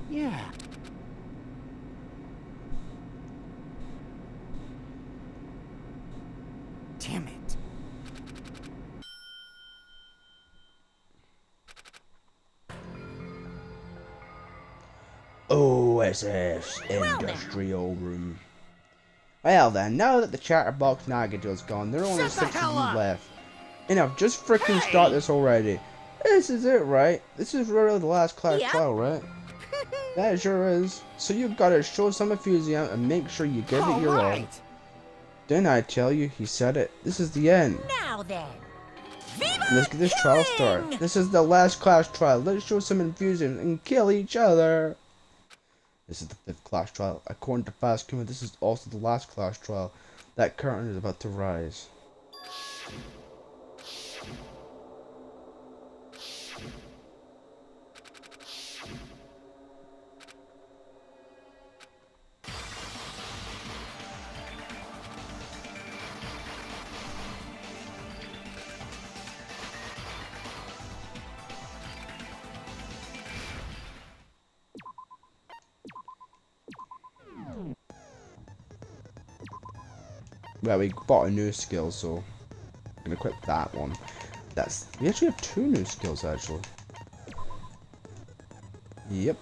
Yeah. Damn it. OSS Industrial Room. Well then, now that the chatterbox Nagato's gone, there are only 6 of you left. Enough, just freaking start this already. This is it, right? This is really the last class trial, right? That sure is. So you gotta show some enthusiasm and make sure you give it your all. Didn't I tell you? He said it. This is the end. Now then, Let's get this trial started. This is the last class trial. Let's show some enthusiasm and kill each other. This is the 5th class trial. According to Fast Kuma, this is also the last class trial. That curtain is about to rise. Well, we bought a new skill, so I'm gonna equip that one. We actually have 2 new skills, actually. Yep.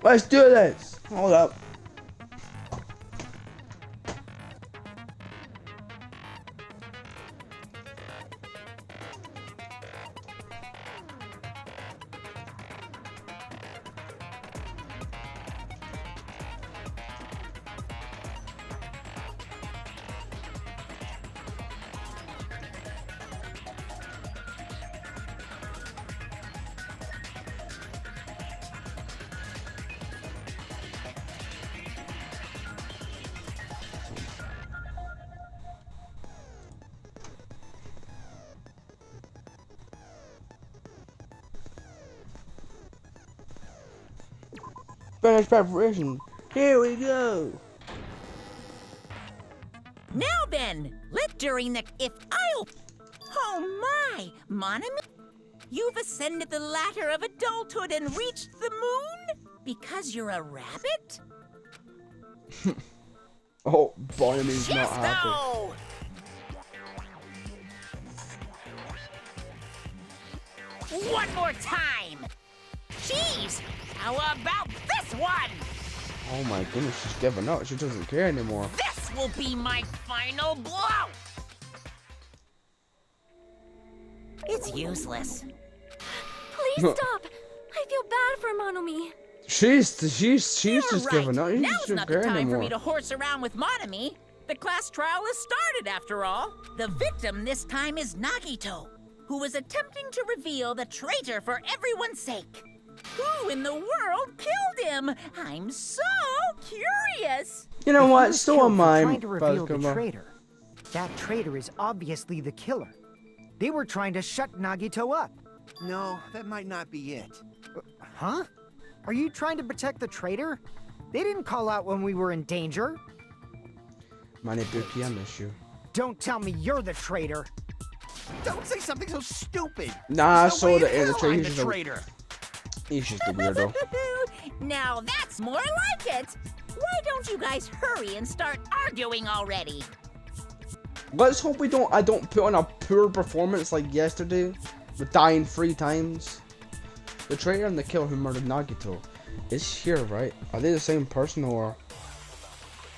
Let's do this! Hold up. Finish preparation. Here we go. now then, during the Oh my, Monami, you've ascended the ladder of adulthood and reached the moon because you're a rabbit. Oh, Bonami's not happy. One more time. Jeez, how about this one? Oh my goodness, she's giving up. She doesn't care anymore. This will be my final blow. It's useless. Please stop. I feel bad for Monomi. She's just right. giving up. She Now's doesn't not the care time anymore. for me to horse around with Monami. The class trial has started, after all. The victim this time is Nagito, who was attempting to reveal the traitor for everyone's sake. Who in the world killed him? I'm so curious. You know If he what? was So killed am for I. trying to reveal the Fazuma. traitor. That traitor is obviously the killer. They were trying to shut Nagito up. No, that might not be it. Huh? Are you trying to protect the traitor? They didn't call out when we were in danger. Manibuki, I miss you. Don't tell me you're the traitor. Don't say something so stupid. Nah, There's no way so in the hell traitor. I'm the traitor. He's just a weirdo. Now that's more like it. Why don't you guys hurry and start arguing already? Let's hope I don't put on a poor performance like yesterday with dying 3 times. The traitor and the killer who murdered Nagito is here, right? Are they the same person or?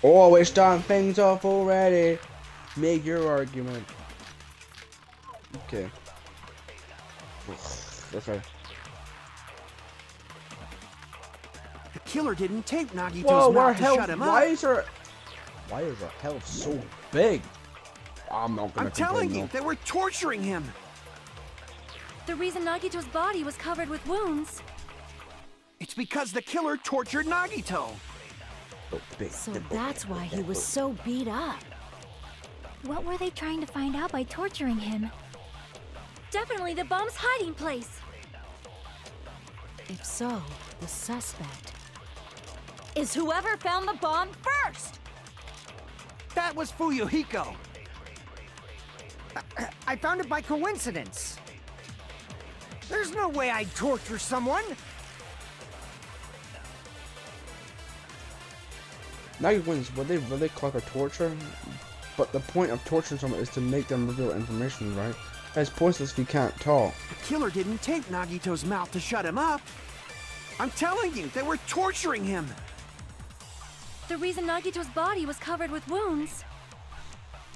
Oh, we're starting things off already. Make your argument. Okay. Okay. The killer didn't take Nagito's Whoa, our mouth to health. shut him Why up. is our health so big? I'm not gonna I'm telling complain, you, though. they were torturing him. The reason Nagito's body was covered with wounds. It's because the killer tortured Nagito. Oh, big, So the big- that's why he was so beat up. What were they trying to find out by torturing him? Definitely the bomb's hiding place. If so, the suspect is whoever found the bomb first. That was Fuyuhiko. I found it by coincidence. There's no way I'd torture someone. Nagi wins. Would they really call it torture? But the point of torturing someone is to make them reveal information, right? It's pointless if you can't talk. The killer didn't tape Nagito's mouth to shut him up. I'm telling you, they were torturing him. The reason Nagito's body was covered with wounds.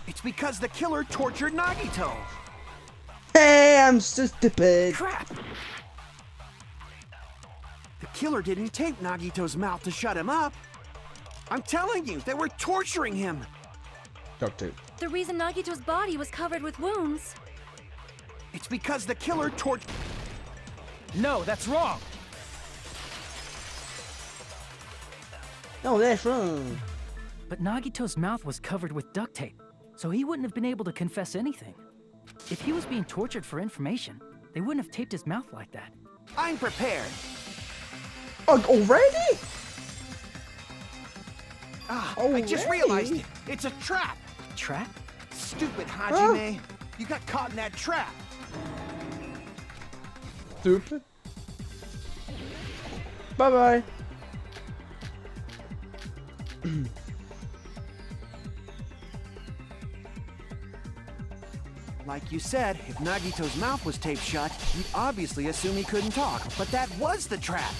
It's because the killer tortured Nagito. Hey, I'm so stupid. Crap! The killer didn't tape Nagito's mouth to shut him up. I'm telling you, they were torturing him. Duct tape. The reason Nagito's body was covered with wounds. It's because the killer tortured... No, that's wrong. No, that's wrong. But Nagito's mouth was covered with duct tape, so he wouldn't have been able to confess anything. If he was being tortured for information, they wouldn't have taped his mouth like that. I'm prepared. Oh, already? I just realized it. It's a trap. Trap? Stupid Hajime. You got caught in that trap. Stupid. Bye-bye. Like you said, if Nagito's mouth was taped shut, you'd obviously assume he couldn't talk. But that was the trap.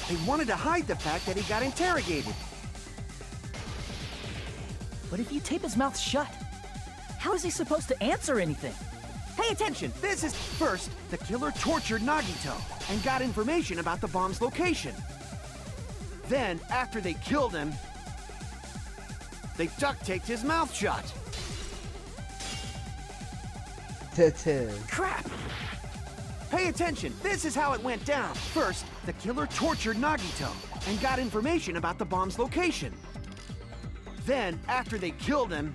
They wanted to hide the fact that he got interrogated. But if you tape his mouth shut, how is he supposed to answer anything? Pay attention. This is... First, the killer tortured Nagito and got information about the bomb's location. Then, after they killed him, they duct-taped his mouth shut. Crap! Pay attention. This is how it went down. First, the killer tortured Nagito and got information about the bomb's location. Then, after they killed him,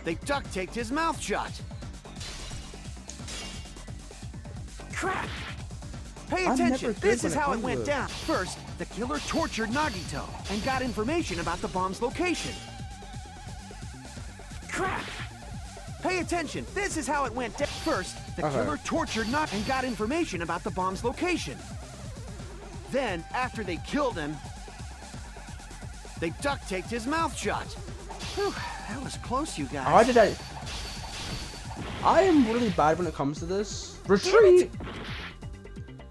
they duct-taped his mouth shut. Crap! Pay attention. This is how it went down. First, the killer tortured Nagito and got information about the bomb's location. Crap! Pay attention. This is how it went down. First, the killer tortured Nagito and got information about the bomb's location. Then, after they killed him, they duct-taped his mouth shut. Whew, that was close, you guys. How did I am really bad when it comes to this. Retreat!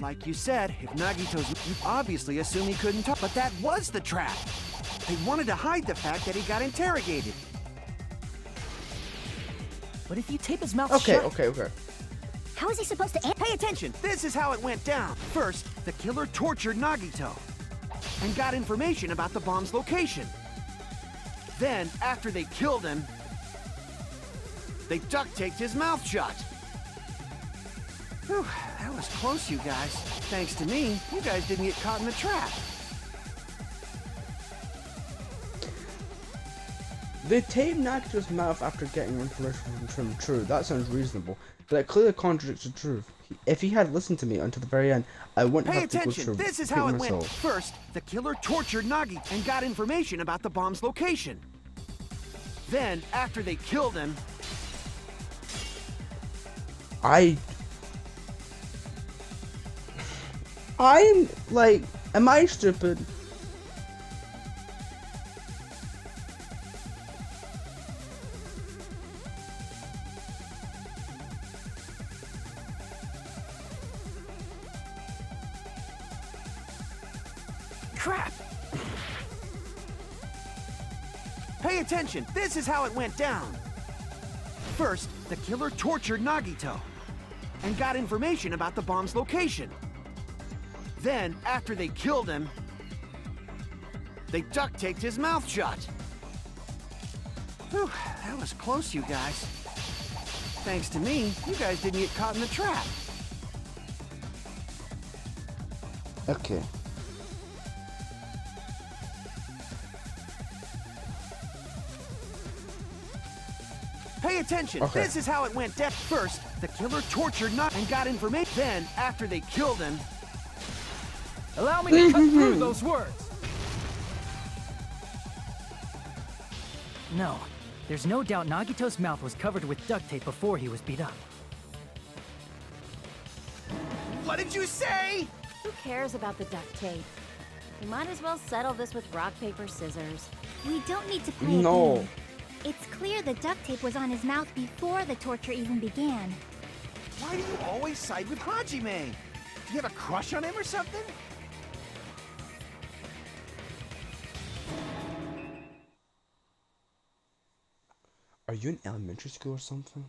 Like you said, if Nagito's... You obviously assume he couldn't talk, but that was the trap. They wanted to hide the fact that he got interrogated. But if you tape his mouth Okay, shut... okay. How is he supposed to Pay attention. This is how it went down. First, the killer tortured Nagito and got information about the bomb's location. Then, after they killed him, they duct-taped his mouth shut. Whew, that was close, you guys. Thanks to me, you guys didn't get caught in the trap. They taped Nagito's mouth after getting information from him. True, that sounds reasonable. But it clearly contradicts the truth. If he had listened to me until the very end, I wouldn't Pay have to go attention. through This is how it went. myself. First, the killer tortured Nagi and got information about the bomb's location. Then, after they killed him, I'm like, am I stupid? crap! Pay attention. This is how it went down. First, the killer tortured Nagito and got information about the bomb's location. Then, after they killed him, they duct-taped his mouth shut. Whew, that was close, you guys. Thanks to me, you guys didn't get caught in the trap. Okay. Pay attention. Okay. This is how it went down. First, the killer tortured Nagito and got information. Then, after they killed him, Allow me to cut through those words. No, there's no doubt Nagito's mouth was covered with duct tape before he was beat up. What did you say? Who cares about the duct tape? We might as well settle this with rock, paper, scissors. We don't need to play a No. game. It's clear the duct tape was on his mouth before the torture even began. Why do you always side with Hajime? Do you have a crush on him or something? Are you in elementary school or something?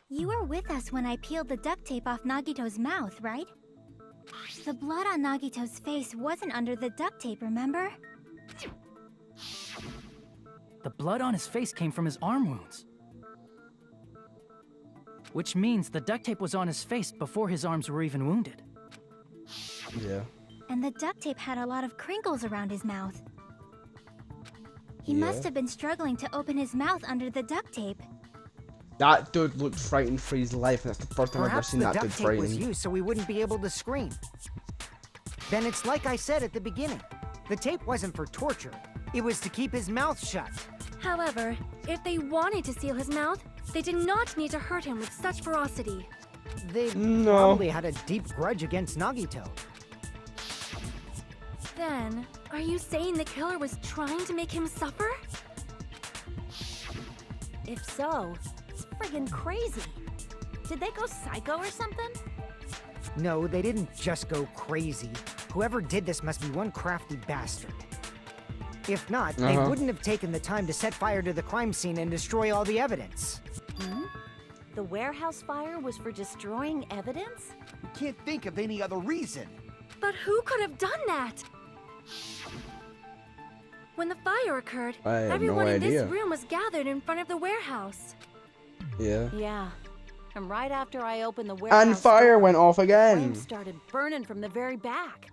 You were with us when I peeled the duct tape off Nagito's mouth, right? The blood on Nagito's face wasn't under the duct tape, remember? The blood on his face came from his arm wounds. Which means the duct tape was on his face before his arms were even wounded. Yeah. And the duct tape had a lot of crinkles around his mouth. He Yeah. must have been struggling to open his mouth under the duct tape. That dude looked frightened for his life, and that's the first time I've ever Perhaps seen the that dude duct tape was frightened. used so we wouldn't be able to scream. Then it's like I said at the beginning. The tape wasn't for torture. It was to keep his mouth shut. However, if they wanted to seal his mouth, they did not need to hurt him with such ferocity. They No. probably had a deep grudge against Nagito. Then, are you saying the killer was trying to make him suffer? If so, it's friggin' crazy. Did they go psycho or something? No, they didn't just go crazy. Whoever did this must be one crafty bastard. If not, they wouldn't have taken the time to set fire to the crime scene and destroy all the evidence. The warehouse fire was for destroying evidence? You can't think of any other reason. But who could have done that? When the fire occurred, I have no everyone in idea. this room was gathered in front of the warehouse. Yeah. Yeah. And right after I opened the warehouse And fire door, went off flames again. started burning from the very back.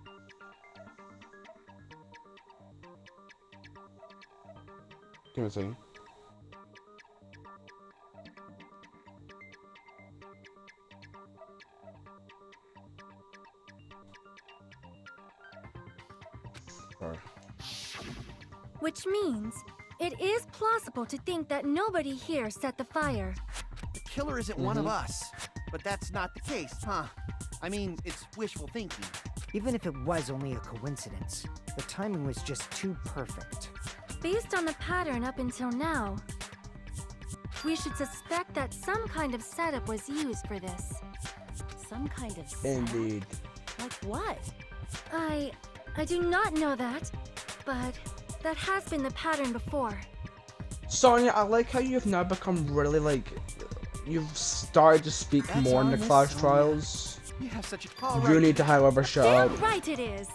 Give me a second. Sorry. Which means, it is plausible to think that nobody here set the fire. The killer isn't one of us. But that's not the case, huh? I mean, it's wishful thinking. Even if it was only a coincidence, the timing was just too perfect. Based on the pattern up until now, we should suspect that some kind of setup was used for this. Some kind of setup. Indeed. Like what? I do not know that, but that has been the pattern before. Sonia, I like how you've now become really like you've started to speak That's more in the honest, class Sonia. trials. You have such a You need to, however, shut up. Damn right it is!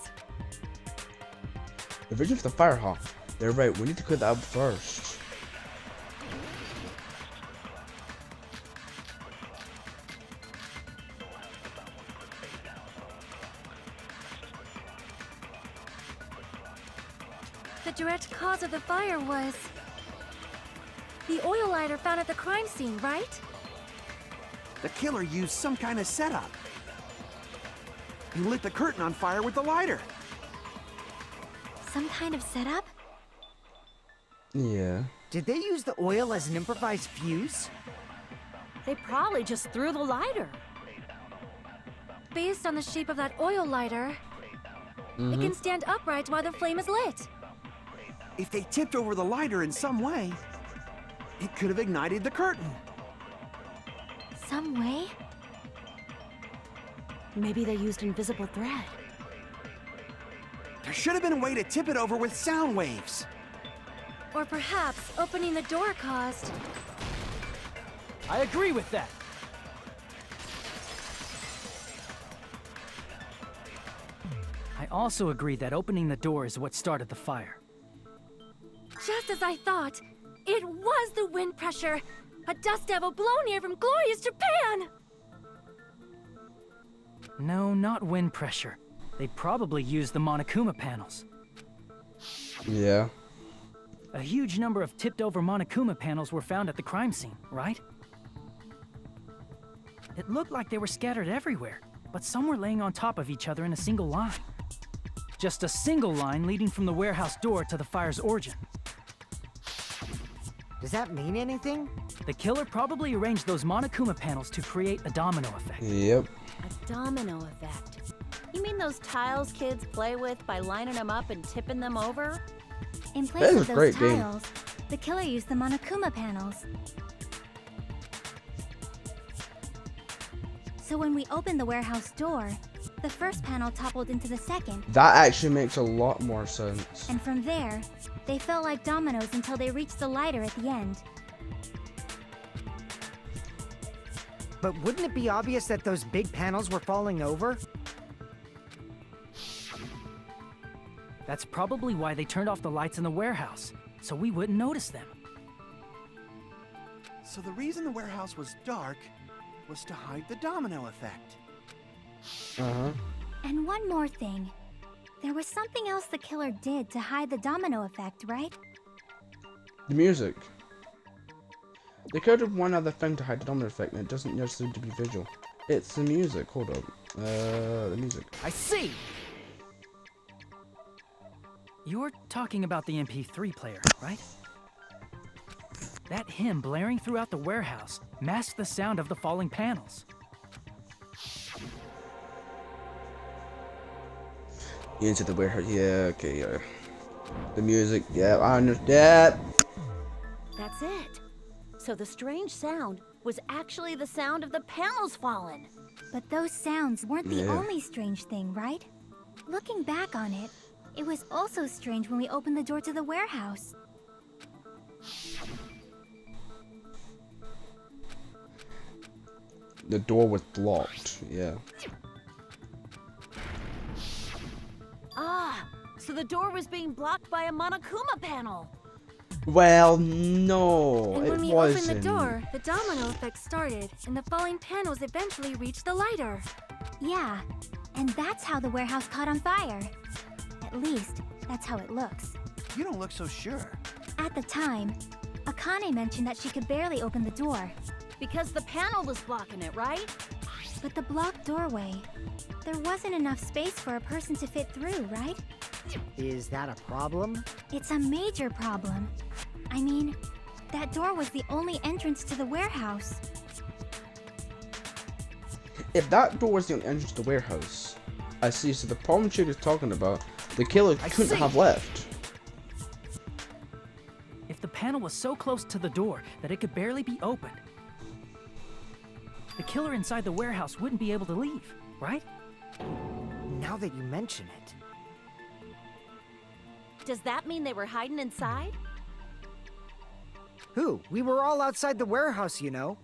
The vision for the fire hall. They're right. We need to clear that up first. The direct cause of the fire was the oil lighter found at the crime scene, right? The killer used some kind of setup. He lit the curtain on fire with the lighter. Some kind of setup? Yeah. Did they use the oil as an improvised fuse? They probably just threw the lighter. Based on the shape of that oil lighter, it can stand upright while the flame is lit. If they tipped over the lighter in some way, it could have ignited the curtain. Some way? Maybe they used invisible thread. There should have been a way to tip it over with sound waves. Or perhaps opening the door caused. I agree with that. I also agree that opening the door is what started the fire. Just as I thought, it was the wind pressure! A dust devil blown here from glorious Japan! No, not wind pressure. They probably used the Monokuma panels. Yeah. A huge number of tipped-over Monokuma panels were found at the crime scene, right? It looked like they were scattered everywhere, but some were laying on top of each other in a single line. Just a single line leading from the warehouse door to the fire's origin. Does that mean anything? The killer probably arranged those Monokuma panels to create a domino effect. Yep. A domino effect. You mean those tiles kids play with by lining them up and tipping them over? In That place is of a those great game. tiles, the killer used the Monokuma panels. So when we opened the warehouse door, the first panel toppled into the second, That actually makes a lot more sense. and from there, they felt like dominoes until they reached the lighter at the end. But wouldn't it be obvious that those big panels were falling over? That's probably why they turned off the lights in the warehouse, so we wouldn't notice them. So the reason the warehouse was dark was to hide the domino effect. Uh-huh. And one more thing. There was something else the killer did to hide the domino effect, right? The music. They could have one other thing to hide the domino effect, and it doesn't just need to be visual. It's the music. Hold up. The music. I see! You're talking about the MP3 player, right? That hymn blaring throughout the warehouse masked the sound of the falling panels. Into the warehouse. Yeah, okay, yeah. The music. Yeah, I understand. That's it. So the strange sound was actually the sound of the panels falling. But those sounds weren't the Yeah. only strange thing, right? Looking back on it, it was also strange when we opened the door to the warehouse. The door was blocked. Yeah. Ah, so the door was being blocked by a Monokuma panel. Well, no, And it when we wasn't. opened the door, the domino effect started, and the falling panels eventually reached the lighter. Yeah, and that's how the warehouse caught on fire. At least, that's how it looks. You don't look so sure. At the time, Akane mentioned that she could barely open the door. Because the panel was blocking it, right? But the blocked doorway, there wasn't enough space for a person to fit through, right? Is that a problem? It's a major problem. I mean, that door was the only entrance to the warehouse. If that door was the only entrance to the warehouse, I see. So the problem chick is talking about, the killer couldn't see. have left. If the panel was so close to the door that it could barely be opened, the killer inside the warehouse wouldn't be able to leave, right? Now that you mention it. Does that mean they were hiding inside? Who? We were all outside the warehouse, you know.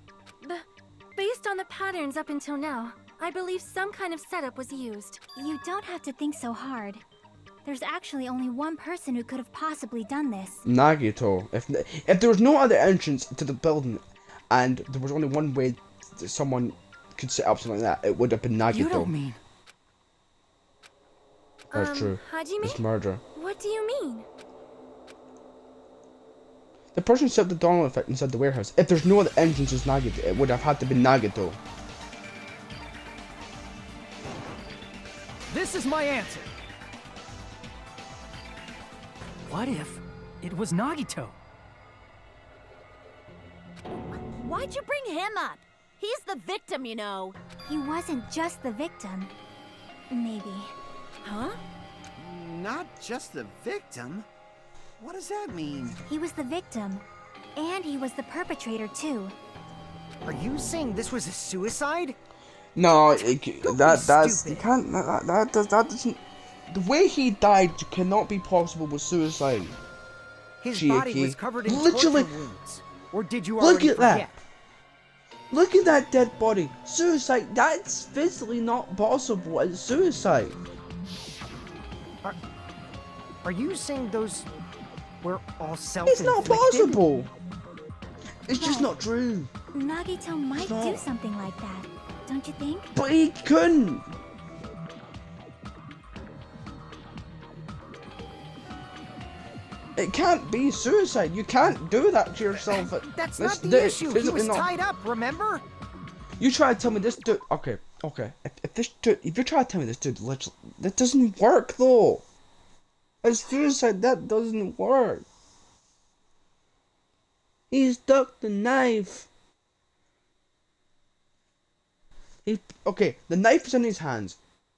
Based on the patterns up until now, I believe some kind of setup was used. You don't have to think so hard. There's actually only one person who could have possibly done this. Nagito. If there was no other entrance to the building, and there was only one way that someone could set up something like that, it would have been Nagito. You don't mean... That's true. Hajime? It's murder. What do you mean? The person set up the domino effect inside the warehouse. If there's no other entrance as Nagito, it would have had to be Nagito. This is my answer. What if it was Nagito? Why'd you bring him up? He's the victim, you know. He wasn't just the victim. Maybe. Huh? Not just the victim? What does that mean? He was the victim. And he was the perpetrator, too. Are you saying this was a suicide? No, Don't that's be you stupid. can't. That doesn't. The way he died cannot be possible with suicide. His Chiaki. body was covered in Literally- torture wounds. Or did you Look already at that. forget? Look at that dead body. Suicide. That's physically not possible as suicide. Are you saying those were all It's self-inflicted? not possible. It's just not true. Nagito might Stop. do something like that. Don't you think? But he couldn't. It can't be suicide. You can't do that to yourself. That's Let's not do the it. issue. He Physically was not. tied up, remember? You try to tell me this dude. Okay. If this dude, if you try to tell me this dude, literally, that doesn't work though. As suicide, that doesn't work. He stuck the knife. Okay, the knife is in his hands,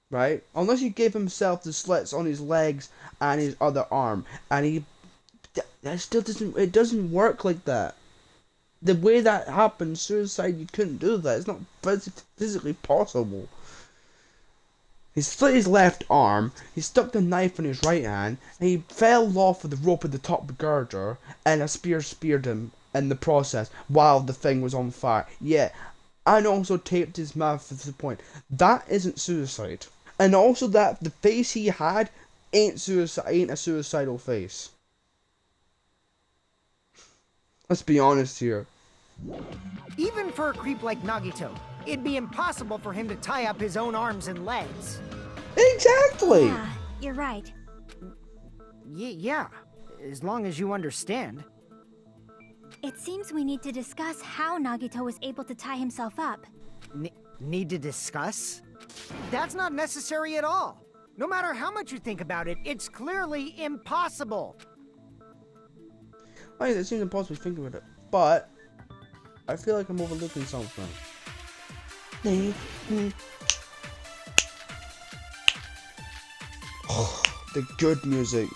right? Unless he gave himself the slits on his legs and his other arm, and that still doesn't work like that. The way that happened, suicide, you couldn't do that. It's not physically possible. He split his left arm, he stuck the knife in his right hand, and he fell off of the rope at the top of the girder, and a spear speared him in the process while the thing was on fire. Yeah, and also taped his mouth at the point. That isn't suicide. And also that the face he had ain't a suicidal face. Let's be honest here. Even for a creep like Nagito, it'd be impossible for him to tie up his own arms and legs. Exactly! Yeah, you're right. Yeah, as long as you understand. It seems we need to discuss how Nagito was able to tie himself up. Need to discuss? That's not necessary at all. No matter how much you think about it, it's clearly impossible. Right, it seems impossible to think about it, but I feel like I'm overlooking something. The good music.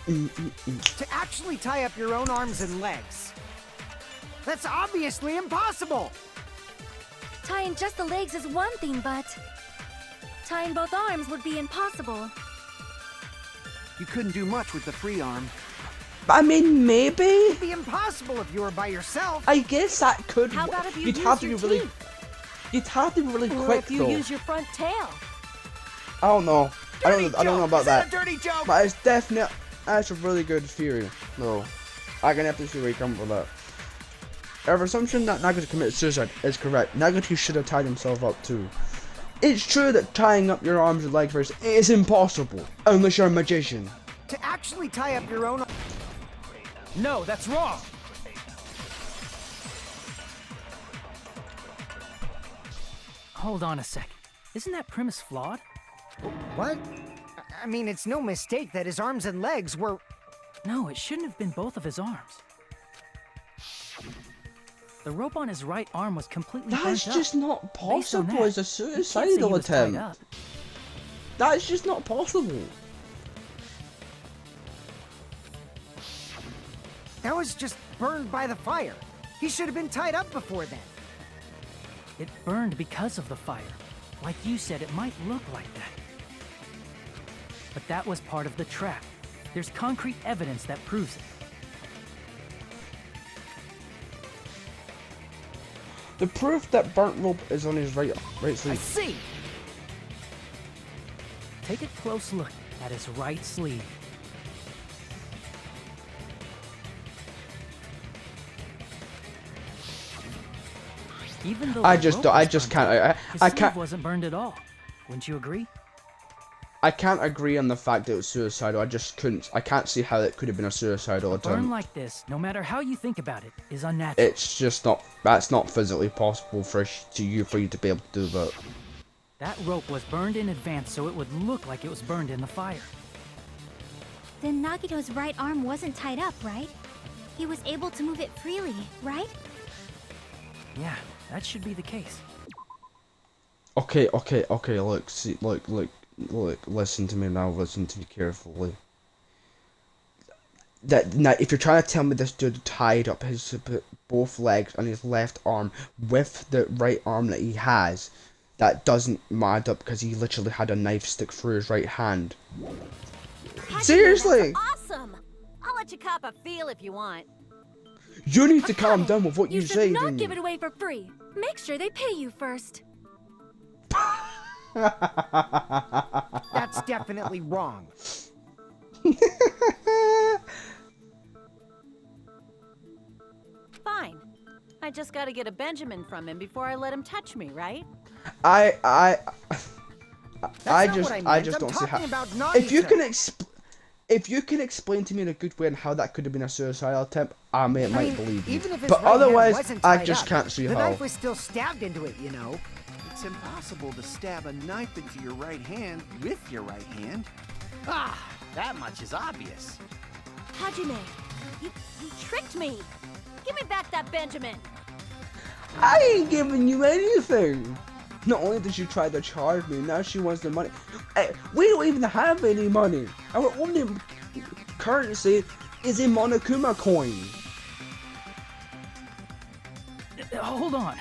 To actually tie up your own arms and legs. That's obviously impossible! Tying just the legs is one thing, but tying both arms would be impossible. You couldn't do much with the free arm. I mean, maybe. It'd be impossible if you were by yourself. I guess that could. How about if you You'd use have to your be really. teeth? You'd have to be really Or quick if you though. use your front tail. I don't know. I don't know about Is that that. a dirty joke? But it's definitely. That's a really good theory. No, I can have to see where you come from with that. Our assumption that Nagito committed suicide is correct. Nagito should have tied himself up too. It's true that tying up your arms and legs first is impossible unless you're a magician. To actually tie up your own... No, that's wrong. Hold on a sec. Isn't that premise flawed? What? I mean, it's no mistake that his arms and legs were... No, it shouldn't have been both of his arms. The rope on his right arm was completely That's burnt up. just not Based on possible that, as a you can't say he suicidal was tied attempt. up. That's just not possible. That was just burned by the fire. He should have been tied up before then. It burned because of the fire. Like you said, it might look like that. But that was part of the trap. There's concrete evidence that proves it. The proof that burnt rope is on his right I sleeve. see. Take a close look at his right sleeve. Even though I the just rope don't- I was just burned, can't- his I sleeve can't- wasn't burned at all. Wouldn't you agree? I can't agree on the fact that it was suicidal. I can't see how it could have been a suicidal A burn attempt. like this, no matter how you think about it, is unnatural. It's just not. That's not physically possible for you to be able to do that. That rope was burned in advance so it would look like it was burned in the fire. Then Nagito's right arm wasn't tied up, right? He was able to move it freely, right? Yeah, that should be the case. Okay. Look, see, look. Listen to me now. Listen to me carefully. That now, if you're trying to tell me this dude tied up his both legs and his left arm with the right arm that he has, that doesn't add up because he literally had a knife stick through his right hand. Seriously, That's awesome! I'll let you cop a feel if you want. you need to calm down with what You you should say. not didn't give you? it away for free. Make sure they pay you first. That's definitely wrong. Fine. I just gotta get a Benjamin from him before I let him touch me, right? I That's not just what I meant. I just I'm don't see how. talking about If you Nagito. if you can explain to me in a good way and how that could have been a suicidal attempt, I might I mean, believe you. even if his But right hand otherwise, wasn't I tied just up, can't see the how. knife was still stabbed into it, you know. It's impossible to stab a knife into your right hand with your right hand. Ah, That much is obvious. Hajime, you tricked me. Give me back that Benjamin. I ain't giving you anything. Not only did she try to charge me, now she wants the money. Hey, we don't even have any money. Our only currency is a Monokuma coin. Hold on.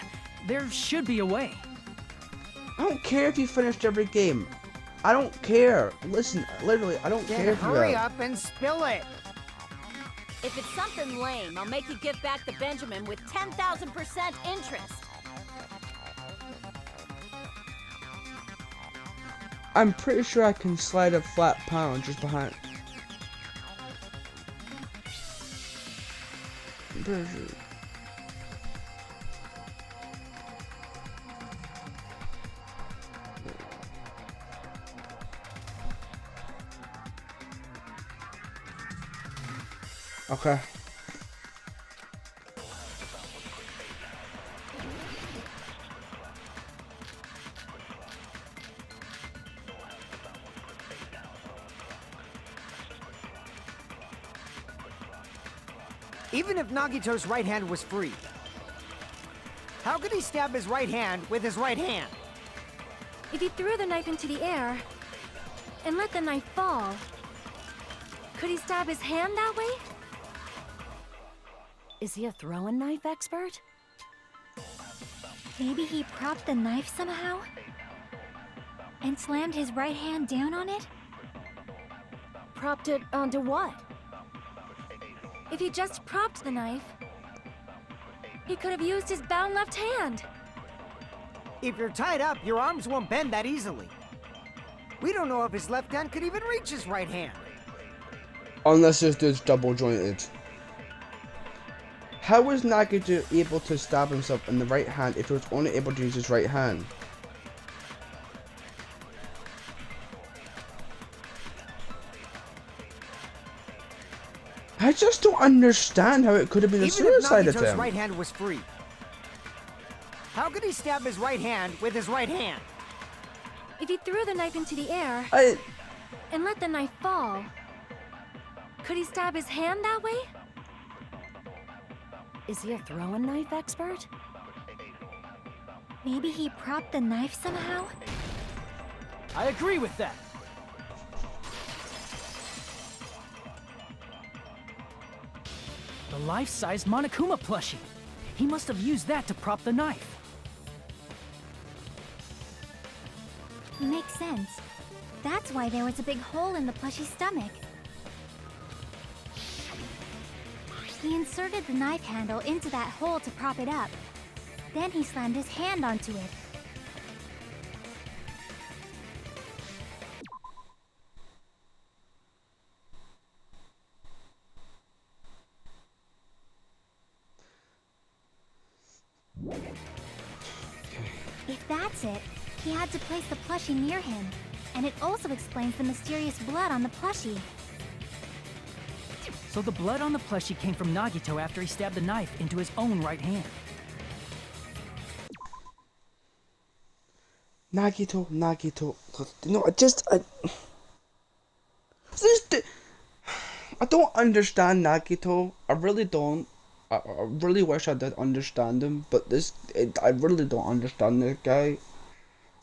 There should be a way. I don't care if you finished every game. I don't care. Listen, literally, I don't care Then if you hurry have. up and spill it. If it's something lame, I'll make you give back the Benjamin with 10,000% interest. I'm pretty sure I can slide a flat pound just behind. I'm pretty sure. Okay. Even if Nagito's right hand was free, how could he stab his right hand with his right hand? If he threw the knife into the air and let the knife fall, could he stab his hand that way? Is he a throwing knife expert? Maybe he propped the knife somehow? And slammed his right hand down on it? Propped it onto what? If he just propped the knife, he could have used his bound left hand. If you're tied up, your arms won't bend that easily. We don't know if his left hand could even reach his right hand. Unless this dude's double jointed. How was Nagito able to stab himself in the right hand if he was only able to use his right hand? I just don't understand how it could have been a Even if suicide Nagito's attempt. right hand was free, how could he stab his right hand with his right hand? If he threw the knife into the air and let the knife fall, could he stab his hand that way? Is he a throwing knife expert? Maybe he propped the knife somehow? I agree with that. The life-sized Monokuma plushie. He must have used that to prop the knife. Makes sense. That's why there was a big hole in the plushie's stomach. He inserted the knife handle into that hole to prop it up. Then he slammed his hand onto it. If that's it, he had to place the plushie near him. And it also explains the mysterious blood on the plushie. So the blood on the plushie came from Nagito after he stabbed the knife into his own right hand. Nagito. No, I don't understand Nagito. I really don't. I really wish I did understand him, but I really don't understand this guy.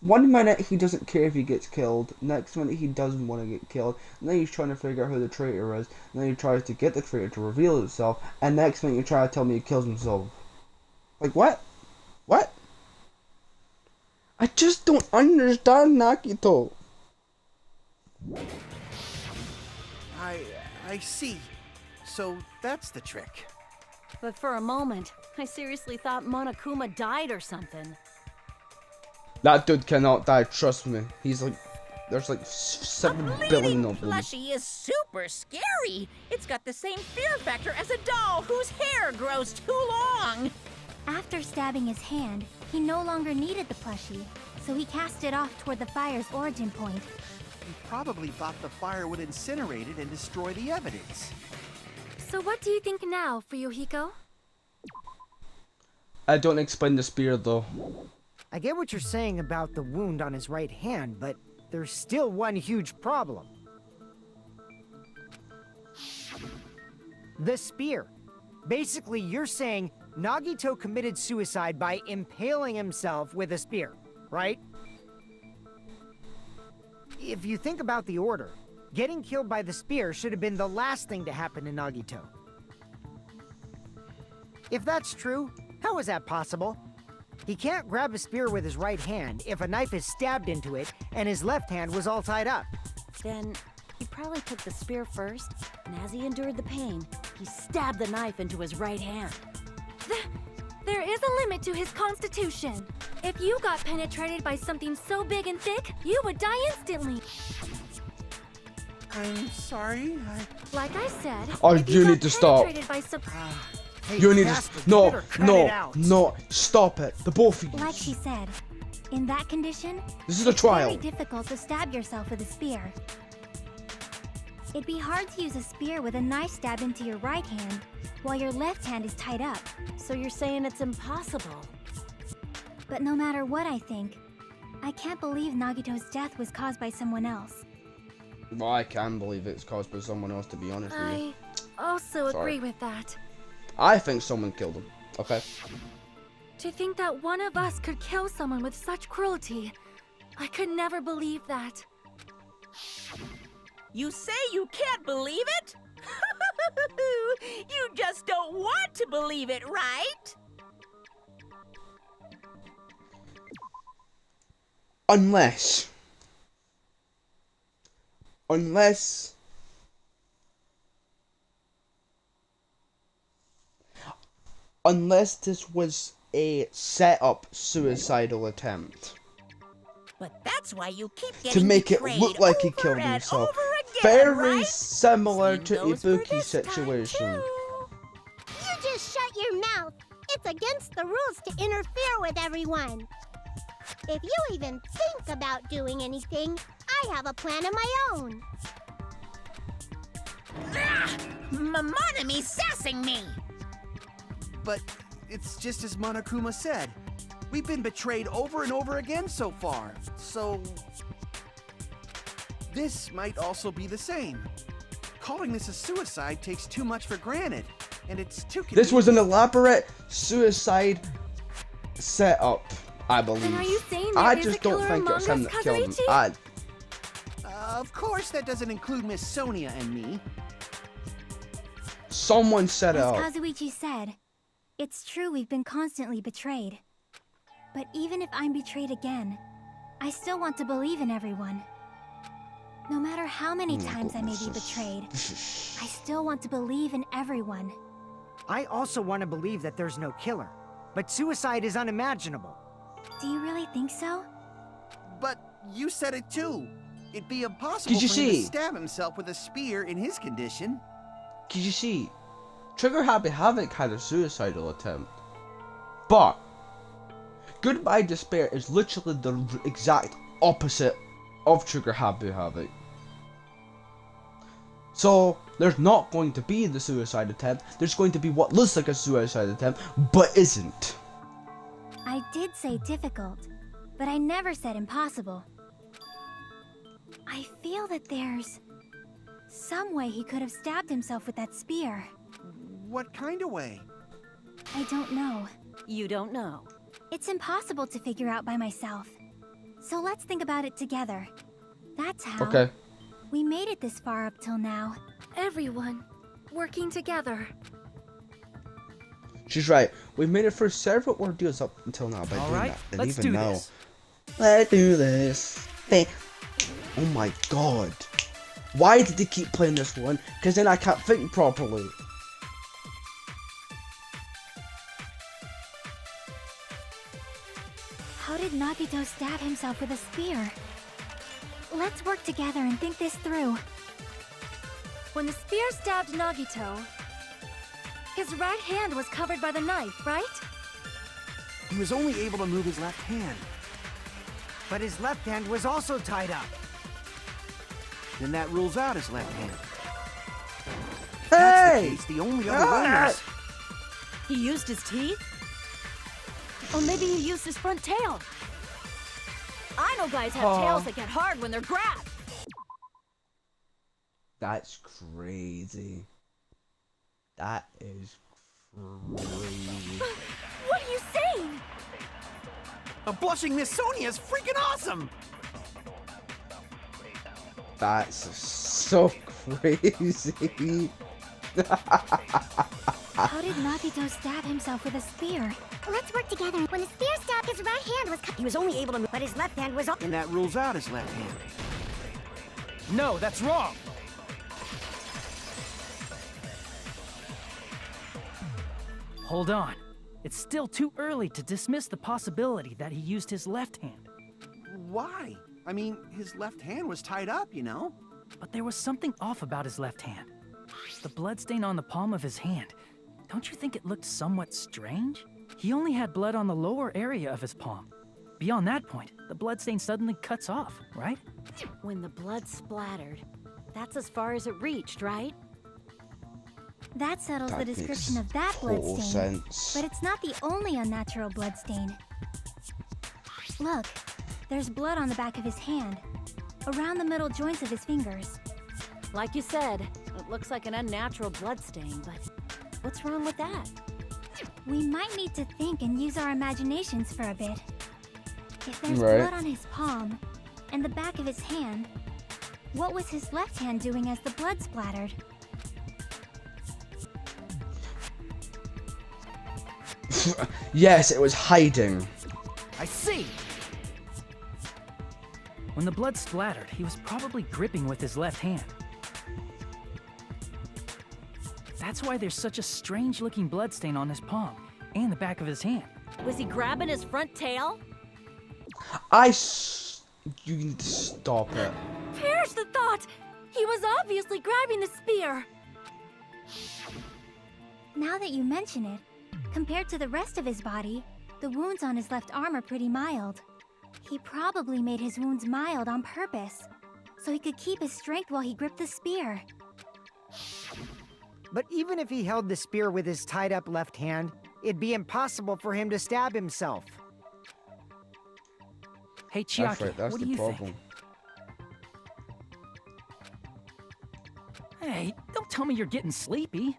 One minute he doesn't care if he gets killed, next minute he doesn't want to get killed, and then he's trying to figure out who the traitor is, and then he tries to get the traitor to reveal himself, and next minute you try to tell me he kills himself. Like, what? What? I just don't understand Nagito. I see. So that's the trick. But for a moment, I seriously thought Monokuma died or something. That dude cannot die, trust me. He's like, there's like 7 A billion bleeding of them. plushie is super scary. It's got the same fear factor as a doll whose hair grows too long. After stabbing his hand, he no longer needed the plushie, so he cast it off toward the fire's origin point. He probably thought the fire would incinerate it and destroy the evidence. So what do you think now, Fuyuhiko? I don't explain the spear though. I get what you're saying about the wound on his right hand, but there's still one huge problem. The spear. Basically, you're saying Nagito committed suicide by impaling himself with a spear, right? If you think about the order, getting killed by the spear should have been the last thing to happen to Nagito. If that's true, how is that possible? He can't grab a spear with his right hand if a knife is stabbed into it and his left hand was all tied up. Then he probably took the spear first, and as he endured the pain, he stabbed the knife into his right hand. There is a limit to his constitution. If you got penetrated by something so big and thick, you would die instantly. I'm sorry, Like I said, Oh, if you got need to stop. penetrated by some... Hey, You need to... bastard, you No, better cut no, it out. no. Stop it. The both of you. Like she said, in that condition, This is a it's very trial. difficult to stab yourself with a spear. It'd be hard to use a spear with a knife stabbed into your right hand while your left hand is tied up. So you're saying it's impossible? But no matter what I think, I can't believe Nagito's death was caused by someone else. Well, I can believe it's caused by someone else, to be honest with you. I also Sorry. agree with that. I think someone killed him. Okay. To think that one of us could kill someone with such cruelty, I could never believe that. You say you can't believe it? You just don't want to believe it, right? Unless this was a set-up suicidal attempt But that's why you keep to getting make it betrayed look like he over killed and himself. over again, Very right? similar Same to goes for Ibuki's this time, situation. too. You just shut your mouth. It's against the rules to interfere with everyone. If you even think about doing anything, I have a plan of my own. Monami sassing me! but it's just as Monokuma said. We've been betrayed over and over again so far, so... This might also be the same. Calling this a suicide takes too much for granted, and it's too convenient. This was an elaborate suicide setup, I believe. Then are you saying there I is just a don't killer think it's among him us, that killed him. Kazuichi? Of course, that doesn't include Miss Sonia and me. Someone set it As up. Kazuichi said, it's true we've been constantly betrayed. But even if I'm betrayed again, I still want to believe in everyone. No matter how many times I may be betrayed, I still want to believe in everyone. I also want to believe that there's no killer, but suicide is unimaginable. Do you really think so? But you said it too. It'd be impossible Did you for him to see? stab himself with a spear in his condition. Did you see? Trigger Happy Havoc had a suicidal attempt. But Goodbye Despair is literally the exact opposite of Trigger Happy Havoc. So there's not going to be the suicide attempt. There's going to be what looks like a suicide attempt, but isn't. I did say difficult, but I never said impossible. I feel that there's some way he could have stabbed himself with that spear. What kind of way? I don't know. You don't know. It's impossible to figure out by myself. So let's think about it together. That's how Okay. we made it this far up till now. Everyone working together. She's right. We've made it through several ordeals up until now by All doing right, that. Didn't let's even do know. this. Let's do this. Oh my god. Why did they keep playing this one? Because then I can't think properly. How did Nagito stab himself with a spear? Let's work together and think this through. When the spear stabbed Nagito, his right hand was covered by the knife, right? He was only able to move his left hand. But his left hand was also tied up. Then that rules out his left hand. That's the Hey! case. The only other way is... He used his teeth? Or maybe he used his front tail. I know guys have tails that get hard when they're grabbed. That's crazy. That is crazy. What are you saying? A blushing Miss Sonia is freaking awesome! That's so crazy. How did Nagito stab himself with a spear? Let's work together. When the spear stabbed, his right hand was cut. He was only able to move, but his left hand was up. And that rules out his left hand. No, that's wrong! Hold on. It's still too early to dismiss the possibility that he used his left hand. Why? I mean, his left hand was tied up, you know? But there was something off about his left hand. The bloodstain on the palm of his hand. Don't you think it looked somewhat strange? He only had blood on the lower area of his palm. Beyond that point, the bloodstain suddenly cuts off, right? When the blood splattered, that's as far as it reached, right? That settles That the description makes of that total bloodstain. sense. But it's not the only unnatural bloodstain. Look, there's blood on the back of his hand, around the middle joints of his fingers. Like you said, it looks like an unnatural bloodstain, but what's wrong with that? We might need to think and use our imaginations for a bit. If there's Right. blood on his palm and the back of his hand, what was his left hand doing as the blood splattered? Yes, it was hiding. I see! When the blood splattered, he was probably gripping with his left hand. That's why there's such a strange-looking bloodstain on his palm and the back of his hand. Was he grabbing his front tail? You need to stop it. Perish the thought! He was obviously grabbing the spear! Now that you mention it, compared to the rest of his body, the wounds on his left arm are pretty mild. He probably made his wounds mild on purpose, so he could keep his strength while he gripped the spear. But even if he held the spear with his tied-up left hand, it'd be impossible for him to stab himself. Hey, That's Chiaki, right, that's what the do you problem. think? Hey, don't tell me you're getting sleepy.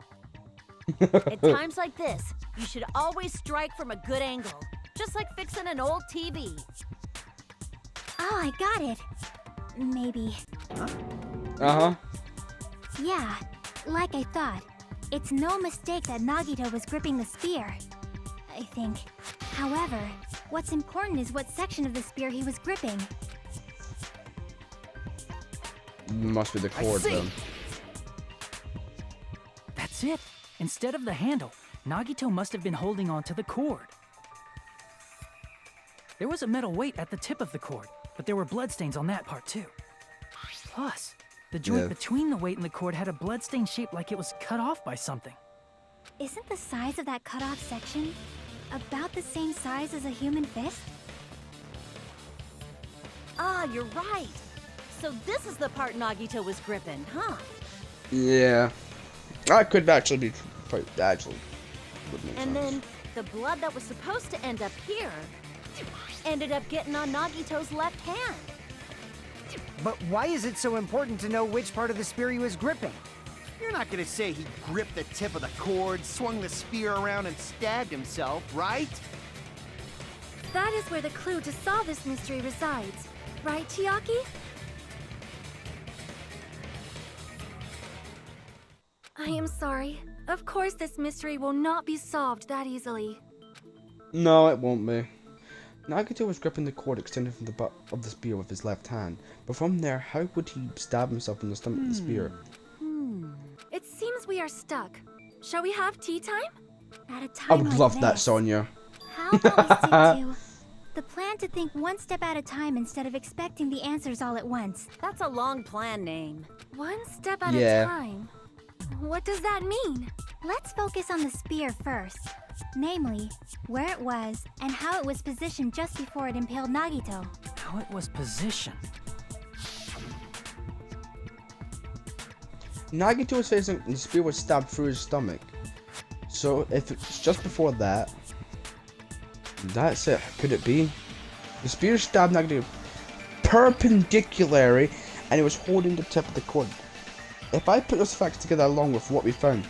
At times like this, you should always strike from a good angle, just like fixing an old TV. Oh, I got it. Maybe. Uh-huh. Yeah, like I thought. It's no mistake that Nagito was gripping the spear, I think. However, what's important is what section of the spear he was gripping. Must be the cord see. then. That's it. Instead of the handle, Nagito must have been holding on to the cord. There was a metal weight at the tip of the cord, but there were bloodstains on that part too. Plus, the joint Yeah. between the weight and the cord had a bloodstain shaped like it was cut off by something. Isn't the size of that cut-off section about the same size as a human fist? Ah, you're right. So this is the part Nagito was gripping, huh? Yeah. That could actually be actually would make And sense. then the blood that was supposed to end up here ended up getting on Nagito's left hand. But why is it so important to know which part of the spear he was gripping? You're not gonna say he gripped the tip of the cord, swung the spear around, and stabbed himself, right? That is where the clue to solve this mystery resides. Right, Chiaki? I am sorry. Of course this mystery will not be solved that easily. No, it won't be. Nagito was gripping the cord extended from the butt of the spear with his left hand, but from there, how would he stab himself in the stomach with the spear? It seems we are stuck. Shall we have tea time? At a time I would like love that, this, Sonia. How about we stick to the plan to think one step at a time instead of expecting the answers all at once? That's a long plan name. One step at Yeah. a time. What does that mean? Let's focus on the spear first. Namely, where it was and how it was positioned just before it impaled Nagito. How it was positioned. Nagito was facing and the spear was stabbed through his stomach. So if it's just before that, that's it. Could it be? The spear stabbed Nagito perpendicularly and he was holding the tip of the cord. If I put those facts together along with what we found,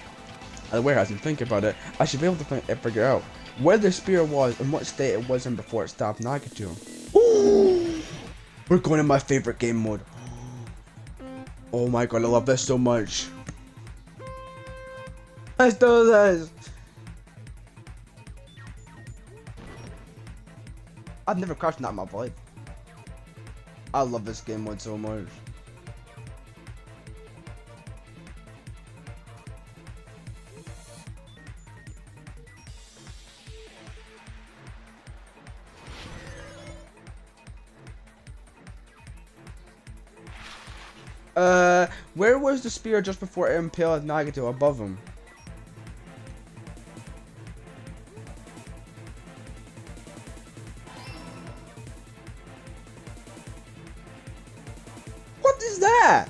at the warehouse and think about it, I should be able to figure out where the spear was and what state it was in before it stabbed Nagato. Ooh! We're going to my favorite game mode. Oh my god, I love this so much. Let's do this! I've never crashed that in my life. I love this game mode so much. Where was the spear just before it impaled Nagato above him? What is that?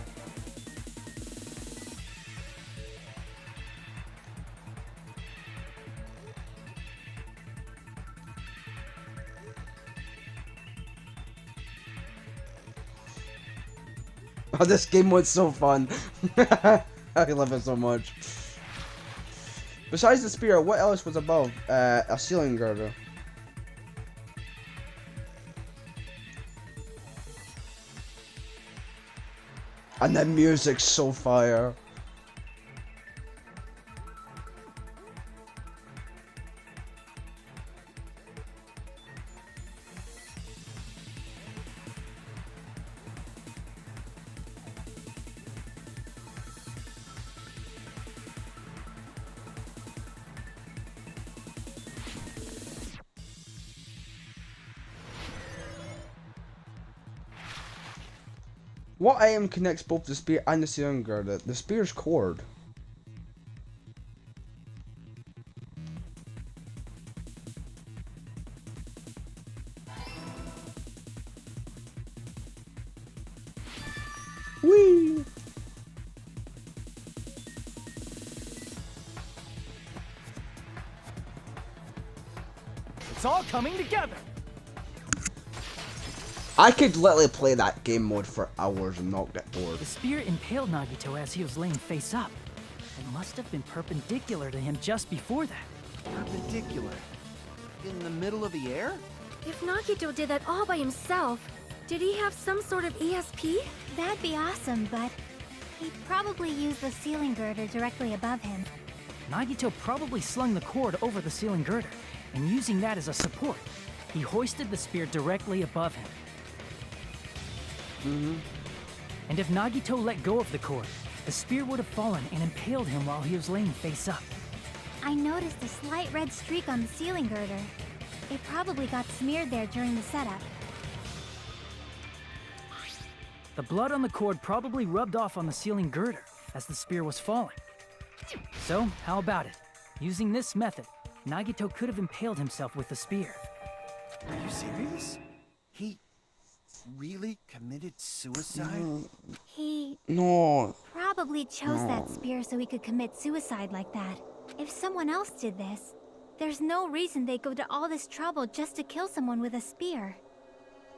Oh, this game was so fun. I love it so much. Besides the spear, what else was above a ceiling girder? And the music's so fire. What item connects both the spear and the ceiling girder? The spear's cord. Whee! It's all coming together. I could literally play that game mode for hours and not get bored. The spear impaled Nagito as he was laying face up. It must have been perpendicular to him just before that. Perpendicular? In the middle of the air? If Nagito did that all by himself, did he have some sort of ESP? That'd be awesome, but he'd probably use the ceiling girder directly above him. Nagito probably slung the cord over the ceiling girder, and using that as a support, he hoisted the spear directly above him. And if Nagito let go of the cord, the spear would have fallen and impaled him while he was laying face up. I noticed a slight red streak on the ceiling girder. It probably got smeared there during the setup. The blood on the cord probably rubbed off on the ceiling girder as the spear was falling. So, how about it? Using this method, Nagito could have impaled himself with the spear. Are you serious? He really committed suicide? He No. probably chose that spear so he could commit suicide like that. If someone else did this, there's no reason they'd go to all this trouble just to kill someone with a spear.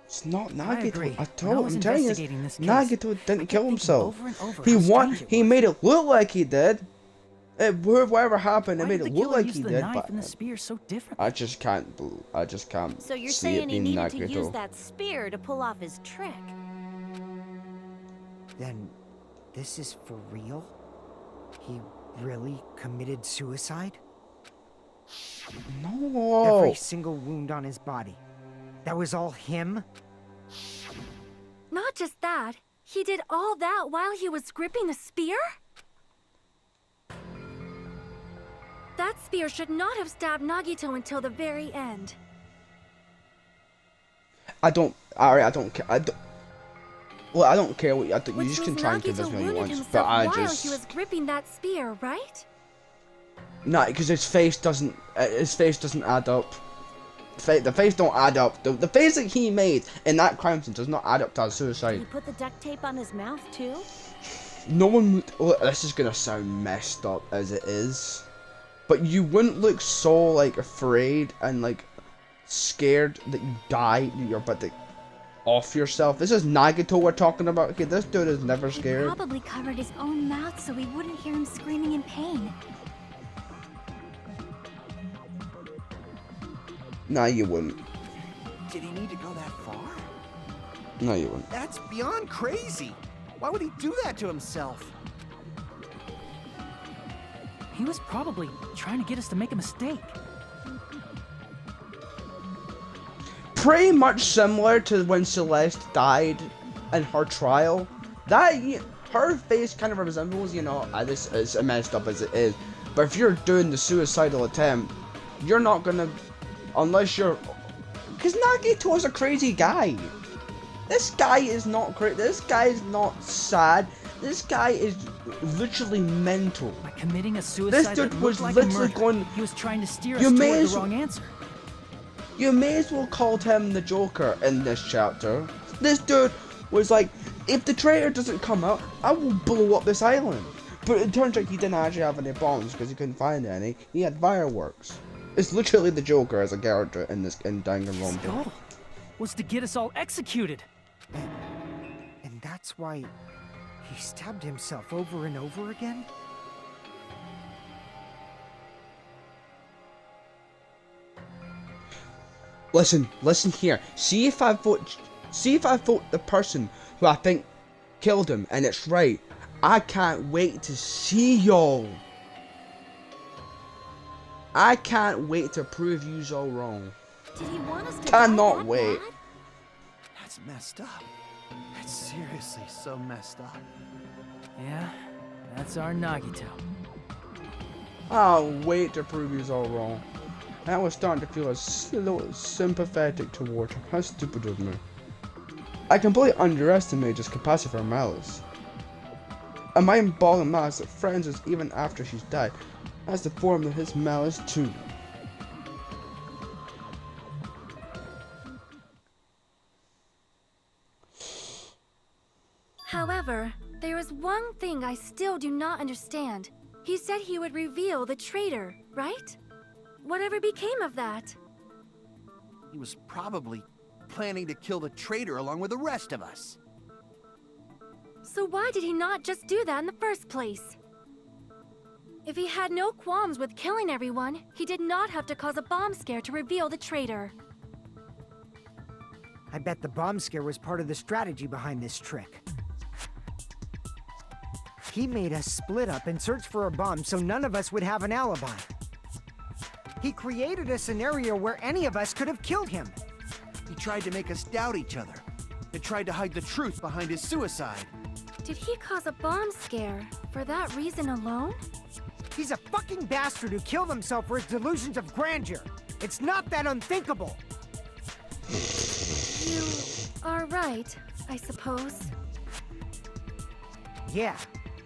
It's not I agree. Nagato at When I all. was I'm telling you, investigating this case, Nagato I didn't kept kill thinking himself. over and over He how strange it he was. made it look like he did. Whatever happened, it Why made did it the look killer like use he the did, knife but and the spear so differently? I just can't. I just can't. So you're see it saying he being needed to Nagato. use that spear to pull off his trick? Then, this is for real? He really committed suicide? No. Every single wound on his body. That was all him? Not just that, he did all that while he was gripping the spear? That spear should not have stabbed Nagito until the very end. I don't. Alright, I don't care. Well, I don't care what you Which just can means try and Nagito convince me what you wounded want, himself but I while just. he was gripping that spear, right? Nah, because his face doesn't add up. The face don't add up. The face that he made in that crime scene does not add up to a Did suicide. he put the duct tape on his mouth too? No one would. Oh, this is gonna sound messed up as it is, but you wouldn't look so like afraid and like scared that you die. That you're about to off yourself. This is Nagato we're talking about. Okay, this dude is never He scared. probably covered his own mouth so we wouldn't hear him screaming in pain. Nah, you wouldn't. Did he need to go that far? No, you wouldn't. That's beyond crazy. Why would he do that to himself? He was probably trying to get us to make a mistake. Pretty much similar to when Celeste died in her trial. Her face kind of resembles, this is messed up as it is. But if you're doing the suicidal attempt, you're not gonna, unless you're, because Nagito is a crazy guy. This guy is not crazy. This guy is not sad. This guy is literally mental. By committing a suicide, this dude that was looked like literally a murder, going. he was trying to steer us toward the wrong answer. You may as well called him the Joker in this chapter. This dude was like, if the traitor doesn't come out, I will blow up this island. But it turns out he didn't actually have any bombs because he couldn't find any. He had fireworks. It's literally the Joker as a character in Danganronpa. His goal was to get us all executed. And that's why he stabbed himself over and over again? Listen here. See if I vote the person who I think killed him, and it's right. I can't wait to see y'all. I can't wait to prove yous all wrong. Did he want us to Cannot wait. Bad? That's messed up. That's seriously so messed up. Yeah, that's our Nagito. I'll wait to prove yous all wrong. I was starting to feel a little sympathetic towards him. How stupid of me. I completely underestimated his capacity for malice. A mind-boggling malice that threatens us even after she's died has the form of his malice too. However, there is one thing I still do not understand. He said he would reveal the traitor, right? Whatever became of that? He was probably planning to kill the traitor along with the rest of us. So why did he not just do that in the first place? If he had no qualms with killing everyone, he did not have to cause a bomb scare to reveal the traitor. I bet the bomb scare was part of the strategy behind this trick. He made us split up and search for a bomb so none of us would have an alibi. He created a scenario where any of us could have killed him. He tried to make us doubt each other. He tried to hide the truth behind his suicide. Did he cause a bomb scare for that reason alone? He's a fucking bastard who killed himself for his delusions of grandeur. It's not that unthinkable. You are right, I suppose. Yeah,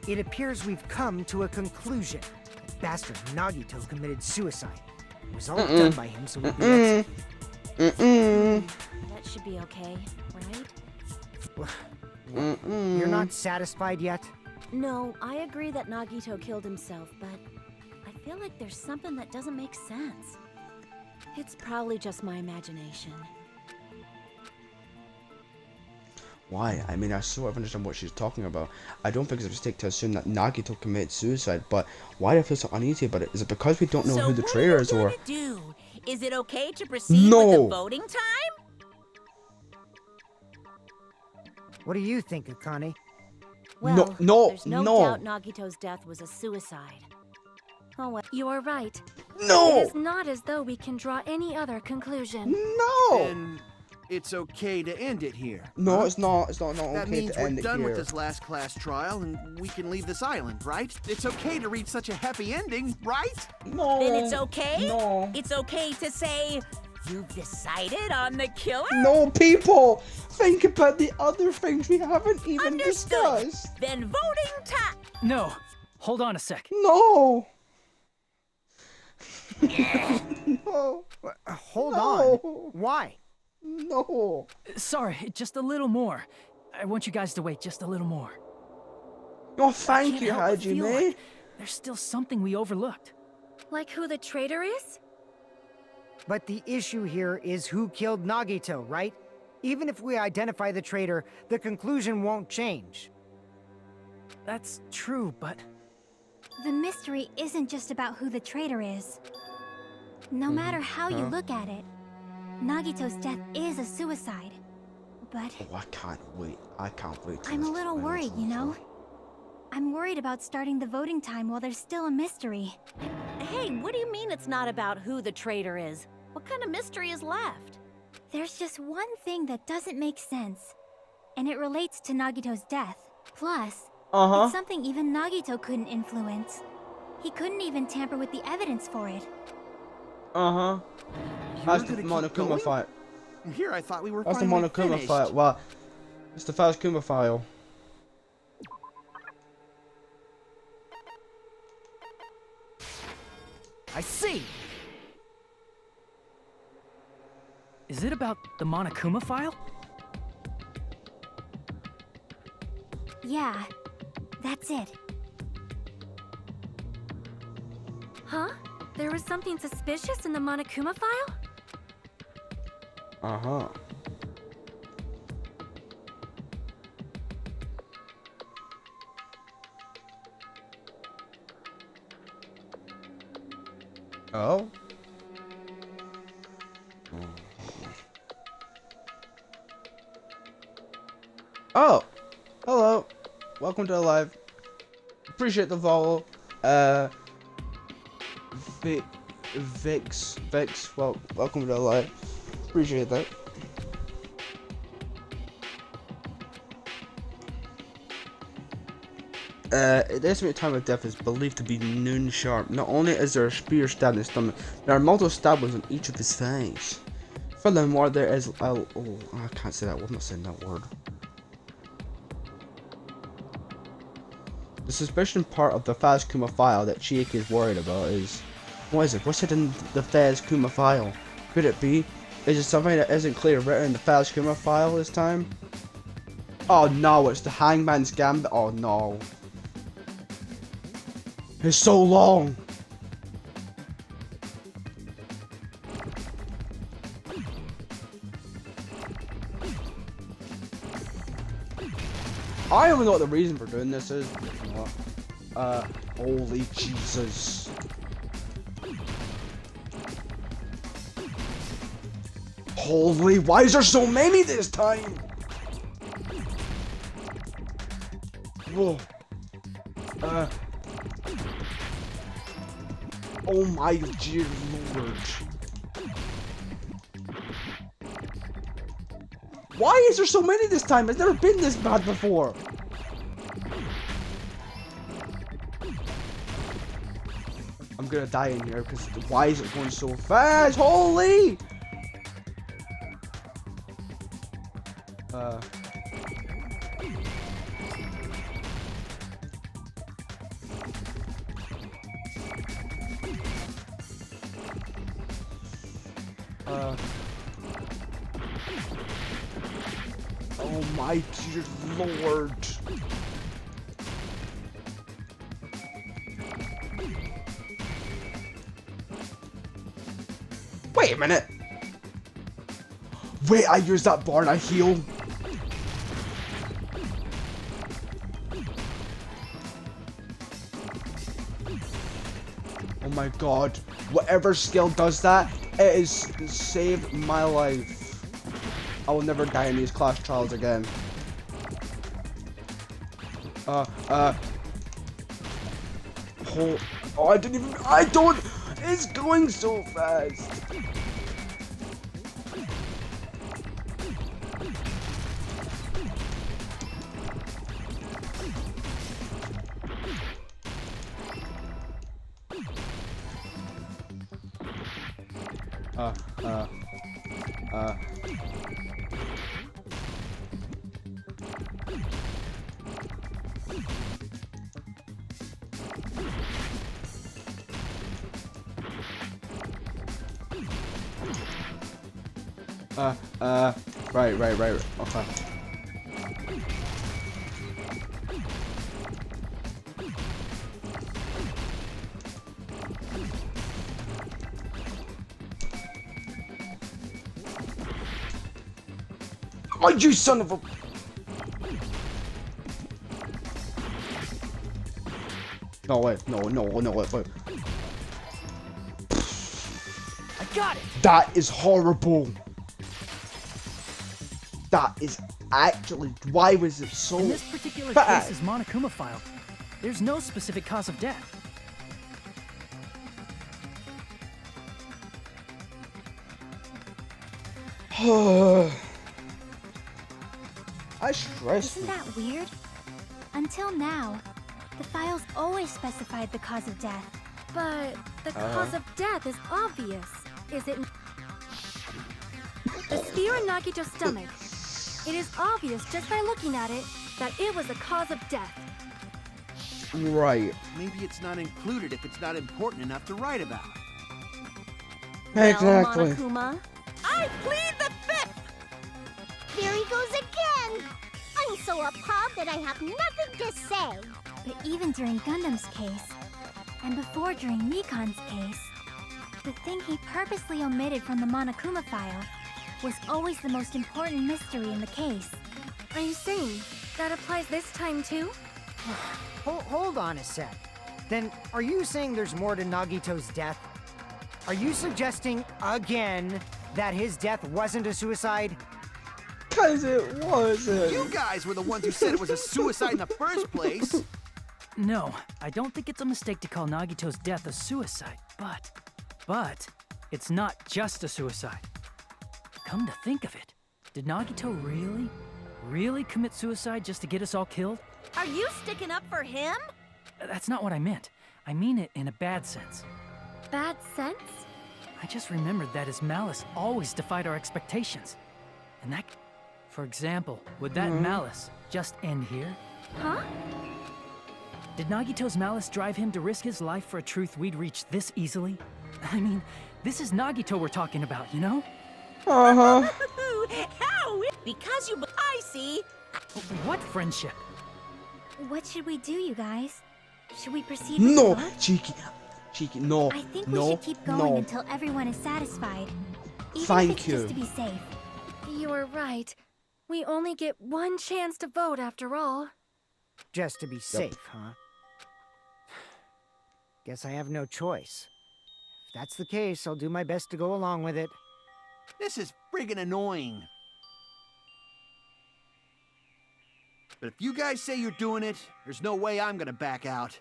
it appears we've come to a conclusion. The bastard Nagito committed suicide. It was all done by him so we'd be That should be okay, right? You're not satisfied yet? No, I agree that Nagito killed himself, but I feel like there's something that doesn't make sense. It's probably just my imagination. Why? I mean, I sort of understand what she's talking about. I don't think it's a mistake to assume that Nagito committed suicide, but why do I feel so uneasy about it? Is it because we don't know who the traitor is, or... do? Is it okay to proceed No. with the voting time? What do you think, Akane? Well, no, there's no no. doubt Nagito's death was a suicide. Oh well. You are right. No! It is not as though we can draw any other conclusion. No! And it's okay to end it here. No, huh? it's not. It's not That okay means to we're end it done here. with this last class trial and we can leave this island, right? It's okay to reach such a happy ending, right? No. Then it's okay? No. It's okay to say, you've decided on the killer? No, people! Think about the other things we haven't even Understood. discussed. Then voting time. No, hold on a sec. No! No. Hold No. on. Why? No. Sorry, just a little more. I want you guys to wait just a little more. Oh, I thank can't you, help but feel Hajime. like there's still something we overlooked. Like who the traitor is? But the issue here is who killed Nagito, right? Even if we identify the traitor, the conclusion won't change. That's true, but The mystery isn't just about who the traitor is. No matter how you look at it, Nagito's death is a suicide. But Oh, I can't wait. I can't wait. I'm a little worried, you know? I'm worried about starting the voting time while there's still a mystery. Hey, what do you mean it's not about who the traitor is? What kind of mystery is left? There's just one thing that doesn't make sense, and it relates to Nagito's death. Plus, it's something even Nagito couldn't influence. He couldn't even tamper with the evidence for it. That's the Monokuma fight. Here, I thought we were That's the finally Monokuma finished. fight. Well, it's the first Kuma file. I see! Is it about the Monokuma file? Yeah, that's it. Huh? There was something suspicious in the Monokuma file? Oh? Oh! Hello! Welcome to the live. Appreciate the follow. Vix, well, welcome to the live. Appreciate that. The estimated time of death is believed to be noon sharp. Not only is there a spear stabbed in his stomach, there are multiple stab wounds on each of his thighs. Furthermore, there is oh, I can't say that word. I'm not saying that word. The suspicion part of the Faz Kuma file that Chiaki is worried about is, what is it? What's it in the Faz Kuma file? Could it be? Is it something that isn't clearly written in the Faz Kuma file this time? Oh no, it's the Hangman's Gambit. Oh no. It's so long. I don't even know what the reason for doing this is. Holy Jesus. Holy, why is there so many this time? Whoa. Oh my dear lord. Why is there so many this time? It's never been this bad before. I'm gonna die in here because why is it going so fast? Holy! Oh my dear lord. Wait a minute. Wait, I used that bar and I heal. Oh my god. Whatever skill does that, it has saved my life. I will never die in these class trials again. Oh, I didn't even, it's going so fast. Right. Okay. Oh, you son of a... No, wait. No, wait. I got it! That is horrible. That is actually... Why was it so In this particular bad? case's Monokuma file, there's no specific cause of death. I stressed Isn't me. that weird? Until now, the files always specified the cause of death. But the cause of death is obvious, is it? The spear in Nagito's stomach. It is obvious just by looking at it that it was the cause of death. Right. Maybe it's not included if it's not important enough to write about. Exactly. Well, Monokuma, I plead the fifth! There he goes again! I'm so appalled that I have nothing to say. But even during Gundam's case, and before during Mikan's case, the thing he purposely omitted from the Monokuma file was always the most important mystery in the case. Are you saying that applies this time too? Hold on a sec. Then, are you saying there's more to Nagito's death? Are you suggesting, again, that his death wasn't a suicide? Because it wasn't. You guys were the ones who said it was a suicide in the first place. No, I don't think it's a mistake to call Nagito's death a suicide, but it's not just a suicide. Come to think of it, did Nagito really commit suicide just to get us all killed? are you sticking up for him? That's not what I meant. I mean it in a bad sense. Bad sense? I just remembered that his malice always defied our expectations. And that, for example, would that malice just end here? Huh? Did Nagito's malice drive him to risk his life for a truth we'd reach this easily? I mean, this is Nagito we're talking about, you know? Uh-huh. How? Because you... I see. What friendship? What should we do, you guys? Should we proceed with the No, book? cheeky, no, I think we no, should keep going no. until everyone is satisfied. Even Thank if it's you. just to be safe. You are right. We only get one chance to vote after all. Just to be safe, huh? Guess I have no choice. If that's the case, I'll do my best to go along with it. This is friggin' annoying. But if you guys say you're doing it, there's no way I'm gonna back out.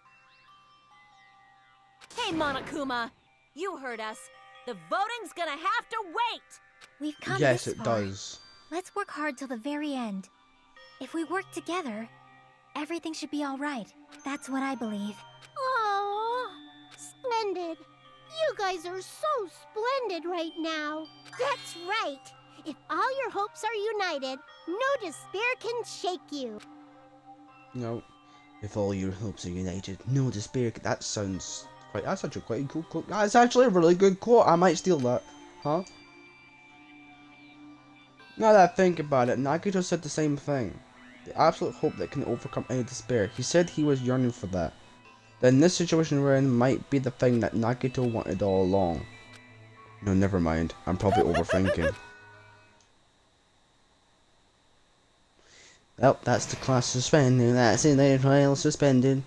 Hey, Monokuma, you heard us. The voting's gonna have to wait. We've come Yes, this it far. does. Let's work hard till the very end. If we work together, everything should be all right. That's what I believe. Aww, splendid. You guys are so splendid right now. That's right. If all your hopes are united, no despair can shake you. No. If all your hopes are united, no despair. That sounds quite... That's actually quite a cool quote. That's actually a really good quote. I might steal that. Huh? Now that I think about it, Nagito said the same thing. The absolute hope that can overcome any despair. He said he was yearning for that. Then this situation we're in might be the thing that Nagito wanted all along. No, never mind. I'm probably overthinking. Well, that's the class suspended. That's it, the trial suspended.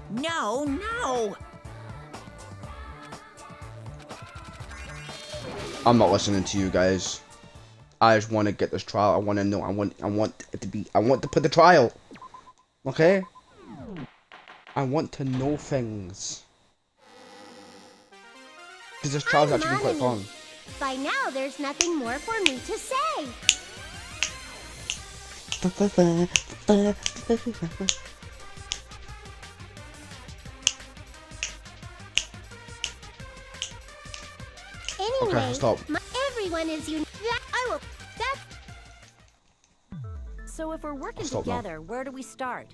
No, no. I'm not listening to you guys. I just want to get this trial. I want to know. I want it to be. I want to put the trial. Okay. I want to know things. Because this trial's actually been quite fun. By now, there's nothing more for me to say. Anyway, Okay, stop. Everyone is I will. That. So if we're working Stop now. together, where do we start?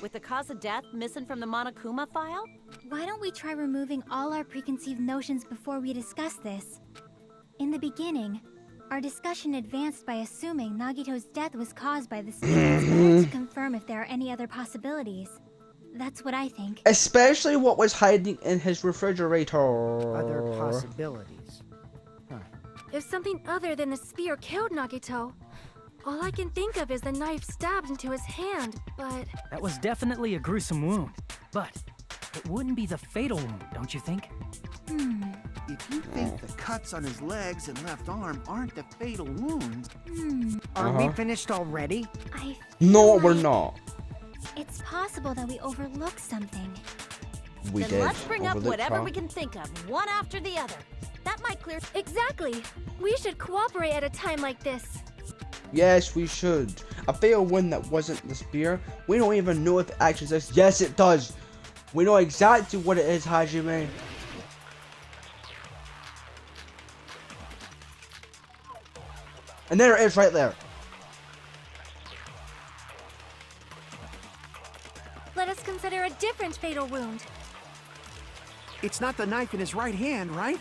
With the cause of death missing from the Monokuma file? Why don't we try removing all our preconceived notions before we discuss this? In the beginning, our discussion advanced by assuming Nagito's death was caused by the spirits, but had to confirm if there are any other possibilities. That's what I think. Especially what was hiding in his refrigerator. Other possibilities. If something other than the spear killed Nagito, all I can think of is the knife stabbed into his hand, but... That was definitely a gruesome wound, but it wouldn't be the fatal wound, don't you think? If you think the cuts on his legs and left arm aren't the fatal wounds... Are we finished already? I No, feel we're like not. It's possible that we overlooked something. We Then did. let's bring up Overlooked whatever her. we can think of, one after the other. That might clear... Exactly. We should cooperate at a time like this. Yes, we should. A fatal wound that wasn't the spear. We don't even know if it actually exists. Yes, it does. We know exactly what it is, Hajime. And there it is right there. Let us consider a different fatal wound. It's not the knife in his right hand, right?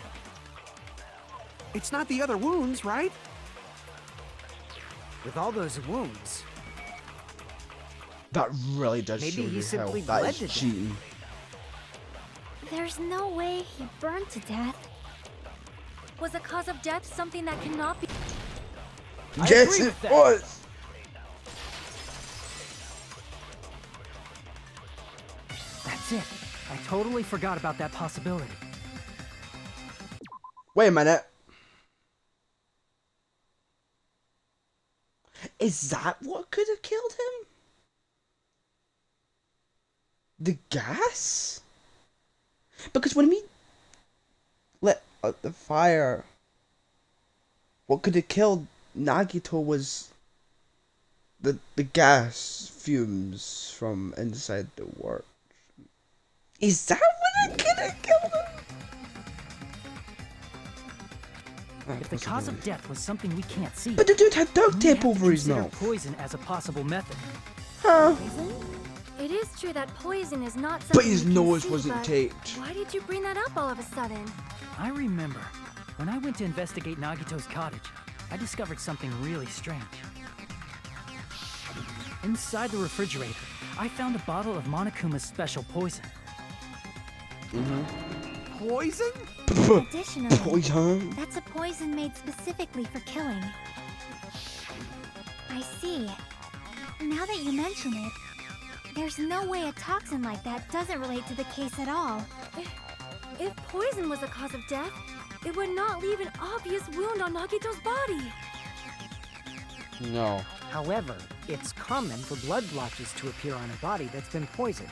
It's not the other wounds, right? With all those wounds, That really does Maybe show he you simply how that bled is to death. cheating. There's no way he burned to death. Was the cause of death something that cannot be... Yes, agree it with that. was. That's it. I totally forgot about that possibility. Wait a minute. Is that what could have killed him? The gas? Because when we lit out the fire, what could have killed Nagito was the gas fumes from inside the works. Is that what could have killed him? If the cause of death was something we can't see, But the dude had duct we tape have to over his consider mouth. poison as a possible method. Huh? Poison? It is true that poison is not something But his we can nose see, wasn't but taped. Why did you bring that up all of a sudden? I remember when I went to investigate Nagito's cottage, I discovered something really strange. Inside the refrigerator, I found a bottle of Monokuma's special poison. Poison? Additionally, Poison? that's a poison made specifically for killing. I see. Now that you mention it, there's no way a toxin like that doesn't relate to the case at all. If poison was the cause of death, it would not leave an obvious wound on Nagito's body. No. However, it's common for blood blotches to appear on a body that's been poisoned.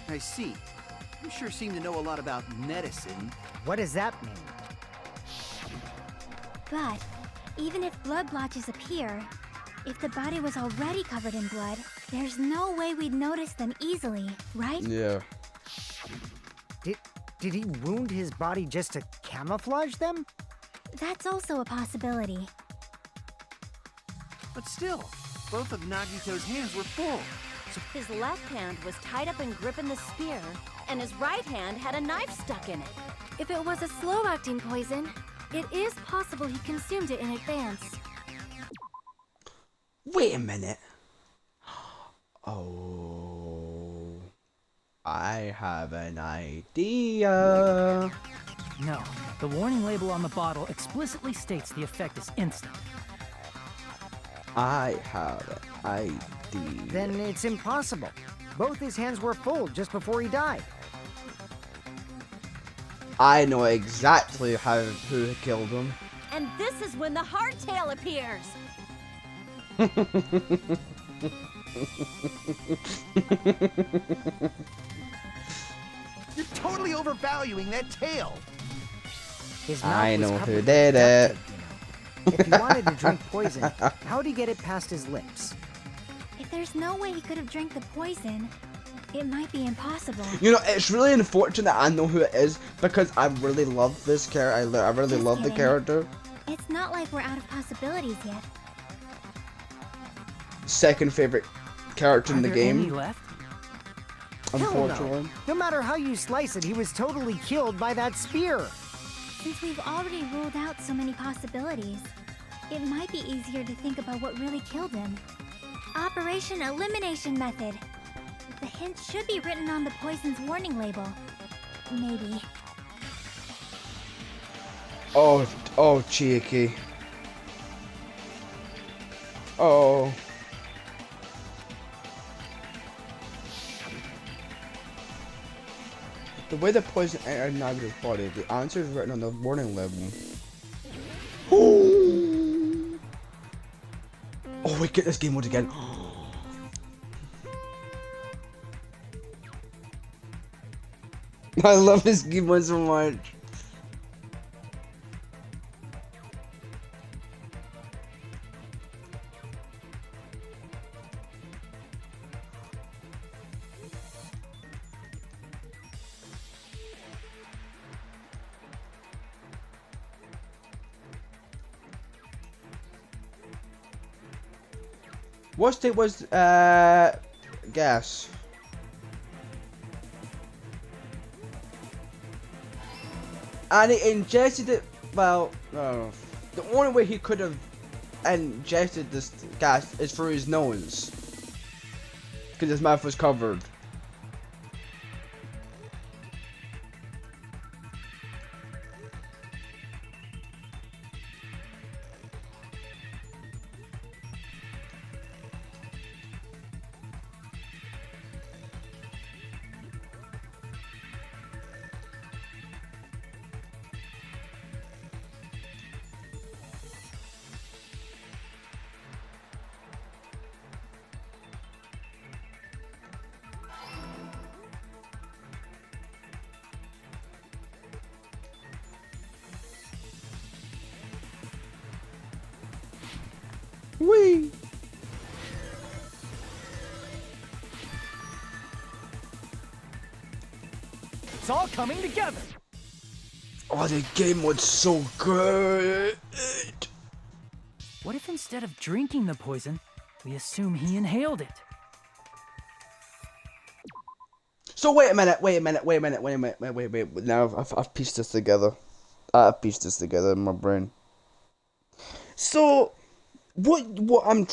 I see. You sure seem to know a lot about medicine. What does that mean? But even if blood blotches appear, if the body was already covered in blood, there's no way we'd notice them easily, right? Yeah. Did he wound his body just to camouflage them? That's also a possibility. But still, both of Nagito's hands were full. His left hand was tied up and gripping the spear, and his right hand had a knife stuck in it. If it was a slow-acting poison, it is possible he consumed it in advance. Wait a minute. Oh. I have an idea. No, the warning label on the bottle explicitly states the effect is instant. I have an idea. Then it's impossible. Both his hands were full just before he died. I know exactly who killed him. And this is when the hardtail appears. You're totally overvaluing that tail. His mouth I was know covered who with did duct it. tape, you know. If he wanted to drink poison, how'd he get it past his lips? If there's no way he could have drank the poison, it might be impossible. You know, it's really unfortunate I know who it is because I really love this character. I really Just love the kidding. character. It's not like we're out of possibilities yet. Second favorite character in Are the there any game, left? Hell no. unfortunately. No matter how you slice it, he was totally killed by that spear. Since we've already ruled out so many possibilities, it might be easier to think about what really killed him. Operation Elimination Method. The hint should be written on the poison's warning label. Maybe. Oh, cheeky. Oh. The way the poison entered Nagito's body, the answer is written on the warning label. Oh, we get this game mode again. I love this game mode so much. What state was gas? And he ingested it. Well, no. The only way he could have ingested this gas is through his nose, because his mouth was covered. Whee! It's all coming together. Oh, the game was so good. What if instead of drinking the poison, we assume he inhaled it? So wait a minute. Now I've pieced this together. I've pieced this together in my brain. So what I'm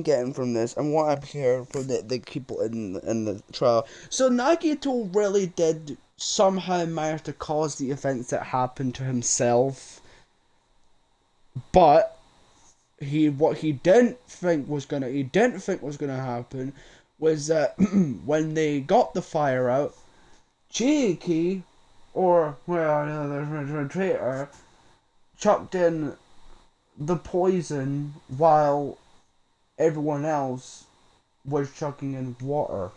getting from this, and what I'm hearing from the people in the trial. So Nagito really did somehow manage to cause the events that happened to himself, but what he didn't think was gonna happen was that when they got the fire out, Chiiki, or the traitor, chucked in the poison while everyone else was chucking in water.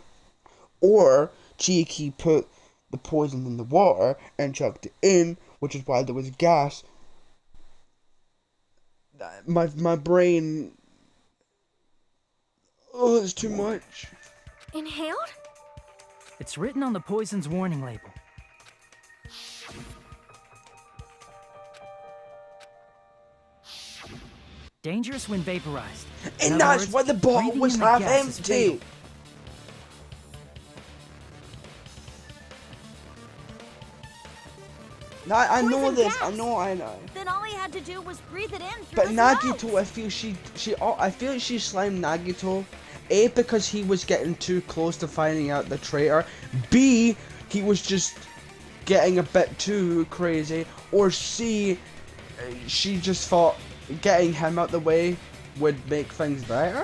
Or Chiiki put the poison in the water and chucked it in, which is why there was gas. My brain... Oh, it's too much. Inhaled? It's written on the poison's warning label. Dangerous when vaporized. And that's why the bottle was half empty. I know this. Gas. I know. Then all he had to do was breathe it in through But his Nagito, nose. I feel like she slimed Nagito. A, because he was getting too close to finding out the traitor. B, he was just getting a bit too crazy. Or C, she just thought getting him out the way would make things better.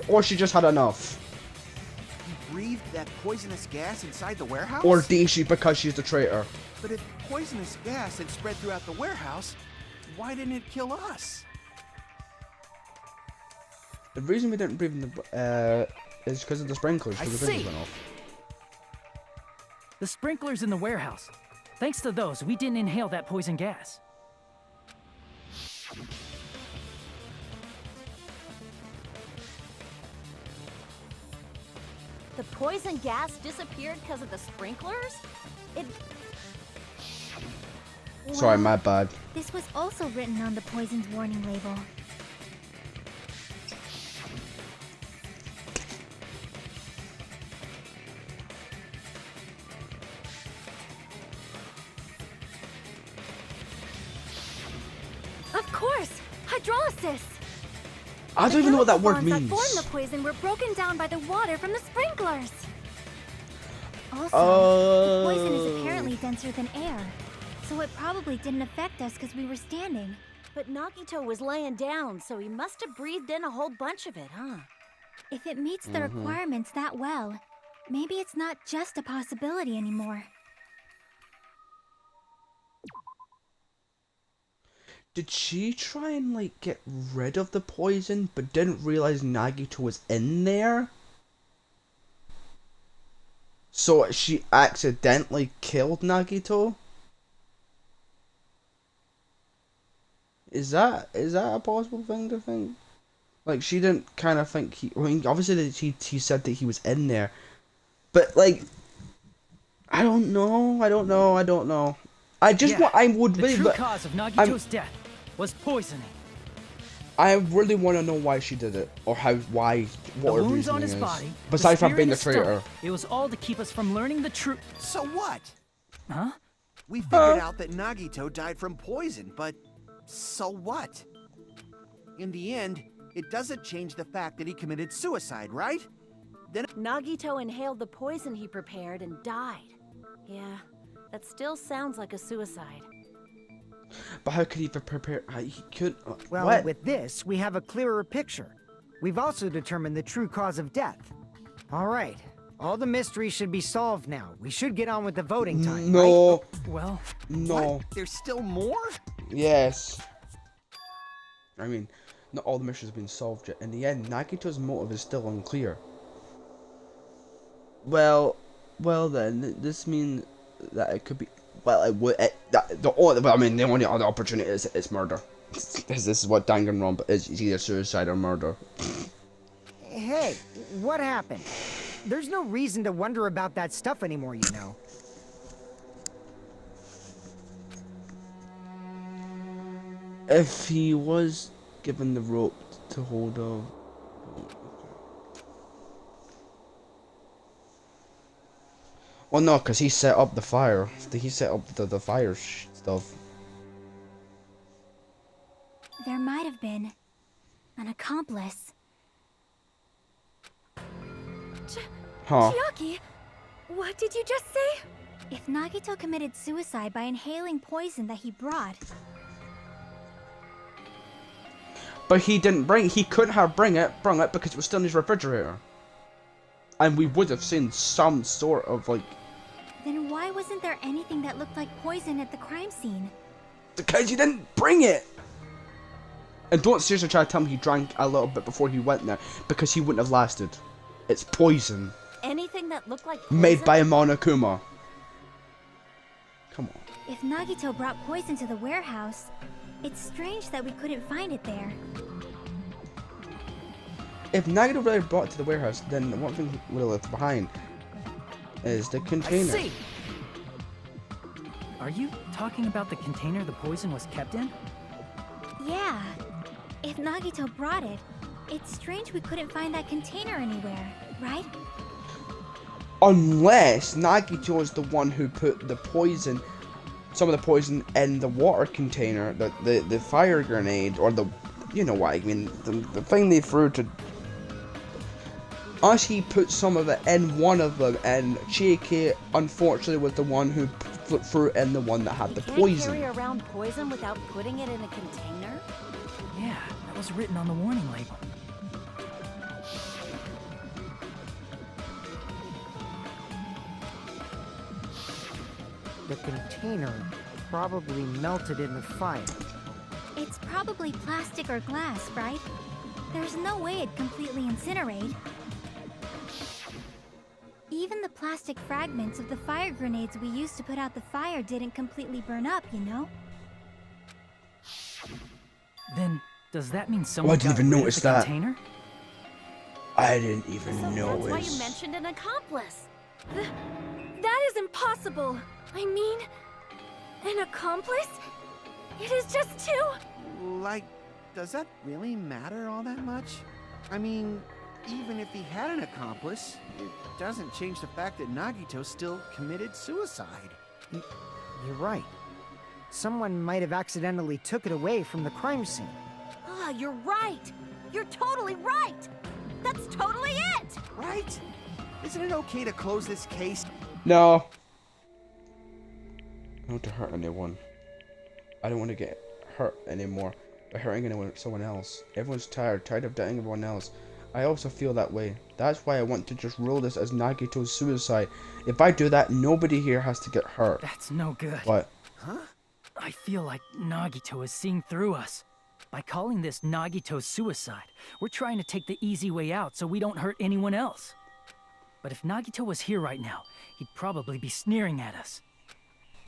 Or she just had enough. He breathed that poisonous gas inside the warehouse? Or D, because she's the traitor. But if poisonous gas had spread throughout the warehouse, why didn't it kill us? The reason we didn't breathe in the is because of the sprinklers. Because the sprinklers went off. The sprinklers in the warehouse. Thanks to those, we didn't inhale that poison gas. The poison gas disappeared because of the sprinklers? Sorry, my bad. This was also written on the poison's warning label. Of course! Hydrolysis! I don't even know what that word The means. bonds that formed the poison were broken down by the water from the sprinklers. Also, the poison is apparently denser than air, so it probably didn't affect us because we were standing. But Nagito was laying down, so he must have breathed in a whole bunch of it, huh? If it meets the requirements that well, Maybe it's not just a possibility anymore. Did she try and, like, get rid of the poison, but didn't realize Nagito was in there? So she accidentally killed Nagito? Is that a possible thing to think? Like, she didn't kind of think he... I mean, obviously he said that he was in there. But, like... I don't know. I just want... I would really... The true cause of Nagito's death was poisoning. I really want to know why she did it. Or why... What The her wounds on reasoning his is. body, Besides the from being the spirit in traitor. his stomach, it was all to keep us from learning the truth. So what? Huh? We figured out that Nagito died from poison, but so what? In the end, it doesn't change the fact that he committed suicide, right? Then Nagito inhaled the poison he prepared and died. Yeah, that still sounds like a suicide. But how could he prepare... He could... Well, what? with this, we have a clearer picture. We've also determined the true cause of death. All right. All the mysteries should be solved now. We should get on with the voting time, No. right? Well... No. what? There's still more? Yes. I mean, not all the missions have been solved yet. In the end, Nagito's motive is still unclear. Well then, this means that it could be... Well, it would... the only other opportunity is murder. This is what Danganronpa is. It's either suicide or murder. Hey, what happened? There's no reason to wonder about that stuff anymore, you know. If he was given the rope to hold on... Well, no, because he set up the fire. He set up the fire stuff. There might have been an accomplice. Huh. Chiaki, what did you just say? If Nagito committed suicide by inhaling poison that he brought, But he didn't bring... He couldn't have brung it because it was still in his refrigerator. And we would have seen some sort of, like... then why wasn't there anything that looked like poison at the crime scene? Because he didn't bring it! And don't seriously try to tell me he drank a little bit before he went there, because he wouldn't have lasted. It's poison. Anything that looked like poison? Made by a Monokuma. Come on. If Nagito brought poison to the warehouse, it's strange that we couldn't find it there. If Nagito really brought it to the warehouse, then one thing he would have left behind is the container. I see. Are you talking about the container the poison was kept in? Yeah. If Nagito brought it, it's strange we couldn't find that container anywhere, right? Unless Nagito is the one who put the poison, some of the poison in the water container, the fire grenade, or the, you know what I mean, the thing they threw to... Unless he put some of it in one of them, and Chiaki, unfortunately, was the one who threw in the one that had the poison. You can't carry around poison without putting it in a container? Yeah, that was written on the warning label. The container probably melted in the fire. It's probably plastic or glass, right? There's no way it'd completely incinerate. Even the plastic fragments of the fire grenades we used to put out the fire didn't completely burn up, you know? Then, does that mean someone I didn't got even rid of notice the that. container? I didn't even So notice. that's why you mentioned an accomplice. That is impossible. I mean, an accomplice? It is just two. Like, does that really matter all that much? I mean, even if he had an accomplice, it doesn't change the fact that Nagito still committed suicide. You're right. Someone might have accidentally took it away from the crime scene. Ah, you're right. You're totally right. That's totally it. Right? Isn't it okay to close this case? No. I don't want to hurt anyone. I don't want to get hurt anymore by hurting someone else. Everyone's tired of doubting everyone else. I also feel that way. That's why I want to just rule this as Nagito's suicide. If I do that, nobody here has to get hurt. That's no good. What? Huh? I feel like Nagito is seeing through us. By calling this Nagito's suicide, we're trying to take the easy way out so we don't hurt anyone else. But if Nagito was here right now, he'd probably be sneering at us.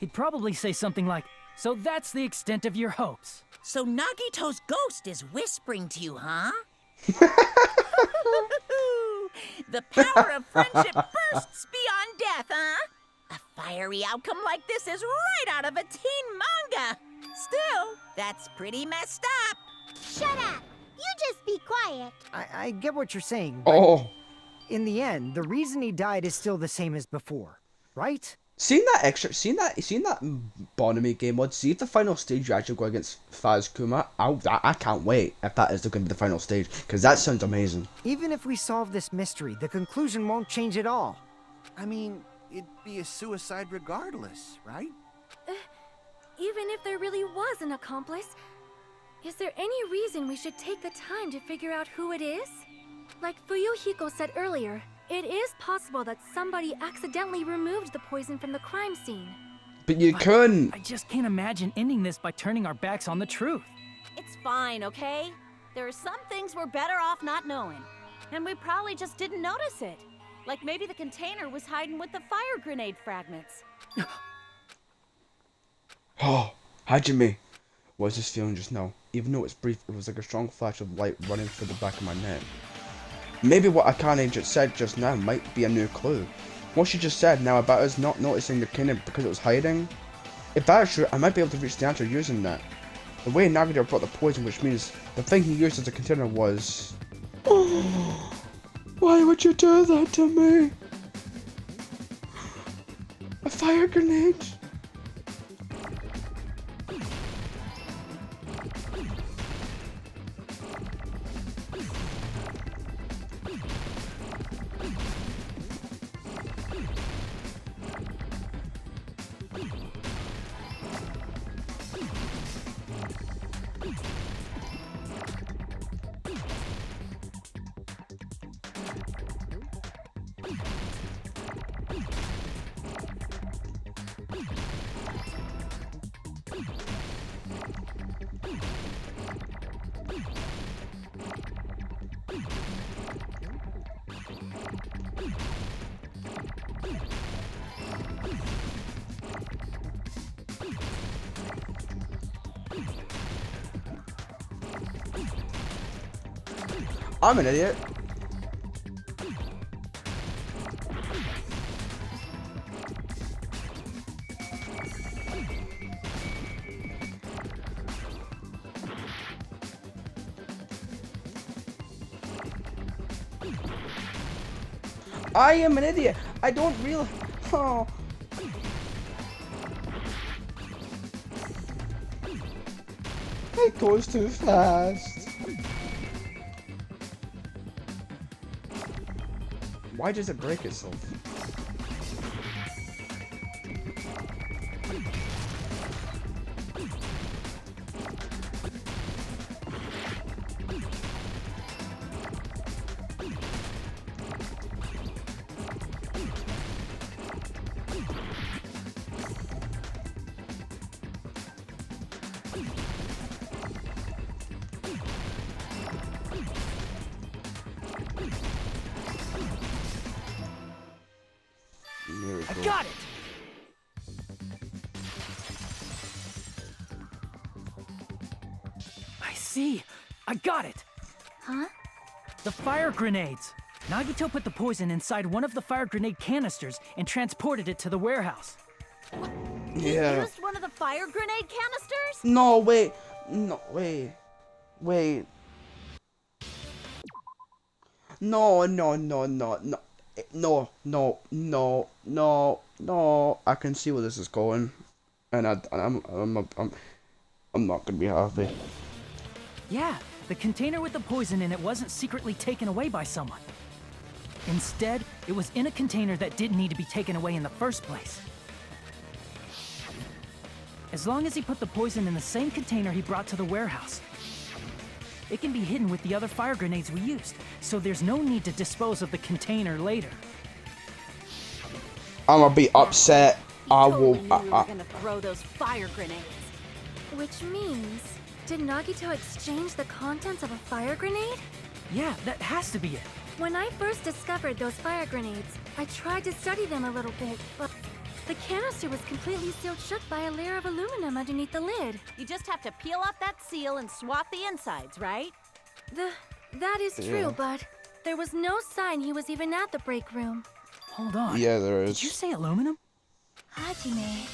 He'd probably say something like, "So that's the extent of your hopes." So Nagito's ghost is whispering to you, huh? The power of friendship bursts beyond death, huh? A fiery outcome like this is right out of a teen manga. Still, that's pretty messed up. Shut up! You just be quiet. I get what you're saying, but Oh. in the end, the reason he died is still the same as before, right? Seen that Bonami game mode? See if the final stage you actually go against Fazkuma. I can't wait if that is going to be the final stage, because that sounds amazing. Even if we solve this mystery, the conclusion won't change at all. I mean, it'd be a suicide regardless, right? Even if there really was an accomplice, is there any reason we should take the time to figure out who it is? Like Fuyuhiko said earlier, it is possible that somebody accidentally removed the poison from the crime scene. But you couldn't. I just can't imagine ending this by turning our backs on the truth. It's fine, okay? There are some things we're better off not knowing. And we probably just didn't notice it. Like maybe the container was hiding with the fire grenade fragments. Oh, Hajime. What was this feeling just now? Even though it's brief, it was like a strong flash of light running through the back of my neck. Maybe what Akane just said just now might be a new clue. What she just said now about us not noticing the container because it was hiding? If that's true, I might be able to reach the answer using that. The way Nagito brought the poison, which means the thing he used as a container was... Oh, why would you do that to me? A fire grenade? I'm an idiot. I am an idiot. I don't realize. Oh. It goes too fast. Why does it break itself? I got it! I see! I got it! Huh? The fire grenades! Nagito put the poison inside one of the fire grenade canisters and transported it to the warehouse. He Yeah. used one of the fire grenade canisters? No, wait. No, wait. Wait. No, no, no, no, no. No, no, no, no, no. I can see where this is going. And I'm not gonna be happy. Yeah, the container with the poison in it wasn't secretly taken away by someone. Instead, it was in a container that didn't need to be taken away in the first place. As long as he put the poison in the same container he brought to the warehouse. it can be hidden with the other fire grenades we used, so there's no need to dispose of the container later. I'm gonna be upset. I will. Totally knew we were gonna throw those fire grenades. Which means, did Nagito exchange the contents of a fire grenade? Yeah, that has to be it. When I first discovered those fire grenades, I tried to study them a little bit, but the canister was completely sealed shut by a layer of aluminum underneath the lid. You just have to peel off that seal and swap the insides, right? That is true, but there was no sign he was even at the break room. Hold on. Yeah, there is. Did you say aluminum? Hajime,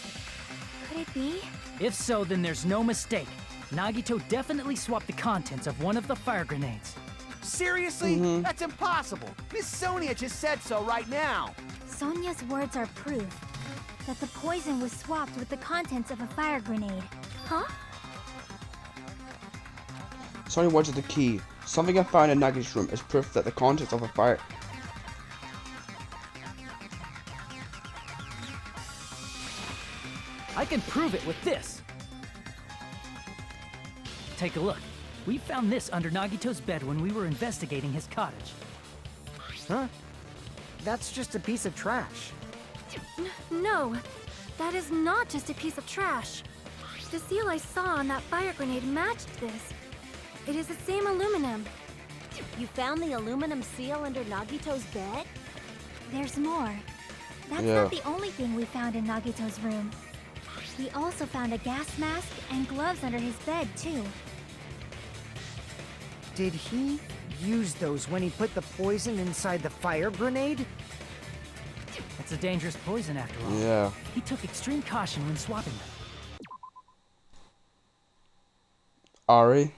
could it be? If so, then there's no mistake. Nagito definitely swapped the contents of one of the fire grenades. Seriously? That's impossible. Miss Sonia just said so right now. Sonia's words are proof that the poison was swapped with the contents of a fire grenade. Huh? Sonny words are the key. Something I found in Nagi's room is proof that the contents of a fire... I can prove it with this. Take a look. We found this under Nagito's bed when we were investigating his cottage. Huh? That's just a piece of trash. No, that is not just a piece of trash. The seal I saw on that fire grenade matched this. It is the same aluminum. You found the aluminum seal under Nagito's bed? There's more. That's not the only thing we found in Nagito's room. We also found a gas mask and gloves under his bed, too. Did he use those when he put the poison inside the fire grenade? It's a dangerous poison after all. Yeah. He took extreme caution when swapping them. Ari?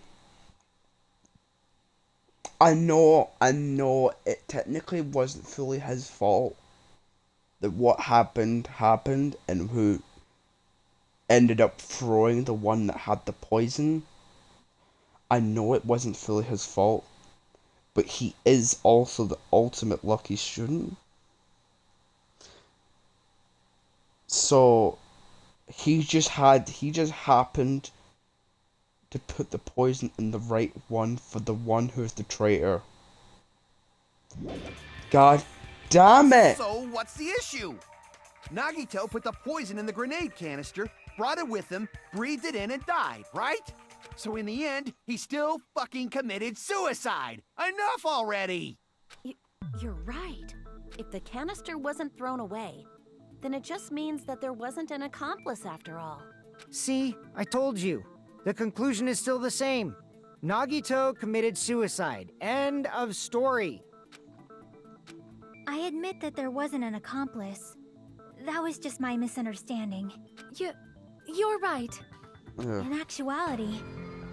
I know it technically wasn't fully his fault that what happened, and who ended up throwing the one that had the poison. I know it wasn't fully his fault, but he is also the ultimate lucky student. So he just happened to put the poison in the right one for the one who's the traitor. God damn it! So what's the issue? Nagito put the poison in the grenade canister, brought it with him, breathed it in, and died, right? So in the end, he still fucking committed suicide. Enough already! You're right. If the canister wasn't thrown away, then it just means that there wasn't an accomplice after all. See, I told you. The conclusion is still the same. Nagito committed suicide. End of story. I admit that there wasn't an accomplice. That was just my misunderstanding. You're right. Yeah. In actuality,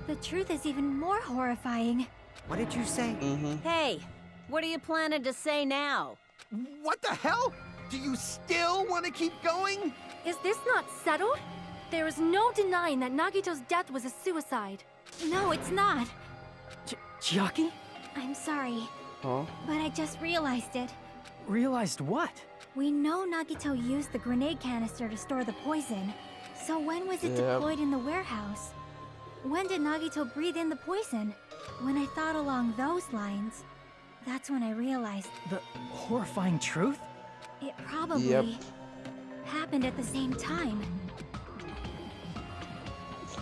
the truth is even more horrifying. What did you say? Hey, what are you planning to say now? What the hell? Do you still want to keep going? Is this not settled? There is no denying that Nagito's death was a suicide. No, it's not. Chiaki? I'm sorry, Huh? but I just realized it. Realized what? We know Nagito used the grenade canister to store the poison. So when was it deployed in the warehouse? When did Nagito breathe in the poison? When I thought along those lines, that's when I realized The horrifying truth? it probably happened at the same time.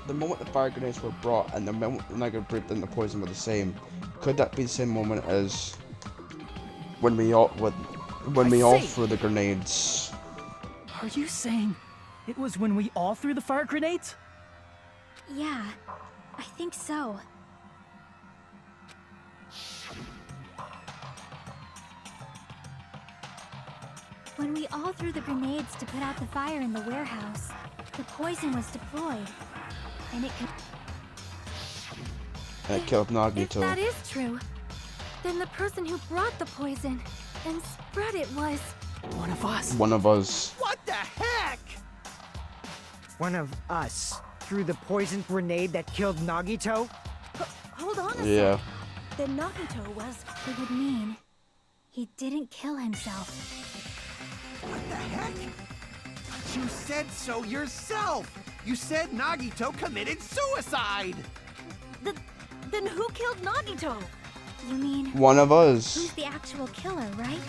The moment the fire grenades were brought and the moment Naga breathed in the poison were the same. Could that be the same moment as when we all threw the grenades? Are you saying it was when we all threw the fire grenades? Yeah, I think so. When we all threw the grenades to put out the fire in the warehouse, the poison was deployed. And it could... And it killed If Nagito. that is true, then the person who brought the poison and spread it was... One of us. One of us. What the heck? One of us threw the poisoned grenade that killed Nagito? Hold on a Yeah. sec. Then Nagito was... It would mean he didn't kill himself. What the heck? You said so yourself! You said Nagito committed suicide! Then who killed Nagito? You mean One of us. who's the actual killer, right?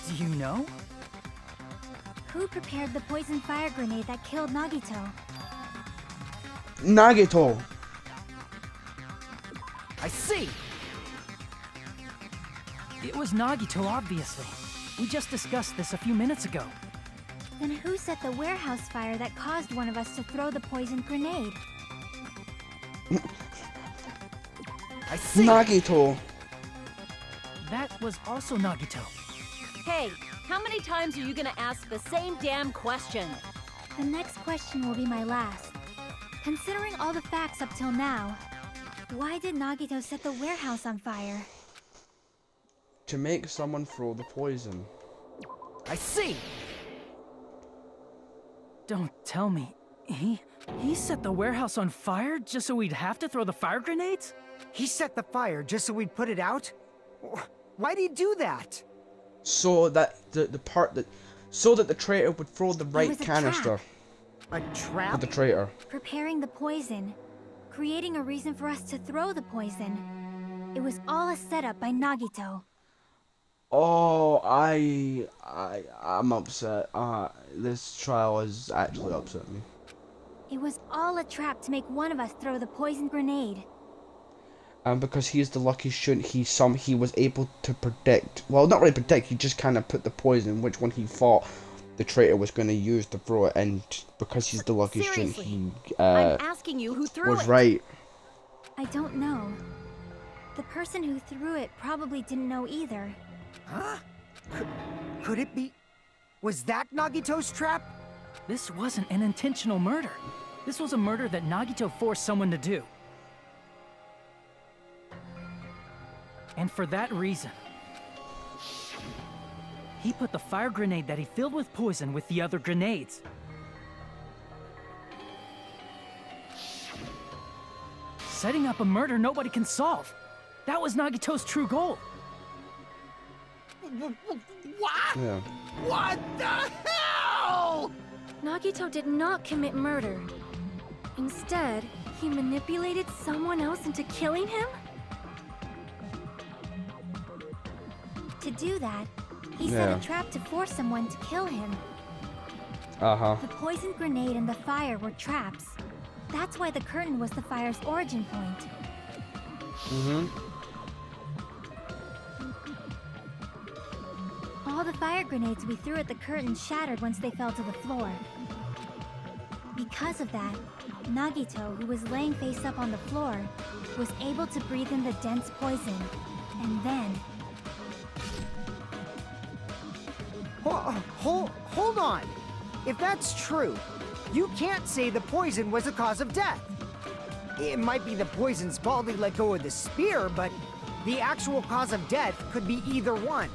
Do you know? Who prepared the poison fire grenade that killed Nagito? Nagito. I see. It was Nagito, obviously. We just discussed this a few minutes ago. Then who set the warehouse fire that caused one of us to throw the poison grenade? I see. Nagito. That was also Nagito. Hey, how many times are you gonna ask the same damn question? The next question will be my last. Considering all the facts up till now, why did Nagito set the warehouse on fire? To make someone throw the poison. I see. Don't tell me. He set the warehouse on fire just so we'd have to throw the fire grenades? He set the fire just so we'd put it out? Why'd he do that? So that so that the traitor would throw the right was a canister A at trap? the traitor. Preparing the poison, creating a reason for us to throw the poison. It was all a setup by Nagito. Oh, I'm upset. This trial has actually upset me. It was all a trap to make one of us throw the poison grenade. And because he's the lucky shouldn't he was able to predict. Well, not really predict. He just kind of put the poison, which one he thought the traitor was going to use to throw it, and because he's the lucky shouldn't, he I'm asking you who threw was it. right. I don't know. The person who threw it probably didn't know either. Huh? Could it be... Was that Nagito's trap? This wasn't an intentional murder. This was a murder that Nagito forced someone to do. And for that reason, he put the fire grenade that he filled with poison with the other grenades. Setting up a murder nobody can solve. That was Nagito's true goal. What? Yeah. What the hell? Nagito did not commit murder. Instead, he manipulated someone else into killing him? To do that, he Yeah. set a trap to force someone to kill him. Uh-huh. The poison grenade and the fire were traps. That's why the curtain was the fire's origin point. Mm-hmm. All the fire grenades we threw at the curtain shattered once they fell to the floor. Because of that, Nagito, who was laying face up on the floor, was able to breathe in the dense poison. And then... Hold on. If that's true, you can't say the poison was the cause of death. It might be the poison's Baldy let go of the spear, but the actual cause of death could be either one.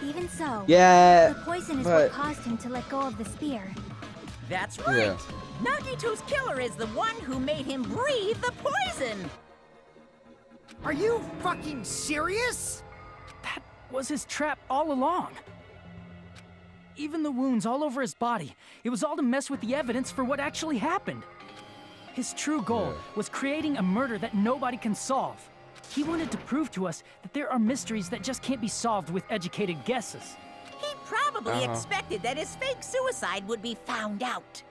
Even so, Yeah, the poison is but- what caused him to let go of the spear. That's right. Yeah. Nagito's killer is the one who made him breathe the poison. Are you fucking serious? That was his trap all along. Even the wounds all over his body, it was all to mess with the evidence for what actually happened. His true goal was creating a murder that nobody can solve. He wanted to prove to us that there are mysteries that just can't be solved with educated guesses. He probably expected that his fake suicide would be found out.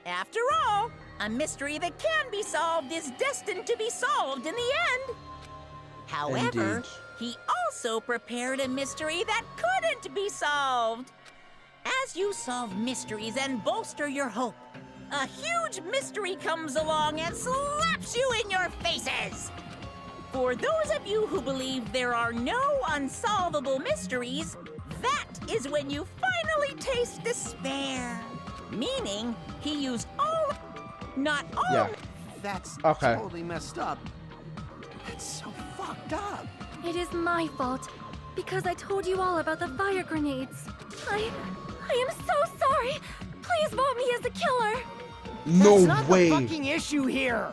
After all, a mystery that can be solved is destined to be solved in the end. However, Indeed. he also prepared a mystery that couldn't be solved. As you solve mysteries and bolster your hope, a huge mystery comes along and slaps you in your faces. For those of you who believe there are no unsolvable mysteries, that is when you finally taste despair. Meaning, he used all, not all. Yeah. That's Okay. totally messed up. That's so fucked up. It is my fault, because I told you all about the fire grenades. I am so sorry. Please vote me as the killer. No That's not way. the fucking issue here.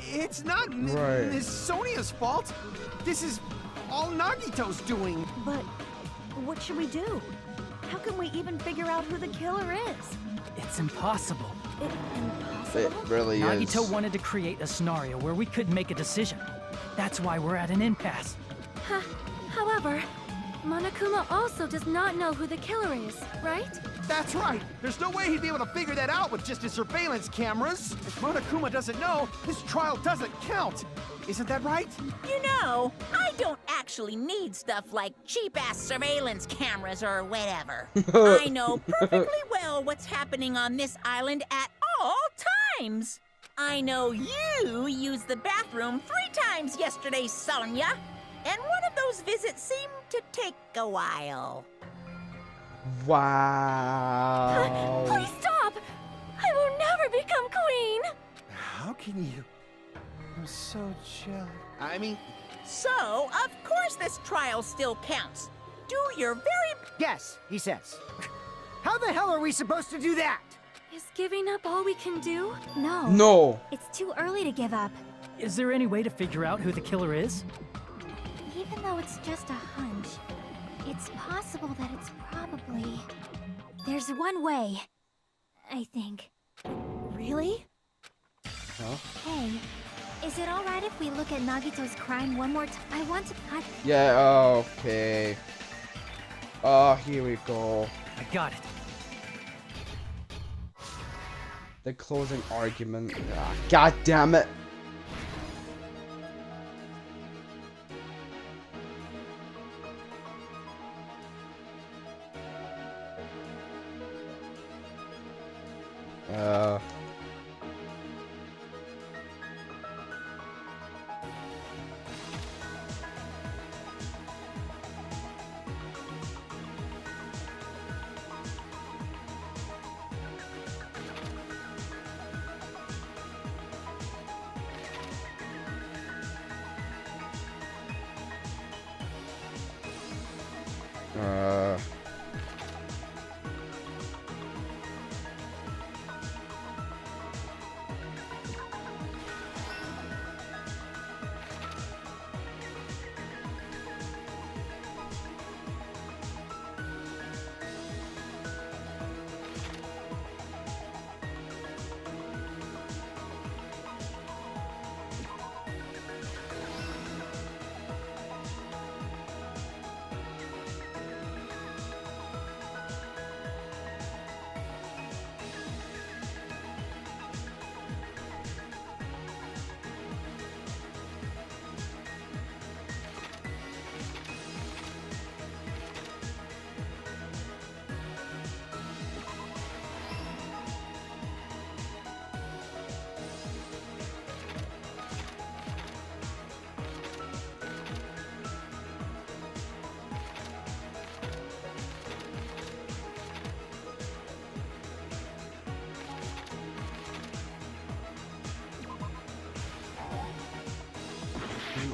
It's not Right. Miss Sonia's fault. This is all Nagito's doing. But what should we do? how can we even figure out who the killer is? It's impossible. It Impossible? really is. Nagito wanted to create a scenario where we couldn't make a decision. That's why we're at an impasse. However, Monokuma also does not know who the killer is, right? That's right. There's no way he'd be able to figure that out with just his surveillance cameras. If Monokuma doesn't know, this trial doesn't count. Isn't that right? You know, I don't actually need stuff like cheap-ass surveillance cameras or whatever. I know perfectly well what's happening on this island at all times. I know you used the bathroom 3 times yesterday, Sonia. And one of those visits seemed to take a while. Wow. Please stop! I will never become queen! How can you? I'm so jealous. I mean, So, of course this trial still counts. Do your very... Yes, he says. How the hell are we supposed to do that? Is giving up all we can do? No. No. It's too early to give up. Is there any way to figure out who the killer is? Even though it's just a hunch, it's possible that it's probably... There's one way, I think. Really? Huh? Hey, is it alright if we look at Nagito's crime one more time? I want to... Yeah, okay. Oh, here we go. I got it. The closing argument. Ah, God damn it.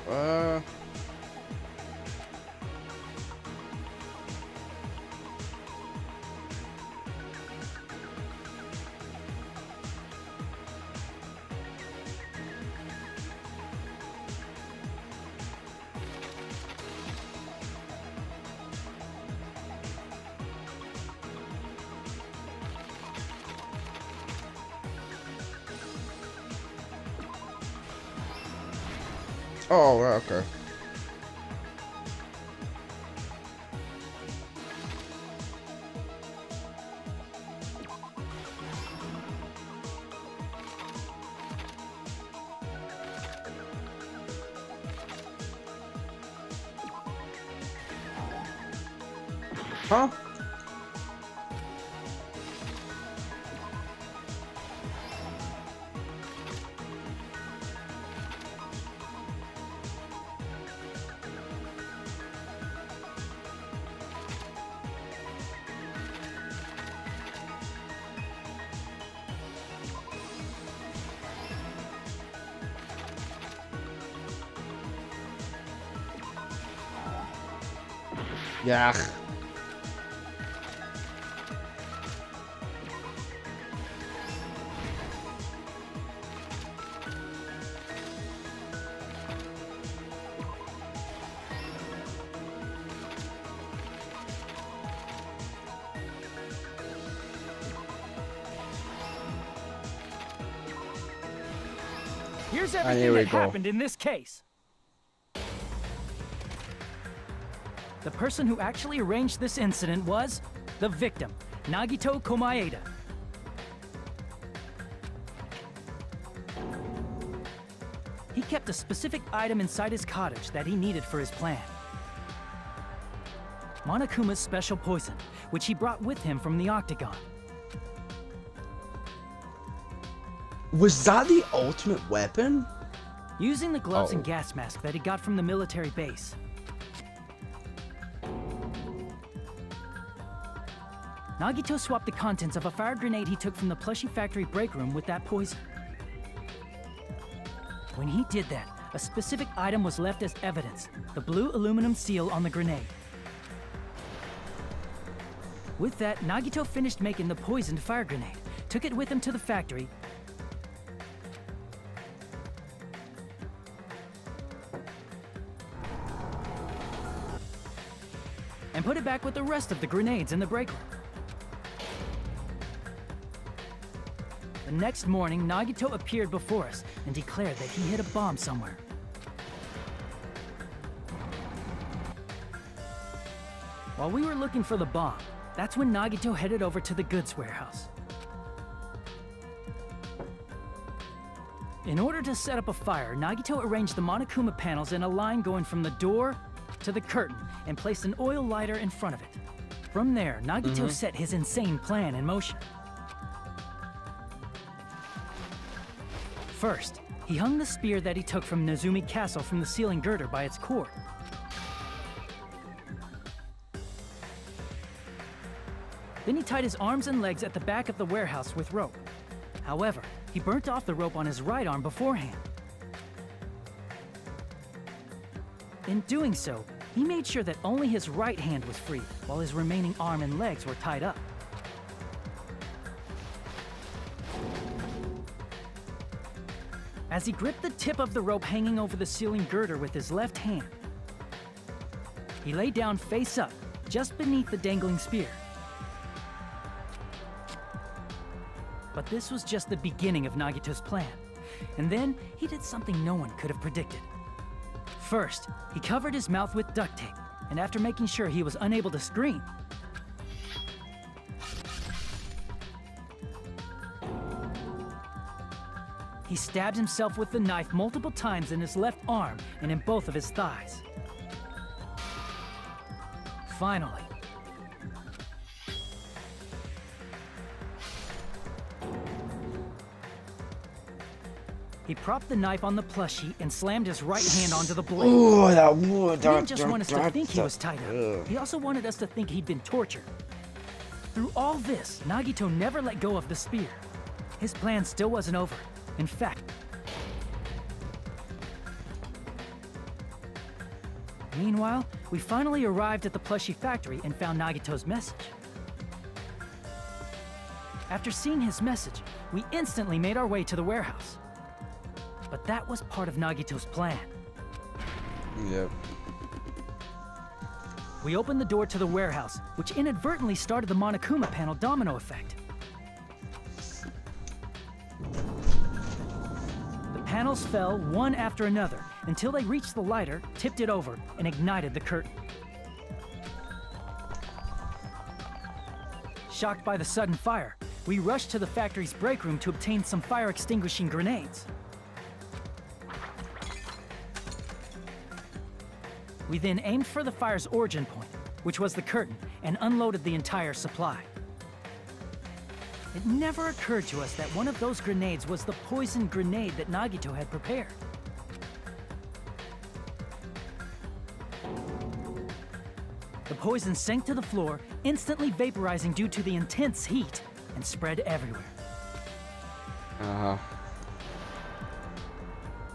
Uh... Oh, okay. Huh? Yeah. Here's here everything we that go. happened in this case. The person who actually arranged this incident was the victim, Nagito Komaeda. He kept a specific item inside his cottage that he needed for his plan. Monokuma's special poison, which he brought with him from the Octagon. Was that the ultimate weapon? Using the gloves Oh. and gas mask that he got from the military base. Nagito swapped the contents of a fire grenade he took from the plushie factory break room with that poison. When he did that, a specific item was left as evidence, the blue aluminum seal on the grenade. With that, Nagito finished making the poisoned fire grenade, took it with him to the factory, and put it back with the rest of the grenades in the break room. The next morning, Nagito appeared before us and declared that he hid a bomb somewhere. While we were looking for the bomb, that's when Nagito headed over to the goods warehouse. In order to set up a fire, Nagito arranged the Monokuma panels in a line going from the door to the curtain and placed an oil lighter in front of it. From there, Nagito set his insane plan in motion. First, he hung the spear that he took from Nezumi Castle from the ceiling girder by its cord. Then he tied his arms and legs at the back of the warehouse with rope. However, he burnt off the rope on his right arm beforehand. In doing so, he made sure that only his right hand was free, while his remaining arm and legs were tied up. As he gripped the tip of the rope hanging over the ceiling girder with his left hand, he lay down face up, just beneath the dangling spear. But this was just the beginning of Nagito's plan. And then, he did something no one could have predicted. First, he covered his mouth with duct tape, and after making sure he was unable to scream, he stabbed himself with the knife multiple times in his left arm and in both of his thighs. Finally, he propped the knife on the plushie and slammed his right hand onto the blade. Oh, that would. He didn't just want us to think he was tied up. He also wanted us to think he'd been tortured. Through all this, Nagito never let go of the spear. His plan still wasn't over. In fact, meanwhile, we finally arrived at the plushie factory and found Nagito's message. After seeing his message, we instantly made our way to the warehouse. But that was part of Nagito's plan. Yep. We opened the door to the warehouse, which inadvertently started the Monokuma panel domino effect. The panels fell one after another until they reached the lighter, tipped it over, and ignited the curtain. Shocked by the sudden fire, we rushed to the factory's break room to obtain some fire-extinguishing grenades. We then aimed for the fire's origin point, which was the curtain, and unloaded the entire supply. It never occurred to us that one of those grenades was the poison grenade that Nagito had prepared. The poison sank to the floor, instantly vaporizing due to the intense heat, and spread everywhere.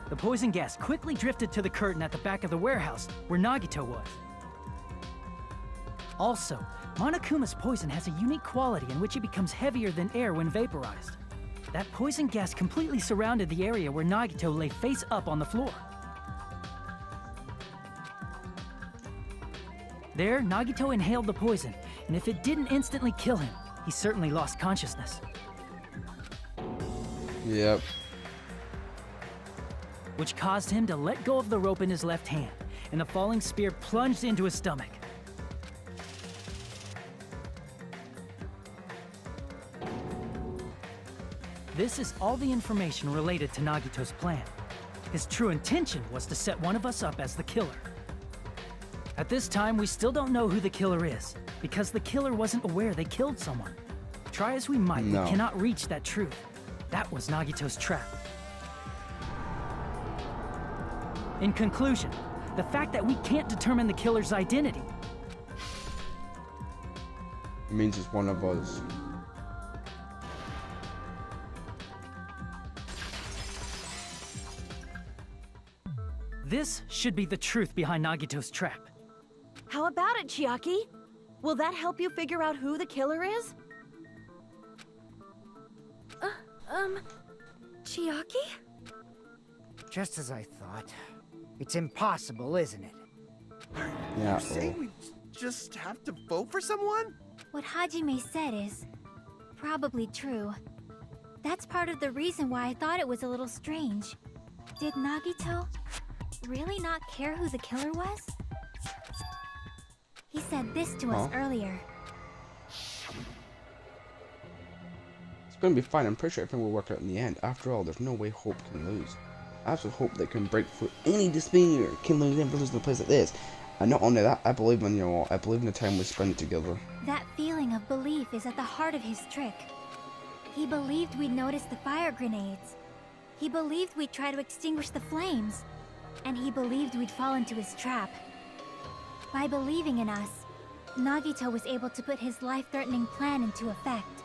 The poison gas quickly drifted to the curtain at the back of the warehouse, where Nagito was. Also, Monokuma's poison has a unique quality in which it becomes heavier than air when vaporized. That poison gas completely surrounded the area where Nagito lay face up on the floor. There, Nagito inhaled the poison, and if it didn't instantly kill him, he certainly lost consciousness. Yep. which caused him to let go of the rope in his left hand, and the falling spear plunged into his stomach. This is all the information related to Nagito's plan. His true intention was to set one of us up as the killer. At this time, we still don't know who the killer is, because the killer wasn't aware they killed someone. Try as we might, we cannot reach that truth. That was Nagito's trap. In conclusion, the fact that we can't determine the killer's identity means it's one of us. This should be the truth behind Nagito's trap. How about it, Chiaki? Will that help you figure out who the killer is? Chiaki? Just as I thought. It's impossible, isn't it? Yeah. You saying we just have to vote for someone? What Hajime said is probably true. That's part of the reason why I thought it was a little strange. Did Nagito really not care who the killer was? He said this to us earlier. It's going to be fine. I'm pretty sure everything will work out in the end. After all, there's no way Hope can lose. I also hope they can break through any despair. Can never lose in a place like this. And not only that, I believe in you all. I believe in the time we spend together. That feeling of belief is at the heart of his trick. He believed we'd notice the fire grenades. He believed we'd try to extinguish the flames. And he believed we'd fall into his trap. By believing in us, Nagito was able to put his life-threatening plan into effect.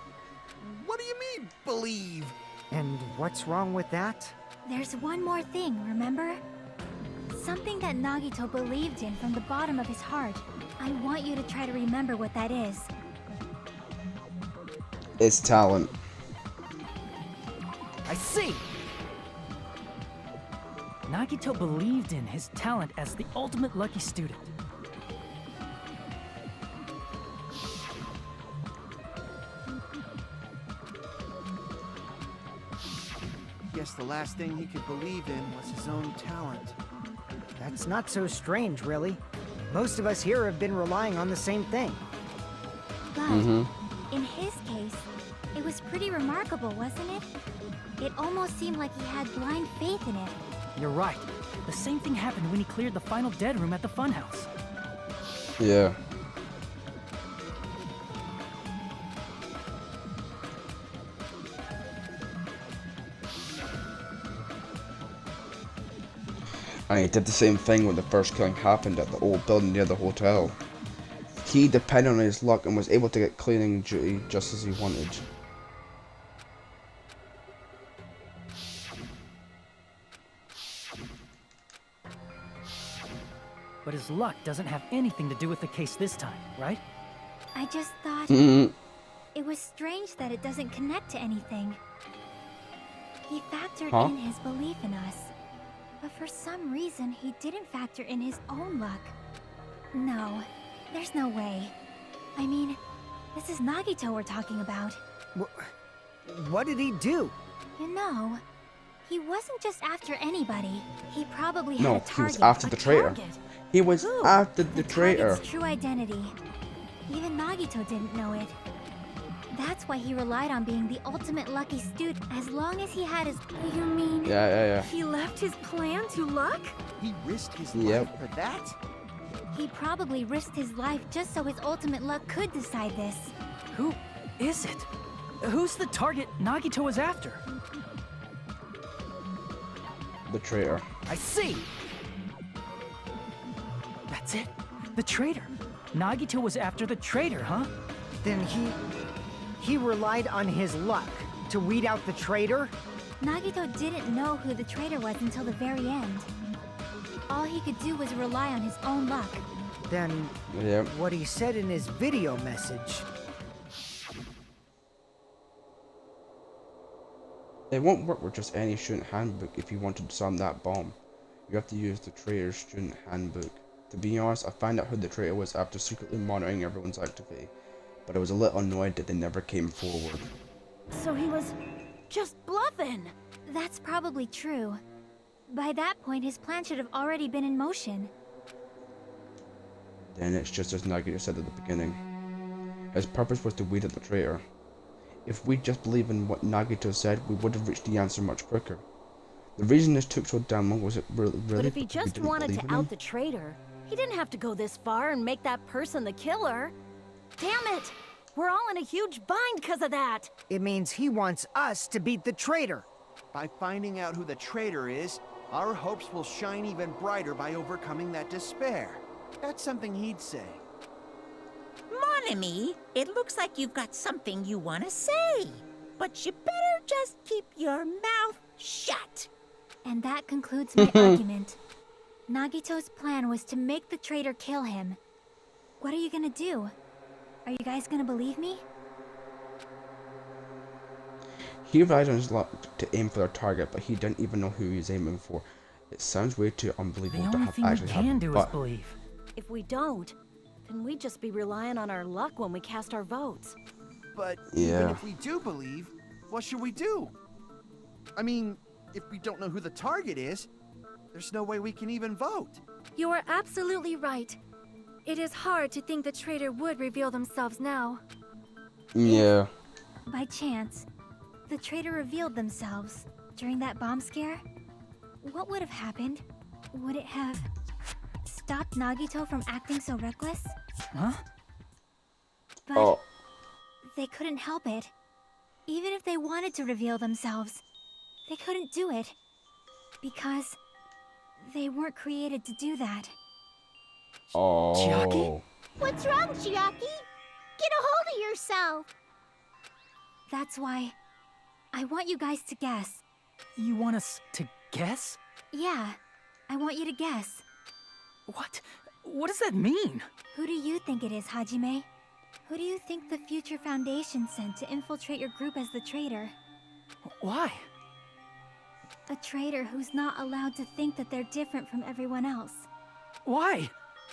What do you mean, believe? And what's wrong with that? There's one more thing, remember? Something that Nagito believed in from the bottom of his heart. I want you to try to remember what that is. It's talent. I see! Nagito believed in his talent as the ultimate lucky student. Guess the last thing he could believe in was his own talent. That's not so strange, really. Most of us here have been relying on the same thing. But in his case, it was pretty remarkable, wasn't it? It almost seemed like he had blind faith in it. You're right. The same thing happened when he cleared the final dead room at the funhouse. Yeah. And he did the same thing when the first killing happened at the old building near the hotel. He depended on his luck and was able to get cleaning duty just as he wanted. But his luck doesn't have anything to do with the case this time, right? I just thought it was strange that it doesn't connect to anything. He factored in his belief in us, but for some reason he didn't factor in his own luck. No, there's no way. I mean, this is Nagito we're talking about. What did he do? You know, he wasn't just after anybody. He probably had a target. He was after the traitor. He was after the traitor. Target's true identity. Even Nagito didn't know it. That's why he relied on being the ultimate lucky student as long as he had his... You mean... Yeah. He left his plan to luck? He risked his life for that? He probably risked his life just so his ultimate luck could decide this. Who is it? Who's the target Nagito was after? The traitor. I see! That's it. The traitor. Nagito was after the traitor, huh? Then he relied on his luck to weed out the traitor? Nagito didn't know who the traitor was until the very end. All he could do was rely on his own luck. Then what he said in his video message... It won't work with just any student handbook if you want to disarm that bomb. You have to use the traitor's student handbook. To be honest, I found out who the traitor was after secretly monitoring everyone's activity, but I was a little annoyed that they never came forward. So he was just bluffing. That's probably true. By that point, his plan should have already been in motion. Then it's just as Nagito said at the beginning. His purpose was to weed out the traitor. If we just believed in what Nagito said, we would have reached the answer much quicker. The reason this took so damn long was it really But if he because we just didn't wanted believe to in him? out the traitor, he didn't have to go this far and make that person the killer. Damn it! We're all in a huge bind because of that! It means he wants us to beat the traitor. By finding out who the traitor is, our hopes will shine even brighter by overcoming that despair. That's something he'd say. Mon ami, it looks like you've got something you want to say. But you better just keep your mouth shut. And that concludes my argument. Nagito's plan was to make the traitor kill him. What are you gonna do? Are you guys gonna believe me? He relied on his luck to aim for their target, but he didn't even know who he was aiming for. It sounds way too unbelievable The to only have thing we actually can happened, do is but believe. If we don't, then we'd just be relying on our luck when we cast our votes. But Yeah. even if we do believe, what should we do? I mean, if we don't know who the target is, there's no way we can even vote. You are absolutely right. It is hard to think the traitor would reveal themselves now. yeah. By chance, the traitor revealed themselves during that bomb scare? What would have happened? Would it have stopped Nagito from acting so reckless? Huh? But Oh, they couldn't help it. Even if they wanted to reveal themselves, they couldn't do it. Because they weren't created to do that. oh. Chiaki? What's wrong, Chiaki? Get a hold of yourself. That's why I want you guys to guess. You want us to guess? Yeah, I want you to guess. What? What does that mean? Who do you think it is, Hajime? Who do you think the Future Foundation sent to infiltrate your group as the traitor? Why? A traitor who's not allowed to think that they're different from everyone else. Why?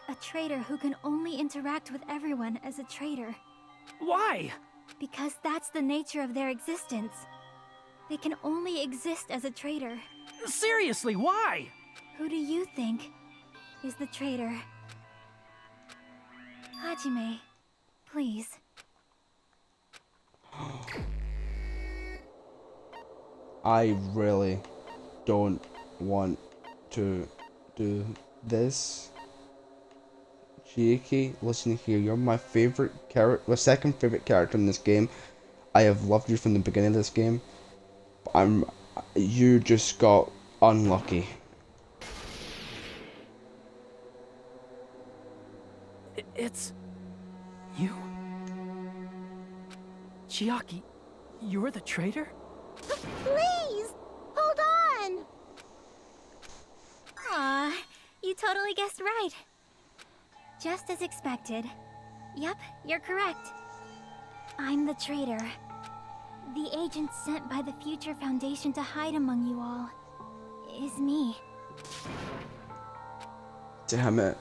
A traitor who can only interact with everyone as a traitor. Why? Because that's the nature of their existence. They can only exist as a traitor. Seriously, why? Who do you think is the traitor? Hajime, please. I really don't want to do this. Chiaki, listen here, you're my favorite character, my second favorite character in this game. I have loved you from the beginning of this game. You just got unlucky. It's you? Chiaki, you're the traitor? Please, hold on. Aw, you totally guessed right. Just as expected. Yep, you're correct. I'm the traitor. The agent sent by the Future Foundation to hide among you all is me. Damn it.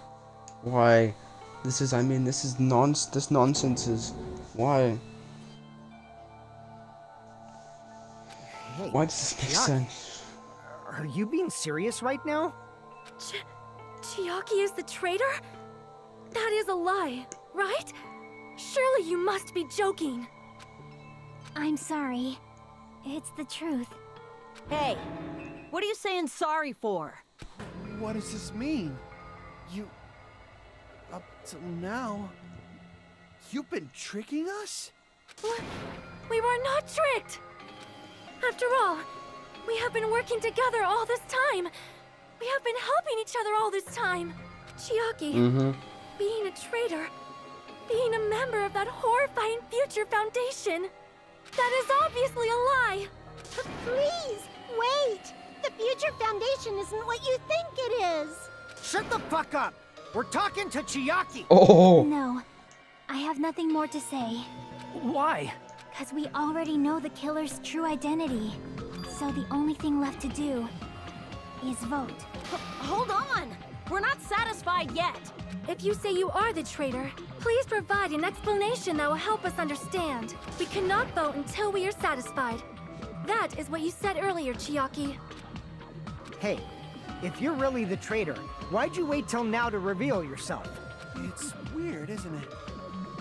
Why? This is nonsense is... Why? Hey, Why does this make Chiaki, sense? Are you being serious right now? Chiaki is the traitor? That is a lie, right? Surely you must be joking. I'm sorry. It's the truth. Hey, what are you saying sorry for? What does this mean? Up till now, you've been tricking us? What? We were not tricked! After all, we have been working together all this time. We have been helping each other all this time. Chiaki, being a traitor, being a member of that horrifying Future Foundation, that is obviously a lie. Please, wait. The Future Foundation isn't what you think it is. Shut the fuck up! We're talking to Chiaki! Oh! No, I have nothing more to say. Why? Because we already know the killer's true identity. So the only thing left to do is vote. Hold on! We're not satisfied yet! If you say you are the traitor, please provide an explanation that will help us understand. We cannot vote until we are satisfied. That is what you said earlier, Chiaki. Hey, If you're really the traitor, why'd you wait till now to reveal yourself? It's weird, isn't it?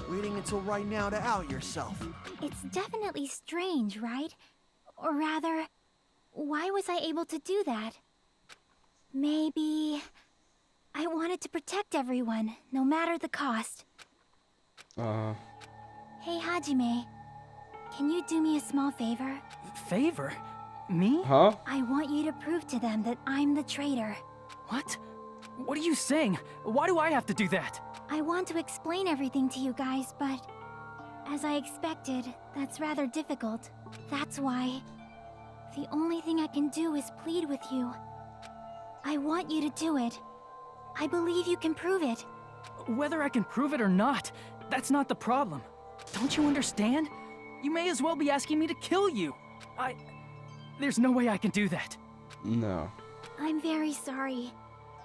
Waiting until right now to out yourself. It's definitely strange, right? Or rather, why was I able to do that? Maybe I wanted to protect everyone, no matter the cost. Hey, Hajime. Can you do me a small favor? Favor? Me? Huh? I want you to prove to them that I'm the traitor. What? What are you saying? Why do I have to do that? I want to explain everything to you guys, but as I expected, that's rather difficult. That's why the only thing I can do is plead with you. I want you to do it. I believe you can prove it. Whether I can prove it or not, that's not the problem. Don't you understand? You may as well be asking me to kill you. There's no way I can do that. No. I'm very sorry,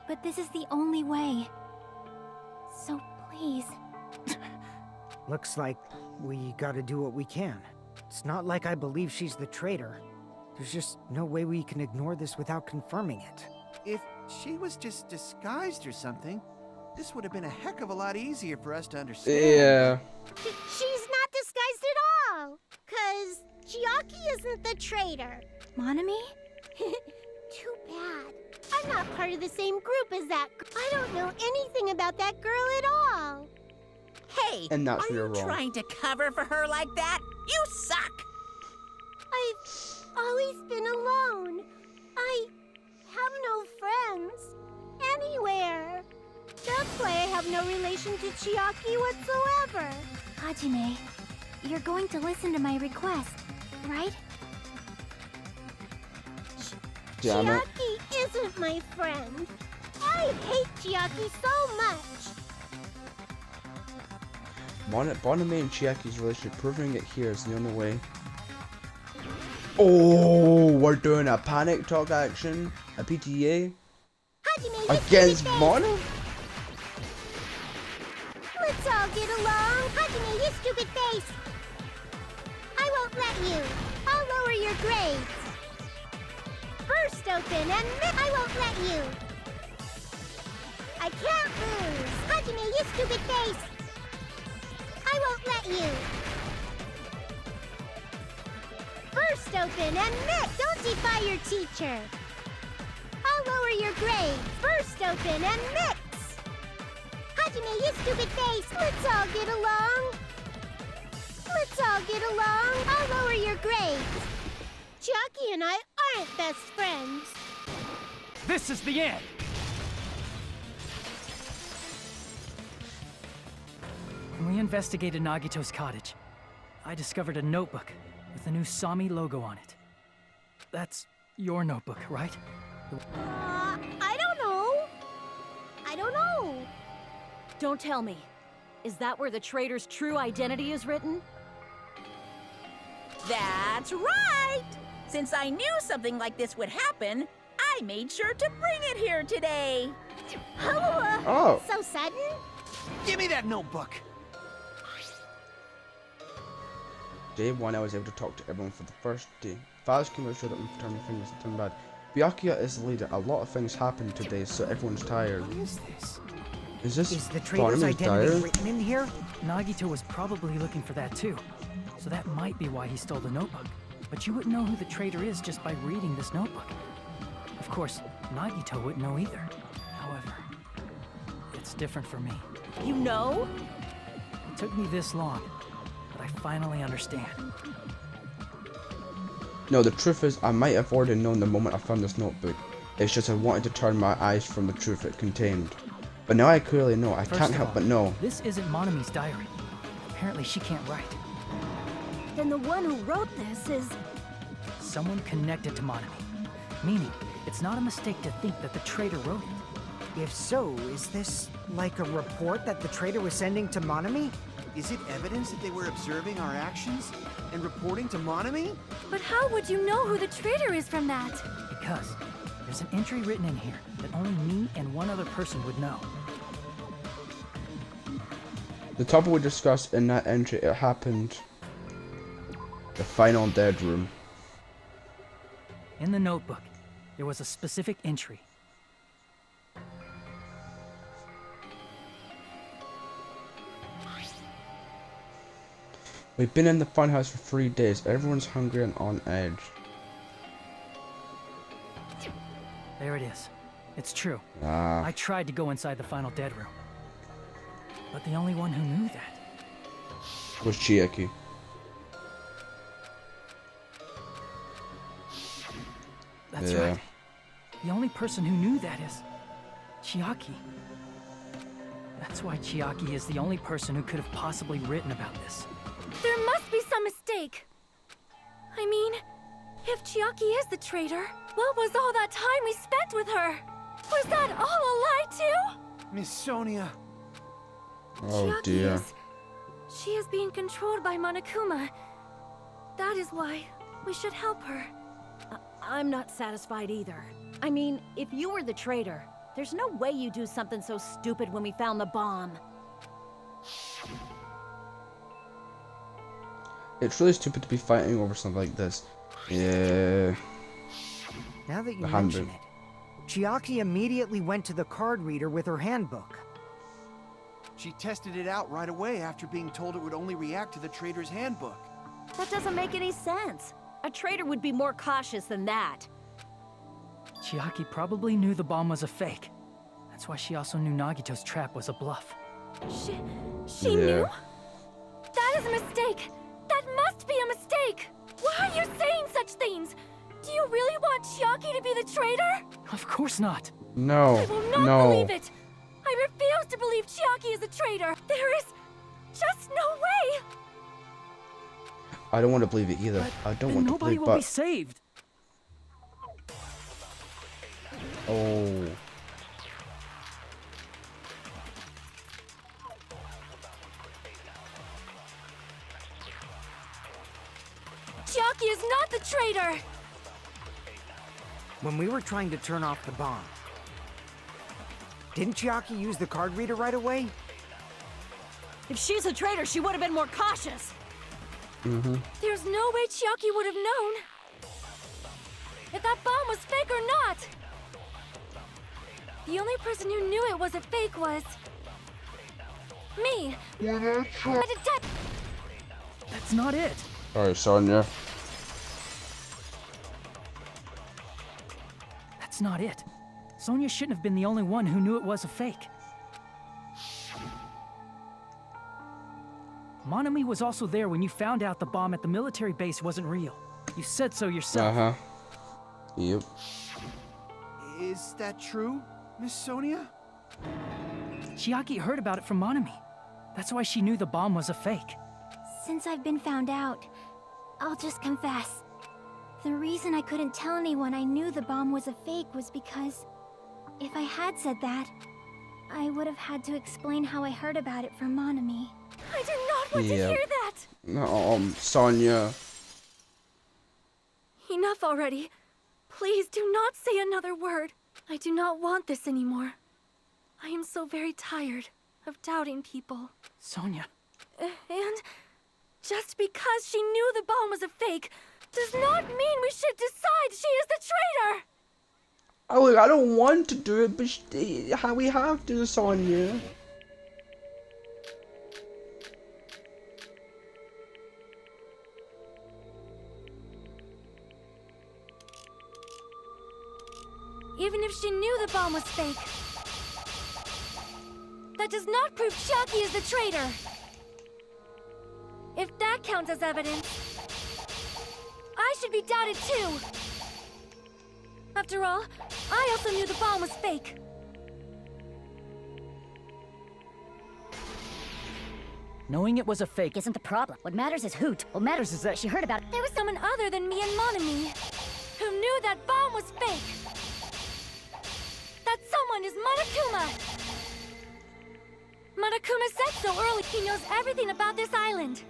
but this is the only way. So please. Looks like we gotta do what we can. It's not like I believe she's the traitor. There's just no way we can ignore this without confirming it. If she was just disguised or something, this would have been a heck of a lot easier for us to understand. Yeah. She's not disguised at all. 'Cause Chiaki isn't the traitor. Monami? Too bad. I'm not part of the same group as that. I don't know anything about that girl at all. Hey, And that's are where you you're wrong. trying to cover for her like that? You suck! I've always been alone. I have no friends anywhere. That's why I have no relation to Chiaki whatsoever. Hajime, you're going to listen to my request, right? Damn it. Chiaki isn't my friend. I hate Chiaki so much. Boname and Chiaki's relationship, proving it here is the only way. Oh, we're doing a panic talk action, a PTA Hajime, you against stupid face. Mono. Let's all get along. Hajime, you stupid face. I won't let you. I'll lower your grades. Burst open and I won't let you. I can't lose. Hajime, you stupid face. I won't let you. Burst open and mix. Don't defy your teacher. I'll lower your grades. Burst open and mix. Hajime, you stupid face. Let's all get along. Let's all get along. I'll lower your grades. Chiaki and I aren't best friends. This is the end! When we investigated Nagito's cottage, I discovered a notebook with the new Sami logo on it. That's your notebook, right? I don't know. I don't know. Don't tell me. Is that where the traitor's true identity is written? That's right! Since I knew something like this would happen, I made sure to bring it here today. Oh. So sudden? Give me that notebook. Day 1, I was able to talk to everyone for the first day. Fathers came out showed up and turned my fingers and turned bad. Byakuya is the leader. A lot of things happened today, so everyone's tired. What is this? Is this Is the traitor's Barney's identity diary? written in here? Nagito was probably looking for that too. So that might be why he stole the notebook. But you wouldn't know who the traitor is just by reading this notebook. Of course, Nagito wouldn't know either. However, it's different for me. You know? It took me this long, but I finally understand. No, the truth is, I might have already known the moment I found this notebook. It's just I wanted to turn my eyes from the truth it contained. But now I clearly know. I First can't of help all, but know. This isn't Monami's diary. Apparently she can't write. Then the one who wrote this is... Someone connected to Monami. Meaning, it's not a mistake to think that the traitor wrote it. If so, is this like a report that the traitor was sending to Monami? Is it evidence that they were observing our actions and reporting to Monami? But how would you know who the traitor is from that? Because there's an entry written in here that only me and one other person would know. The topic we discussed in that entry, it happened. The final dead room. In the notebook, there was a specific entry. We've been in the funhouse for 3 days. Everyone's hungry and on edge. There it is. It's true. Ah. I tried to go inside the final dead room. But the only one who knew that Was Chiaki. That's Yeah. right. The only person who knew that is Chiaki. That's why Chiaki is the only person who could have possibly written about this. There must be some mistake. I mean, if Chiaki is the traitor, what was all that time we spent with her? Was that all a lie too? Miss Sonia. Oh Chiaki dear. She is being controlled by Monokuma. That is why we should help her. I'm not satisfied either. I mean, if you were the traitor, there's no way you do something so stupid when we found the bomb. It's really stupid to be fighting over something like this. Yeah. Now that you The mention handbook. it, Chiaki immediately went to the card reader with her handbook. She tested it out right away after being told it would only react to the traitor's handbook. That doesn't make any sense. A traitor would be more cautious than that. Chiaki probably knew the bomb was a fake. That's why she also knew Nagito's trap was a bluff. She knew? That is a mistake! That must be a mistake! Why are you saying such things? Do you really want Chiaki to be the traitor? Of course not. No. I will not No. believe it! I refuse to believe Chiaki is a traitor! There is just no way! I don't want to believe it either. I don't Then want to nobody believe, will be but saved. oh, Chiaki is not the traitor! When we were trying to turn off the bomb, didn't Chiaki use the card reader right away? If she's a traitor, she would have been more cautious. There's no way Chiaki would have known if that bomb was fake or not. The only person who knew it was a fake was me. A detective. That's not it. sorry, Sonia. That's not it. Sonia shouldn't have been the only one who knew it was a fake. Monami was also there when you found out the bomb at the military base wasn't real. You said so yourself. Uh huh. Yep. Is that true, Miss Sonia? Chiaki heard about it from Monami. That's why she knew the bomb was a fake. Since I've been found out, I'll just confess. The reason I couldn't tell anyone I knew the bomb was a fake was because if I had said that, I would have had to explain how I heard about it from Monami. I do not want to Yep. hear that. No, Sonia. Enough already. Please do not say another word. I do not want this anymore. I am so very tired of doubting people. Sonia. And just because she knew the bomb was a fake does not mean we should decide she is the traitor! Oh, look, I don't want to do it, but we have to, Sonia. Even if she knew the bomb was fake, that does not prove Chiaki is the traitor. If that counts as evidence, I should be doubted too. After all, I also knew the bomb was fake. Knowing it was a fake Isn't the problem. What matters is who. What matters is that she heard about it. There was someone other than me and Monami who knew that bomb was fake. That someone is Monokuma. Monokuma said so early he knows everything about this island.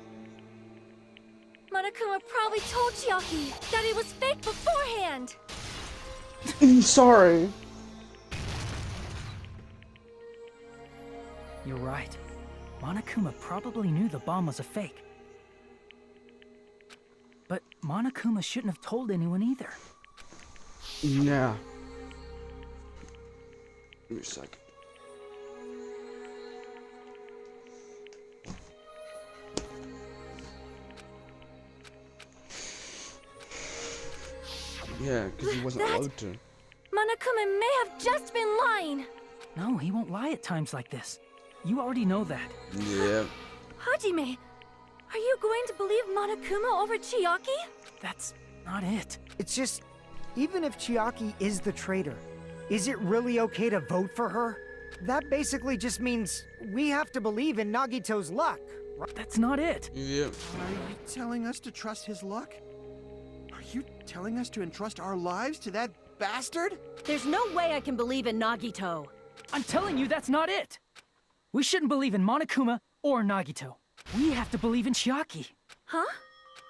Monokuma probably told Chiaki that it was fake beforehand. Sorry. You're right. Monokuma probably knew the bomb was a fake. But Monokuma shouldn't have told anyone either. Yeah. Give me a second. Yeah, because he wasn't allowed to. Monokuma may have just been lying. No, he won't lie at times like this. You already know that. Yeah. Hajime, are you going to believe Monokuma over Chiaki? That's not it. It's just, even if Chiaki is the traitor, is it really okay to vote for her? That basically just means we have to believe in Nagito's luck. That's not it. Yeah. Are you telling us to trust his luck? Are you telling us to entrust our lives to that bastard? There's no way I can believe in Nagito. I'm telling you, that's not it. We shouldn't believe in Monokuma or Nagito. We have to believe in Chiaki. Huh?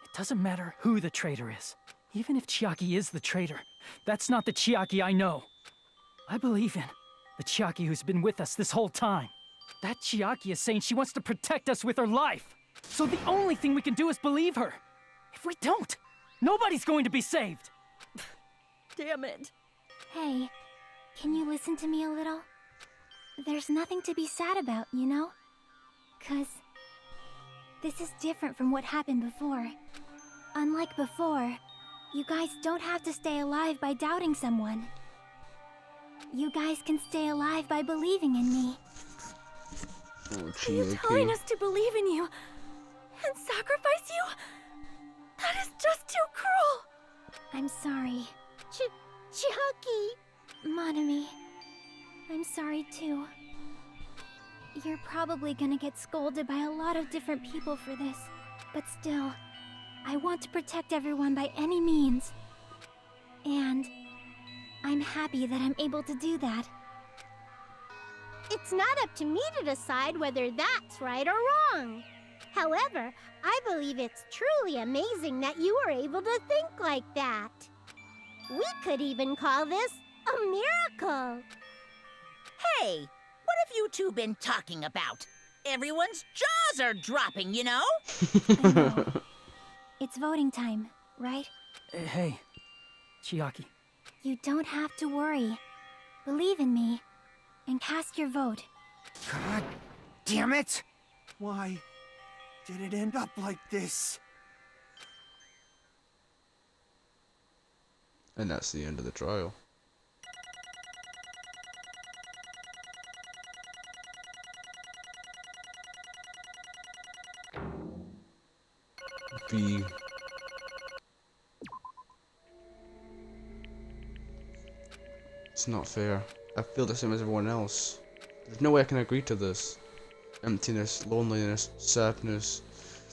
It doesn't matter who the traitor is. Even if Chiaki is the traitor, that's not the Chiaki I know. I believe in the Chiaki who's been with us this whole time. That Chiaki is saying she wants to protect us with her life. So the only thing we can do is believe her. If we don't, nobody's going to be saved. Damn it. Hey, can you listen to me a little? There's nothing to be sad about, you know? 'Cause this is different from what happened before. Unlike before, you guys don't have to stay alive by doubting someone. You guys can stay alive by believing in me. Oh, Are you telling us to believe in you and sacrifice you? That is just too cruel. I'm sorry. Chiaki! Monami, I'm sorry too. You're probably gonna get scolded by a lot of different people for this, but still, I want to protect everyone by any means. And I'm happy that I'm able to do that. It's not up to me to decide whether that's right or wrong. However, I believe it's truly amazing that you were able to think like that. We could even call this a miracle. Hey, what have you two been talking about? Everyone's jaws are dropping, you know? I know. It's voting time, right? Hey, Chiaki. You don't have to worry. Believe in me, and cast your vote. God damn it! Why did it end up like this? And that's the end of the trial. B. It's not fair. I feel the same as everyone else. There's no way I can agree to this. Emptiness, loneliness, sadness.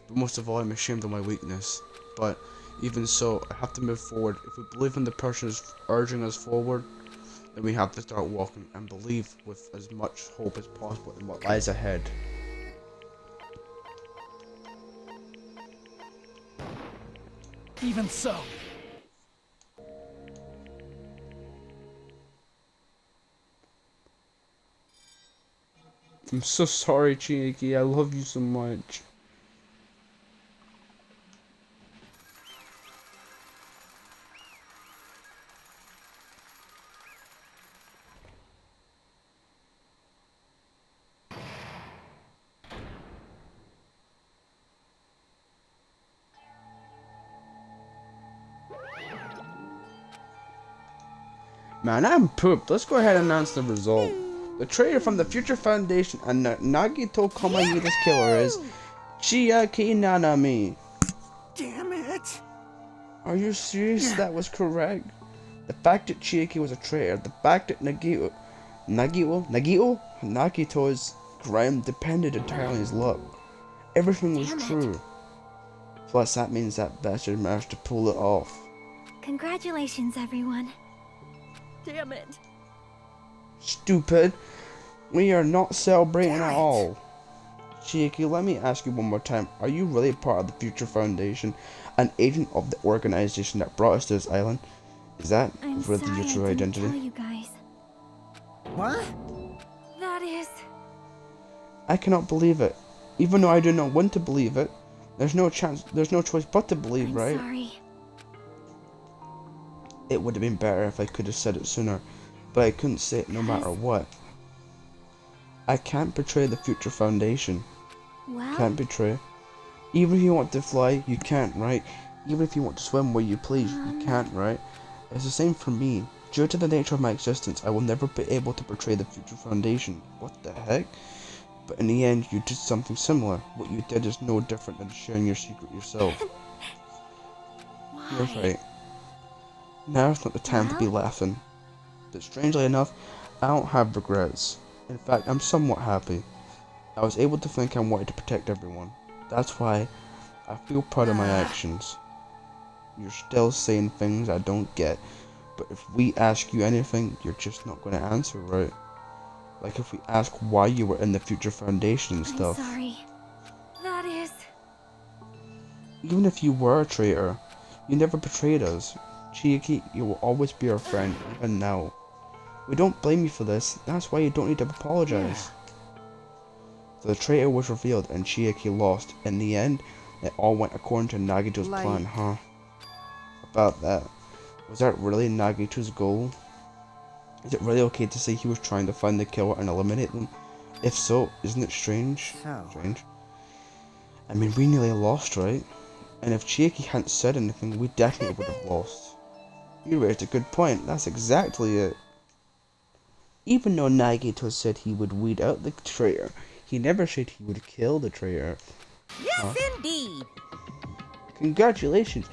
But most of all, I'm ashamed of my weakness. But even so, I have to move forward. If we believe in the person who's urging us forward, then we have to start walking and believe with as much hope as possible in what lies ahead. Even so. I'm so sorry, Chiaki. I love you so much. Man, I'm pooped. Let's go ahead and announce the result. The traitor from the Future Foundation and Nagito Komayuda's killer is Chiaki Nanami. Damn it! Are you serious? That was correct. The fact that Chiaki was a traitor, the fact that Nagito's crime depended entirely on his luck. Everything was true. Plus, that means that bastard managed to pull it off. Congratulations, everyone. Damn it. Stupid. We are not celebrating at all. Chiaki, let me ask you one more time. Are you really part of the Future Foundation? An agent of the organization that brought us to this island? Is that I'm really sorry your true I didn't identity? tell you guys. What? That is... I cannot believe it. Even though I do not want to believe it, there's no choice but to believe, I'm right? sorry. It would have been better if I could have said it sooner, but I couldn't say it no matter what. I can't betray the Future Foundation. Well, Can't betray. Even if you want to fly, you can't, right? Even if you want to swim where you please, you can't, right? It's the same for me. Due to the nature of my existence, I will never be able to betray the future Foundation. What the heck? But in the end, you did something similar. What you did is no different than sharing your secret yourself. You're right. Now's not the time to be laughing. But strangely enough, I don't have regrets. In fact, I'm somewhat happy. I was able to think I wanted to protect everyone. That's why I feel proud of my actions. You're still saying things I don't get, but if we ask you anything, you're just not going to answer, right? Like if we ask why you were in the Future Foundation and stuff. I'm sorry. That is... Even if you were a traitor, you never betrayed us. Chiaki, you will always be our friend, even now. We don't blame you for this, that's why you don't need to apologize. So the traitor was revealed and Chiaki lost. In the end, it all went according to Nagito's plan, huh? About that. Was that really Nagito's goal? Is it really okay to say he was trying to find the killer and eliminate them? If so, isn't it strange? Strange. I mean, we nearly lost, right? And if Chiaki hadn't said anything, we definitely would have lost. You raised a good point, that's exactly it. Even though Nagito said he would weed out the traitor, he never said he would kill the traitor. Yes, indeed. Congratulations,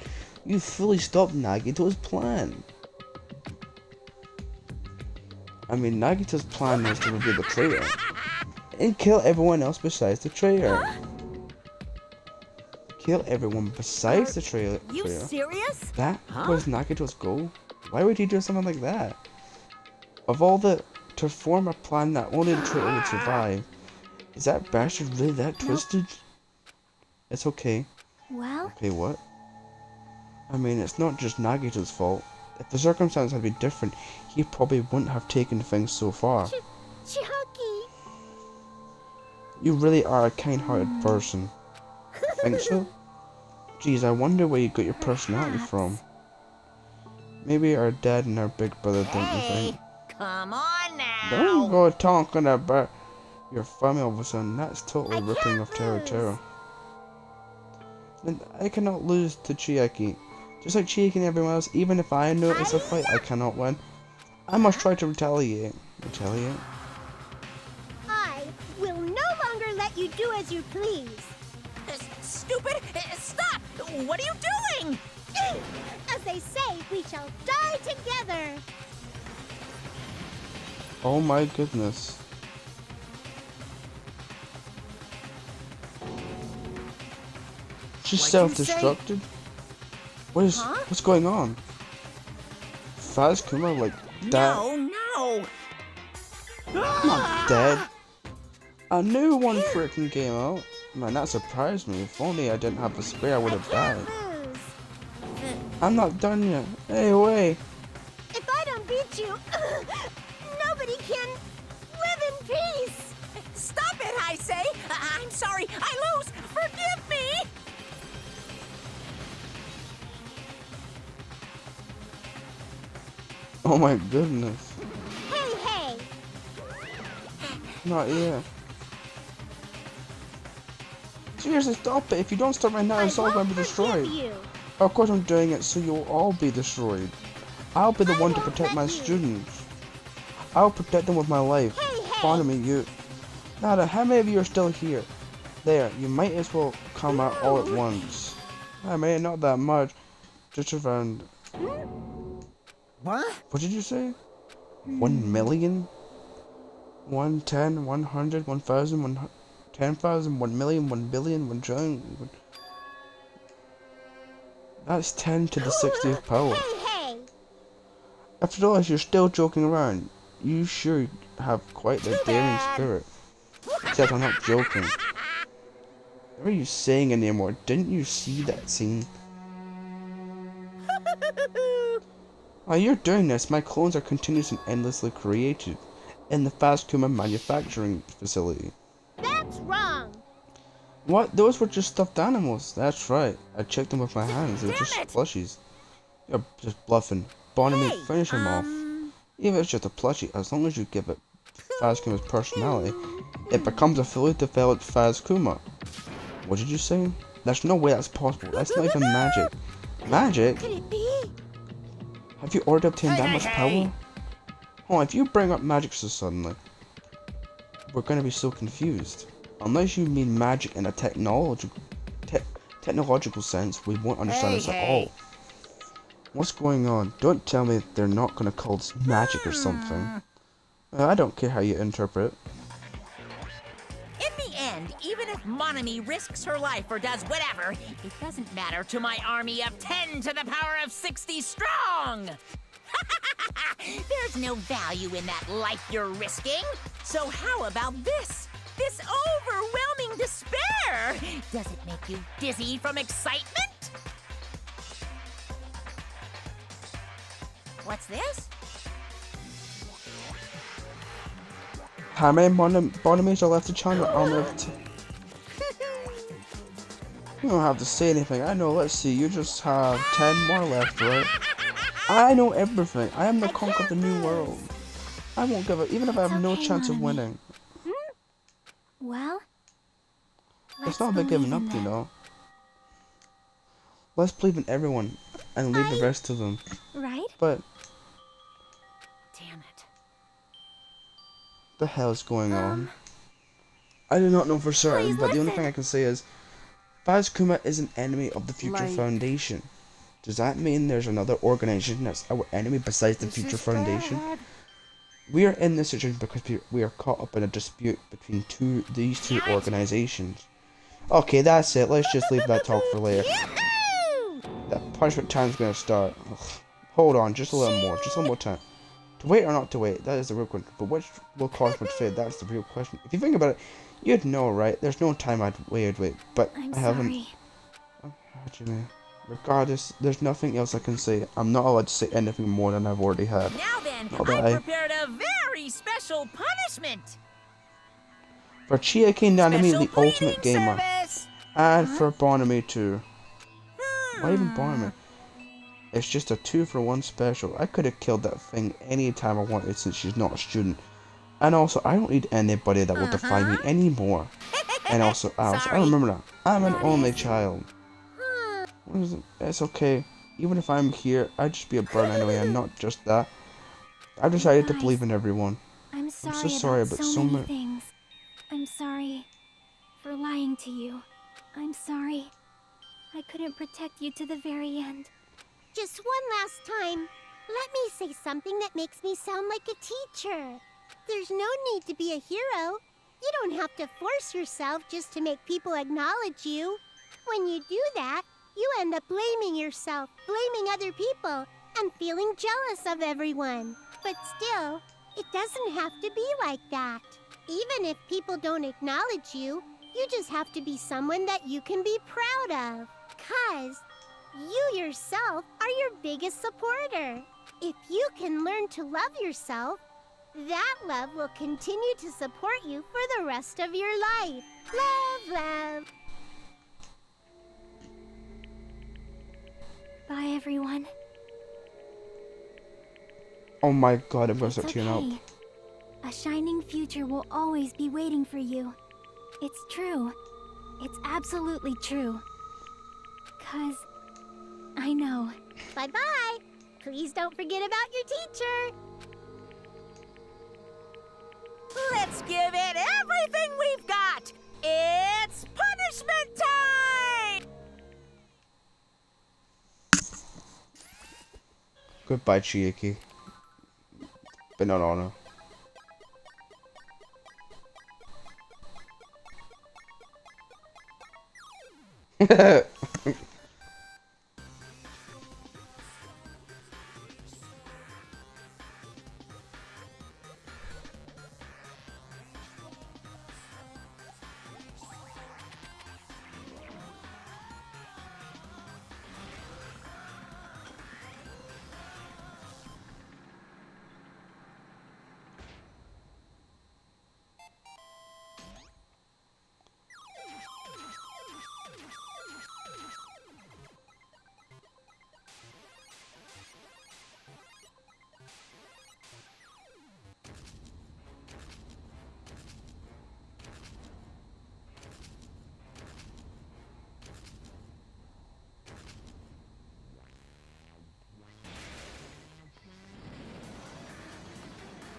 you fully stopped Nagito's plan. I mean, Nagito's plan was to reveal the traitor and kill everyone else besides the traitor. Kill everyone besides the traitor. You serious? That was Nagito's goal? Why would he do something like that? Of all the... to form a plan that only the traitor would survive. Is that bastard really that twisted? It's okay. Well? Okay, what? I mean, it's not just Nagito's fault. If the circumstances had been different, he probably wouldn't have taken things so far. Chiaki. You really are a kind-hearted person. Think so? Geez, I wonder where you got your personality from. Maybe our dad and our big brother, don't you think? Come on now. Don't go talking about your family all of a sudden. That's totally ripping off Terra. And I cannot lose to Chiaki. Just like Chiaki and everyone else, even if I know it's a fight I cannot win, I must try to retaliate. I will no longer let you do as you please. Stupid! Stop! What are you doing? As they say, we shall die together. Oh my goodness. She's self-destructed? What's going on? Fazkuma like that? No! I'm not dead. A new one freaking came out. Man, that surprised me. If only I didn't have the spear, I would have died. I'm not done yet. Hey, wait. If I don't beat you, nobody can live in peace. Stop it, I say! I'm sorry, I lose! Forgive me! Oh my goodness. Hey! Not yet. Seriously, stop it. If you don't stop right now, it's all going to be destroyed. Of course I'm doing it so you'll all be destroyed. I'll be the one to protect my students. I'll protect them with my life. Follow me, you. Nada, how many of you are still here? There, you might as well come out all at once. I mean, not that much. Just around... What? What did you say? 1 million? 110, 100, 1,000, 10,000, 1 million, 1 billion, 1 trillion. That's 10 to the 60th power. After all, if you're still joking around, you sure have quite the daring spirit. Except I'm not joking. What are you saying anymore? Didn't you see that scene? While you're doing this, my clones are continuously and endlessly created in the Fazkuma manufacturing facility. That's wrong. What? Those were just stuffed animals. That's right. I checked them with my hands. They were just plushies. You're just bluffing. Bonnie, finish him off. Even if it's just a plushie, as long as you give it Fazkuma's personality, it becomes a fully developed Fazkuma. What did you say? There's no way that's possible. That's not even magic. Magic? Could it be? Have you already obtained that much power? Oh, if you bring up magic so suddenly, we're gonna be so confused. Unless you mean magic in a technological sense, we won't understand this at all. What's going on? Don't tell me they're not gonna call this magic or something. I don't care how you interpret it. In the end, even if Monami risks her life or does whatever, it doesn't matter to my army of 10 to the power of 60 strong! There's no value in that life you're risking. So how about this? This overwhelming despair! Does it make you dizzy from excitement? What's this? How many Bonamies are left to channel? You don't have to say anything. I know, let's see, you just have 10 more left, right? I know everything. I am the conqueror of the new world. I won't give up, even if I have no chance of winning. Well, It's not about giving up, you know. Let's believe in everyone and leave the rest to them. Right? But Damn it. the hell is going on? I do not know for certain, but the only thing I can say is Kuma is an enemy of the Future Foundation. Does that mean there's another organization that's our enemy besides the Future Foundation? We are in this situation because we are caught up in a dispute between these two organizations. Okay, that's it. Let's just leave that talk for later. That punishment time's gonna start. Ugh. Hold on, just a little more. Just a little more time. To wait or not to wait? That is the real question. But which will cause much fate? That's the real question. If you think about it, you'd know, right? There's no time I'd wait. But I haven't. Sorry. What you mean? Regardless, there's nothing else I can say. I'm not allowed to say anything more than I've already had. Now then, I prepared a very special punishment. For Chiaki Nanami, Special the ultimate gamer. service. And for Bonami too. Why even Bonami? It's just a 2-for-1 special. I could have killed that thing anytime I wanted since she's not a student. And also, I don't need anybody that will defy me anymore. And also, Alice, I remember that. I'm an only child. What is it? It's okay. Even if I'm here, I'd just be a burden anyway, and not just that. I've decided to believe in everyone. I'm so sorry about so many many things. I'm sorry for lying to you. I'm sorry. I couldn't protect you to the very end. Just one last time, let me say something that makes me sound like a teacher. There's no need to be a hero. You don't have to force yourself just to make people acknowledge you. When you do that, you end up blaming yourself, blaming other people, and feeling jealous of everyone. But still, it doesn't have to be like that. Even if people don't acknowledge you, you just have to be someone that you can be proud of. 'Cause you yourself are your biggest supporter. If you can learn to love yourself, that love will continue to support you for the rest of your life. Love, love. Bye, everyone. Oh my god, I'm gonna It's start tearing up. okay. A shining future will always be waiting for you. It's true. It's absolutely true. 'Cause I know. Bye-bye. Please don't forget about your teacher. Let's give it everything we've got. It's punishment time! Goodbye, Chiaki. Been an honor.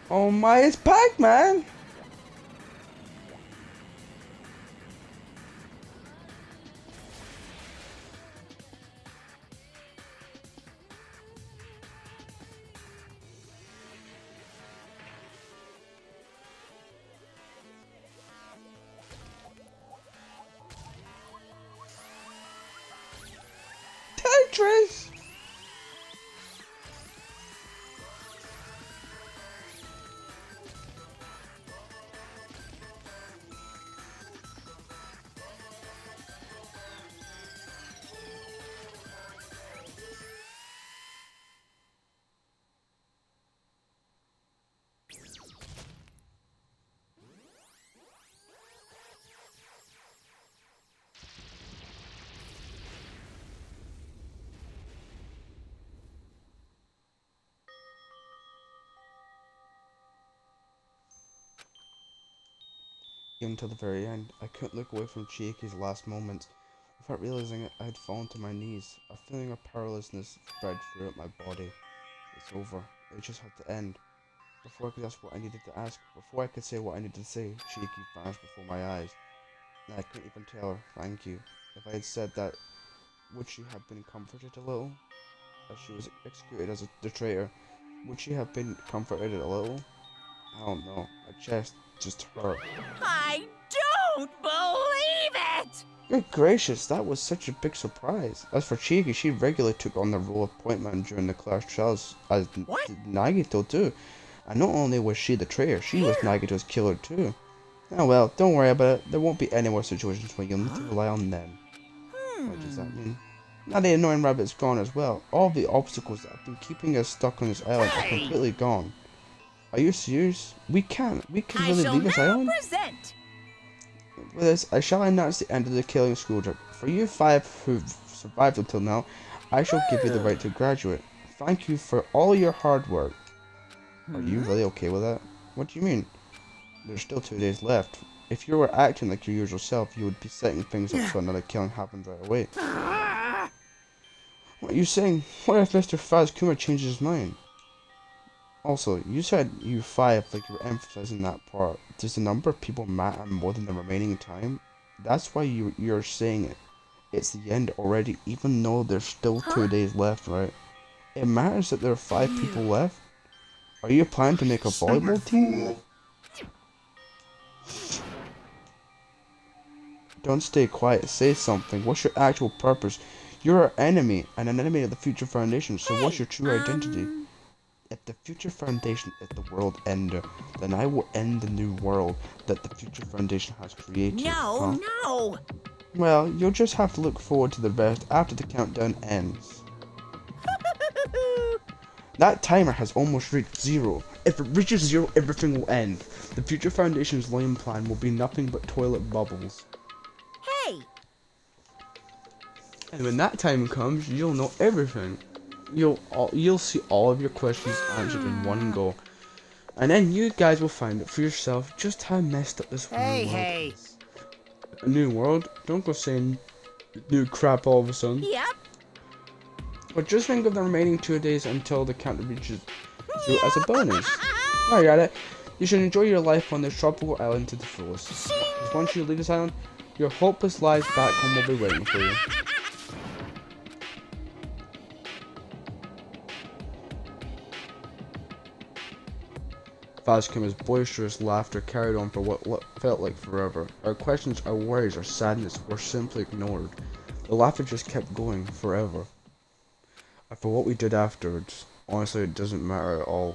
Oh my, it's Pac-Man! Tetris! Even until the very end, I couldn't look away from Chiaki's last moments. Without realizing it, I had fallen to my knees. A feeling of powerlessness spread throughout my body. It's over. It just had to end. Before I could ask what I needed to ask, before I could say what I needed to say, Chiaki vanished before my eyes. And I couldn't even tell her thank you. If I had said that, would she have been comforted a little? As she was executed as the traitor, would she have been comforted a little? I don't know. My chest just hurt. I don't believe it! Good gracious, that was such a big surprise. As for Chiaki, she regularly took on the role of point man during the class trials, as did Nagito too. And not only was she the traitor, she was Nagito's killer too. Oh well, don't worry about it. There won't be any more situations where you'll need to rely on them. What does that mean? Now the annoying rabbit's gone as well. All the obstacles that have been keeping us stuck on this island are completely gone. Are you serious? We can't really leave this island? Present. With this, I shall announce the end of the killing school trip. For you 5 who've survived until now, I shall give you the right to graduate. Thank you for all your hard work. Are you really okay with that? What do you mean? There's still 2 days left. If you were acting like your usual self, you would be setting things up so another killing happens right away. What are you saying? What if Mr. Fazkuma changes his mind? Also, you said you 5 like you were emphasizing that part. Does the number of people matter more than the remaining time? That's why you're saying it. It's the end already, even though there's still 2 days left, right? It matters that there are 5 people left. Are you planning to make a volleyball team? Don't stay quiet, say something. What's your actual purpose? You're our enemy, and an enemy of the Future Foundation, so what's your true identity? If the Future Foundation is the world ender, then I will end the new world that the Future Foundation has created. No. Well, you'll just have to look forward to the rest after the countdown ends. That timer has almost reached 0. If it reaches 0, everything will end. The Future Foundation's lame plan will be nothing but toilet bubbles. Hey! And when that time comes, you'll know everything. You'll see all of your questions answered in one go. And then you guys will find out for yourself just how messed up this world is. A new world? Don't go saying new crap all of a sudden. Yep. But just think of the remaining 2 days until the count reaches 0 as a bonus. I got it. You should enjoy your life on this tropical island to the fullest. Because once you leave this island, your hopeless lives back home will be waiting for you. Fazkuma's boisterous laughter carried on for what felt like forever. Our questions, our worries, our sadness were simply ignored. The laughter just kept going forever. And for what we did afterwards, honestly it doesn't matter at all.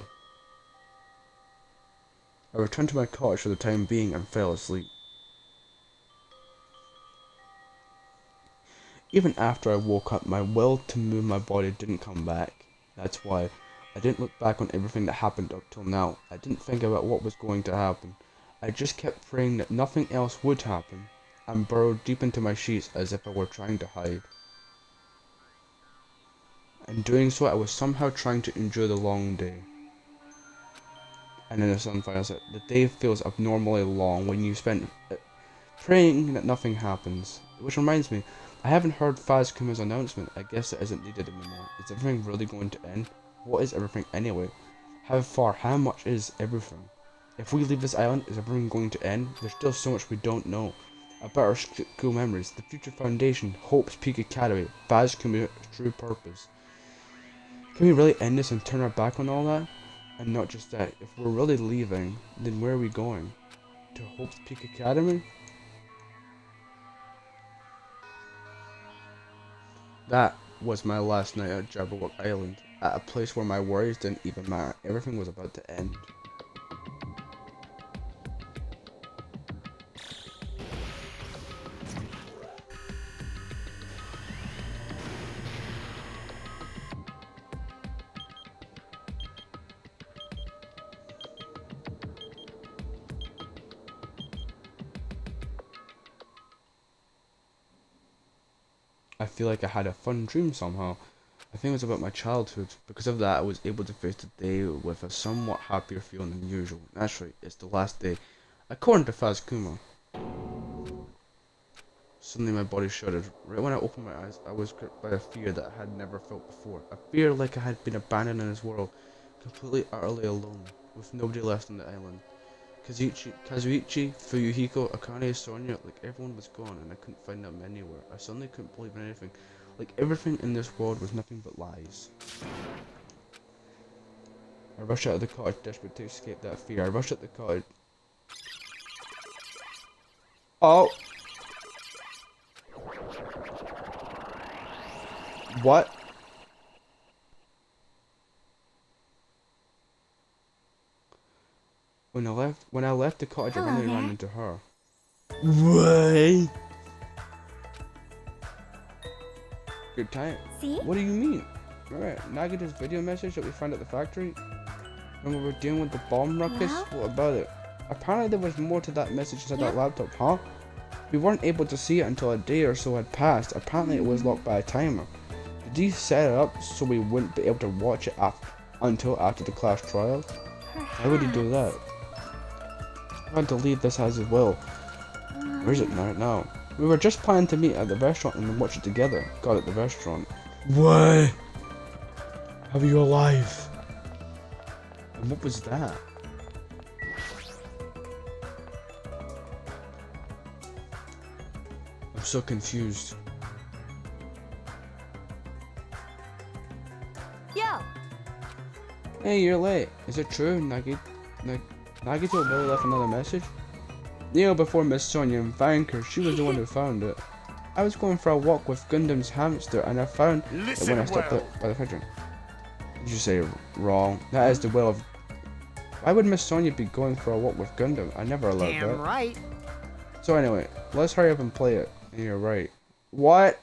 I returned to my cottage for the time being and fell asleep. Even after I woke up, my will to move my body didn't come back. That's why I didn't look back on everything that happened up till now. I didn't think about what was going to happen. I just kept praying that nothing else would happen, and burrowed deep into my sheets as if I were trying to hide. In doing so, I was somehow trying to endure the long day. And then the sun finally set. The day feels abnormally long when you spend praying that nothing happens. Which reminds me, I haven't heard Fazkuma's announcement. I guess it isn't needed anymore. Is everything really going to end? What is everything anyway? How much is everything? If we leave this island, is everything going to end? There's still so much we don't know. About our school memories, the Future Foundation, Hope's Peak Academy, Bazkuma's true purpose. Can we really end this and turn our back on all that? And not just that, if we're really leaving, then where are we going? To Hope's Peak Academy? That was my last night at Jabberwock Island, at a place where my worries didn't even matter. Everything was about to end. I feel like I had a fun dream somehow. I think it was about my childhood. Because of that, I was able to face the day with a somewhat happier feeling than usual. Naturally, it's the last day, according to Fazkuma. Suddenly my body shuddered. Right when I opened my eyes, I was gripped by a fear that I had never felt before. A fear like I had been abandoned in this world, completely utterly alone, with nobody left on the island. Kazuichi, Fuyuhiko, Akane, Sonia, like everyone was gone and I couldn't find them anywhere. I suddenly couldn't believe in anything. Like everything in this world was nothing but lies. I rushed out of the cottage, desperate to escape that fear. I rushed out the cottage. Oh! What? When I left the cottage, I randomly ran into her. What? Good time. See? What do you mean? Right, Nagita's video message that we found at the factory? When we were dealing with the bomb ruckus? Well? What about it? Apparently there was more to that message inside that laptop, huh? We weren't able to see it until a day or so had passed. Apparently it was locked by a timer. Did he set it up so we wouldn't be able to watch it until after the class trial? Why would he do that? I had to leave this as well. Where is it now? We were just planning to meet at the restaurant and watch it together. Got at the restaurant. What? Are you alive? And what was that? I'm so confused. Yo! Hey, you're late. Is it true, Nagito really left another message? Yeah, before Miss Sonia and Vanker, she was the one who found it. I was going for a walk with Gundam's hamster and I found it when I stopped by the factory. Did you say wrong? That is the will of... Why would Miss Sonia be going for a walk with Gundam? I never allowed that. Damn right. So anyway, let's hurry up and play it. And you're right. What?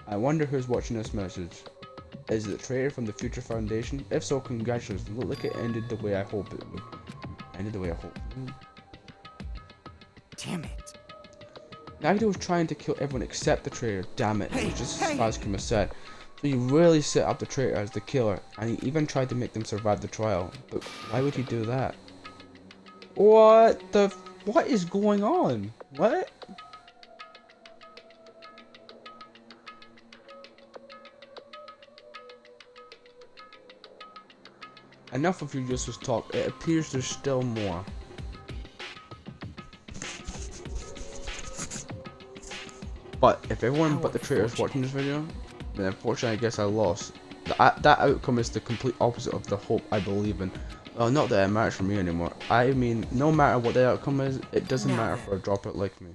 I wonder who's watching this message. Is it the traitor from the Future Foundation? If so, congratulations. Look like it ended the way I hoped it would. Ended the way I hoped. Damn it. Nagito was trying to kill everyone except the traitor. Damn it. It was just as Fazkuma said. So you really set up the traitor as the killer, and he even tried to make them survive the trial. But why would he do that? What is going on? What? Enough of your useless talk. It appears there's still more. But if everyone but the traitor is watching this video, then unfortunately I guess I lost. That outcome is the complete opposite of the hope I believe in. Well, not that it matters for me anymore. I mean, no matter what the outcome is, it doesn't matter for a dropout like me.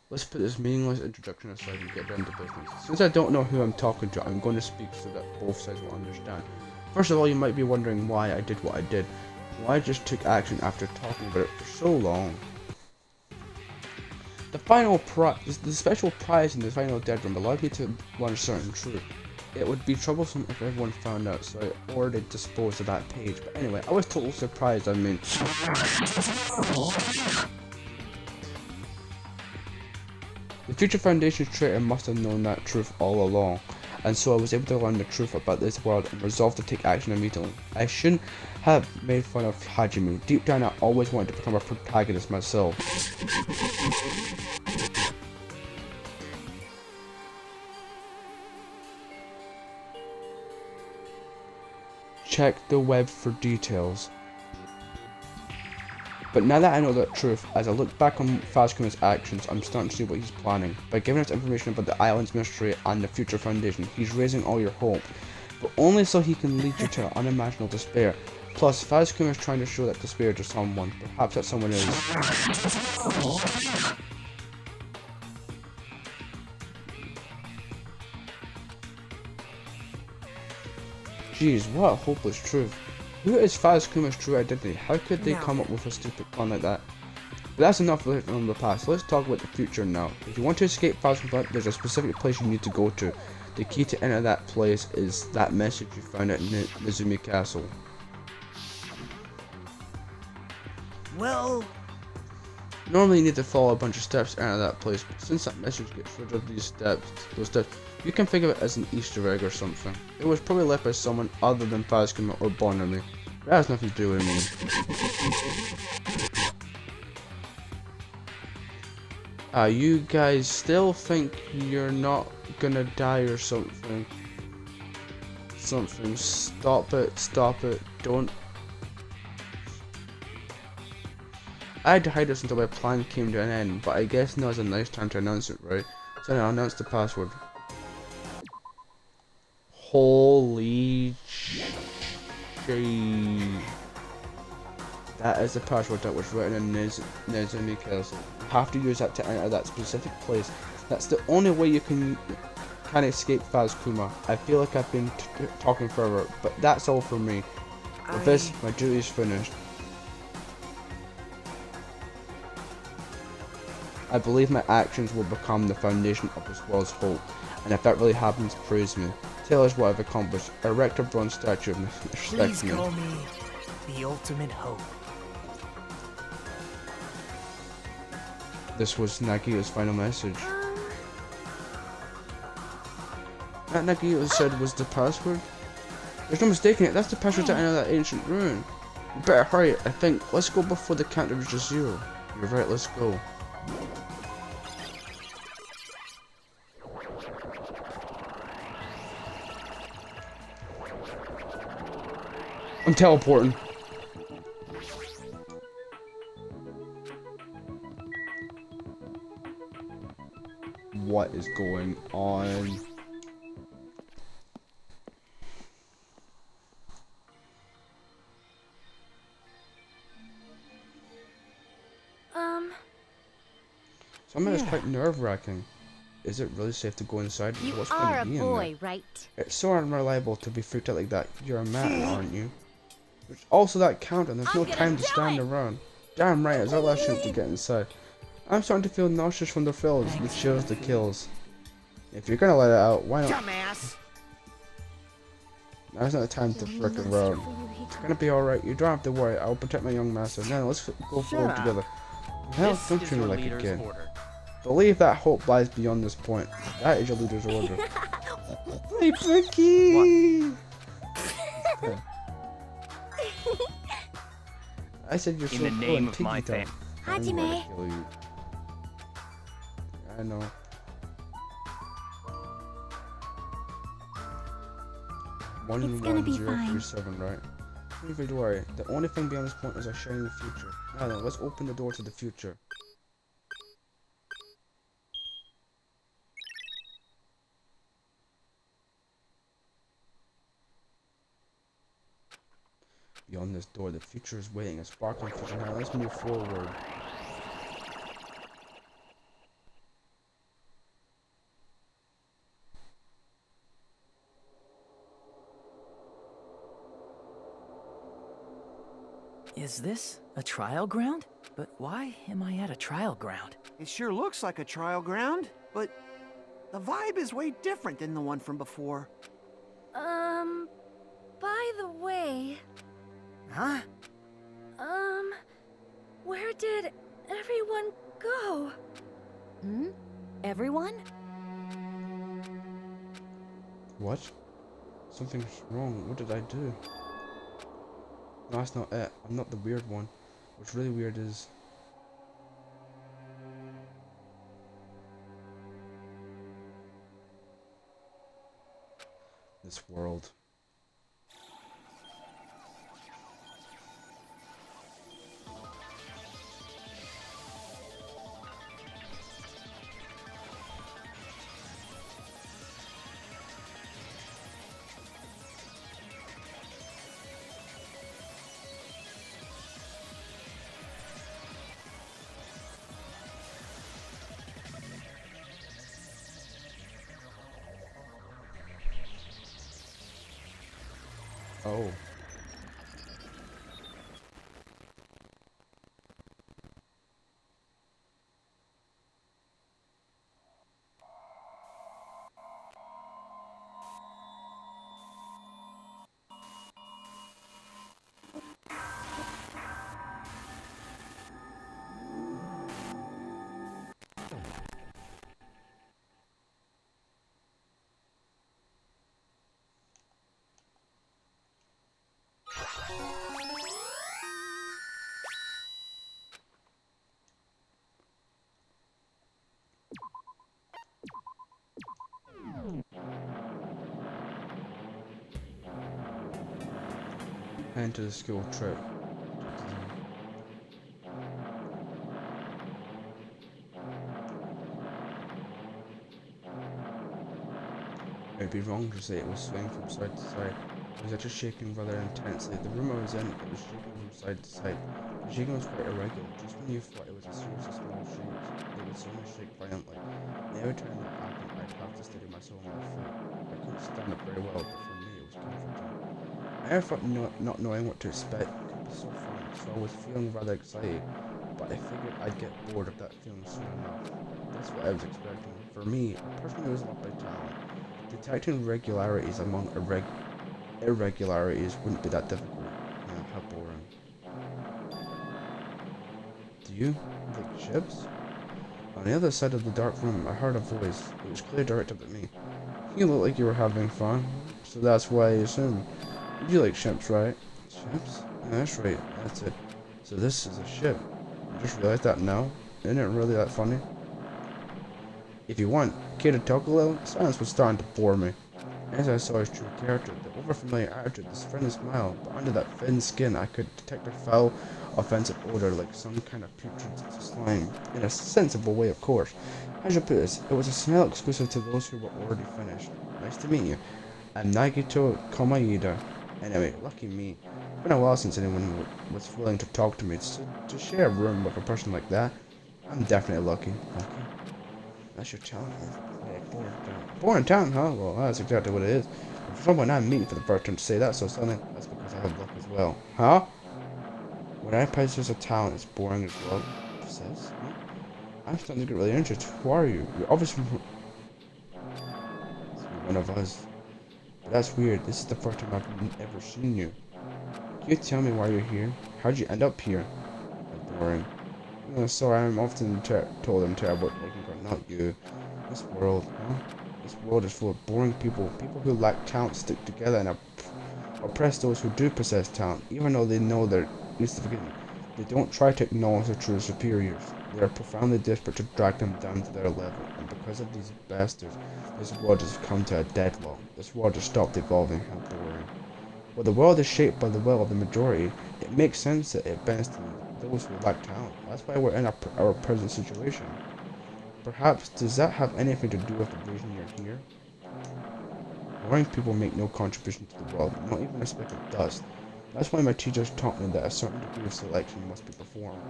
Let's put this meaningless introduction aside and get down to business. Since I don't know who I'm talking to, I'm going to speak so that both sides will understand. First of all, you might be wondering why I did what I did. Why I just took action after talking about it for so long. The special prize in the final dead room allowed me to learn certain truth. It would be troublesome if everyone found out, so I already disposed of that page. But anyway, I was totally surprised. I mean, the Future Foundation's traitor must have known that truth all along. And so I was able to learn the truth about this world and resolved to take action immediately. I shouldn't have made fun of Hajime. Deep down I always wanted to become a protagonist myself. check the web for details. But now that I know the truth, as I look back on Fazkuma's actions, I'm starting to see what he's planning. By giving us information about the island's mystery and the future foundation, he's raising all your hope, but only so he can lead you to unimaginable despair. Plus, Fazkuma is trying to show that despair to someone. Perhaps that someone is... Jeez, what a hopeless truth. Who is Fazkuma's true identity? How could they come up with a stupid plan like that? But that's enough from the past. Let's talk about the future now. If you want to escape Fazkuma, there's a specific place you need to go to. The key to enter that place is that message you found at Nezumi Castle. Well... Normally you need to follow a bunch of steps to enter that place, but since that message gets rid of those steps, you can think of it as an Easter egg or something. It was probably left by someone other than Fazkuma or Bonami. That has nothing to do with me. You guys still think you're not gonna die or something? Stop it, don't. I had to hide this until my plan came to an end, but I guess now is a nice time to announce it, right? So now I'll announce the password. Holy shit. That is the password that was written in Nezumi Castle. You have to use that to enter that specific place. That's the only way you can escape Fazkuma. I feel like I've been talking forever, but that's all for me. With this, my duty is finished. I believe my actions will become the foundation of this world's hope, and if that really happens, praise me. Tell us what I've accomplished. Erect a bronze statue of respect Please call me the ultimate hope. This was Nagito's final message. That Nagito said was the password? There's no mistaking it, that's the password to enter that ancient ruin. You better hurry, I think. Let's go before the counter reaches 0. You're right, let's go. I'm teleporting. What is going on? Some of it's quite nerve-wracking. Is it really safe to go inside? You What's are a going to be boy, in there? right? It's so unreliable to be freaked out like that. You're a man, aren't you? There's also that counter, and there's no time to stand around. Damn right, it's our last chance to get inside. I'm starting to feel nauseous from the thrills, the chills, the kills. If you're gonna let it out, why not? Dumbass! Now's not the time to frick around. It's gonna be alright, you don't have to worry, I'll protect my young master. Now let's go forward together. Hell, don't treat me like a kid. Believe that hope lies beyond this point. That is your leader's order. Hey, Pinky! I said you're so cool and Pinky don't. Hajime. I know. It's gonna be fine. 11037, right? Don't even worry. The only thing beyond this point is a shining future. Now then, let's open the door to the future. Beyond this door, the future is waiting. A sparkling future. Now let's move forward. Is this a trial ground? But why am I at a trial ground? It sure looks like a trial ground, but the vibe is way different than the one from before. By the way... Huh? Where did everyone go? Hmm? Everyone? What? Something's wrong. What did I do? No, that's not it. I'm not the weird one. What's really weird is... this world. Oh. And to the school trip. It'd be wrong to say it was swaying from side to side. It was actually shaking rather intensely. The room I was in, it was shaking from side to side. The shaking was quite irregular, just when you thought it was a series of small shakes. They would suddenly shake violently. And every time that happened, I'd have to steady myself on my foot. I couldn't stand up very well, but for me it was comforting. I never thought not knowing what to expect could be so fun, so I was feeling rather excited, but I figured I'd get bored of that feeling soon enough. That's what I was expecting. For me, a person who is loved by talent, detecting regularities among irregularities wouldn't be that difficult. How boring. Do you like ships? On the other side of the dark room, I heard a voice. It was clearly directed at me. You look like you were having fun, so that's why I assumed. You like ships, right? Ships? Yeah, that's right, that's it. So this is a ship. I just realized that now. Isn't it really that funny? If you want, care to talk a little? Silence was starting to bore me. As I saw his true character, the overfamiliar attitude, this friendly smile, but under that thin skin I could detect a foul, offensive odor like some kind of putrid slime. In a sensible way, of course. How should I put this? It was a smell exclusive to those who were already finished. Nice to meet you. I'm Nagito Komaida. Anyway, lucky me. It's been a while since anyone was willing to talk to me, so to share a room with a person like that, I'm definitely lucky. That's your challenge. Yeah, born in town. Born in town, huh? Well, that's exactly what it is. And for someone I'm meeting for the first time to say that so suddenly, that's because I have luck as well. Huh? When I possess a talent, it's boring as well. Possess? Huh? I'm starting to get really interested. Who are you? You're obviously one of us. But that's weird. This is the first time I've ever seen you. Can you tell me why you're here? How'd you end up here? Boring. Sorry, I'm often told I'm terrible at making fun. Not you. This world, huh? This world is full of boring people. People who lack talent stick together and oppress those who do possess talent, even though they know they're insignificant. They don't try to acknowledge their true superiors. They are profoundly desperate to drag them down to their level, and because of these bastards, this world has come to a deadlock. This world has stopped evolving. How boring. Well, the world is shaped by the will of the majority. It makes sense that it bends to those who lack talent. That's why we're in our present situation. Perhaps, does that have anything to do with the reason you're here? Boring people make no contribution to the world, not even a speck of dust. That's why my teachers taught me that a certain degree of selection must be performed.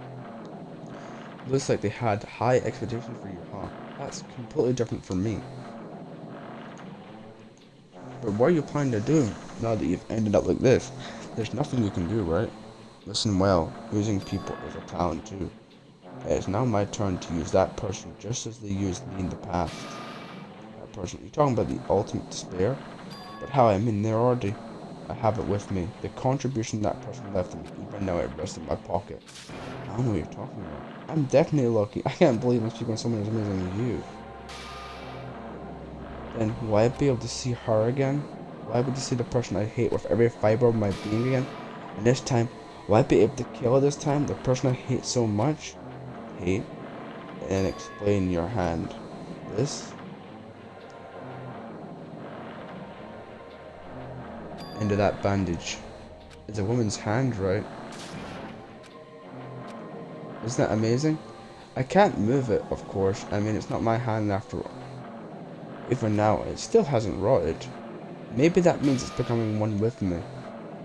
Looks like they had high expectations for you, huh? That's completely different from me. But what are you planning to do, now that you've ended up like this? There's nothing you can do, right? Listen well, using people is a talent too. It's now my turn to use that person just as they used me in the past. That person, you're talking about the ultimate despair? But how I'm in there already. I have it with me. The contribution that person left to me, even now it rests in my pocket. I don't know what you're talking about. I'm definitely lucky. I can't believe I'm speaking with someone as amazing as you. Then will I be able to see her again? Will I be able to see the person I hate with every fiber of my being again? And this time, will I be able to kill this time the person I hate so much? Hate? And explain your hand. This? Into that bandage. It's a woman's hand, right? Isn't that amazing? I can't move it, of course. I mean, it's not my hand after all. Even now, it still hasn't rotted. Maybe that means it's becoming one with me.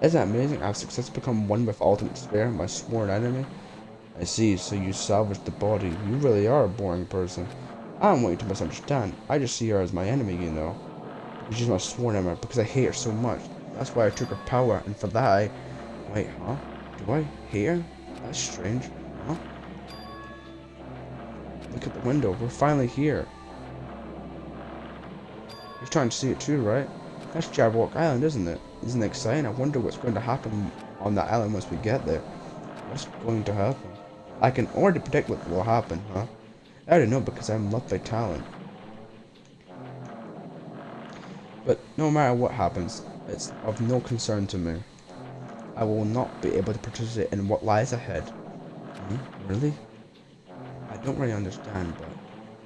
Isn't that amazing? I've successfully become one with Ultimate Despair, my sworn enemy. I see, so you salvaged the body. You really are a boring person. I don't want you to misunderstand. I just see her as my enemy, you know. She's my sworn enemy because I hate her so much. That's why I took her power, and for that I... Wait, huh? Do I hear? That's strange. Huh? Look at the window. We're finally here. You're trying to see it too, right? That's Jabberwock Island, isn't it? Isn't it exciting? I wonder what's going to happen on that island once we get there. What's going to happen? I can already predict what will happen, huh? I already know because I'm loved by talent. But no matter what happens, it's of no concern to me. I will not be able to participate in what lies ahead. Really? I don't really understand, but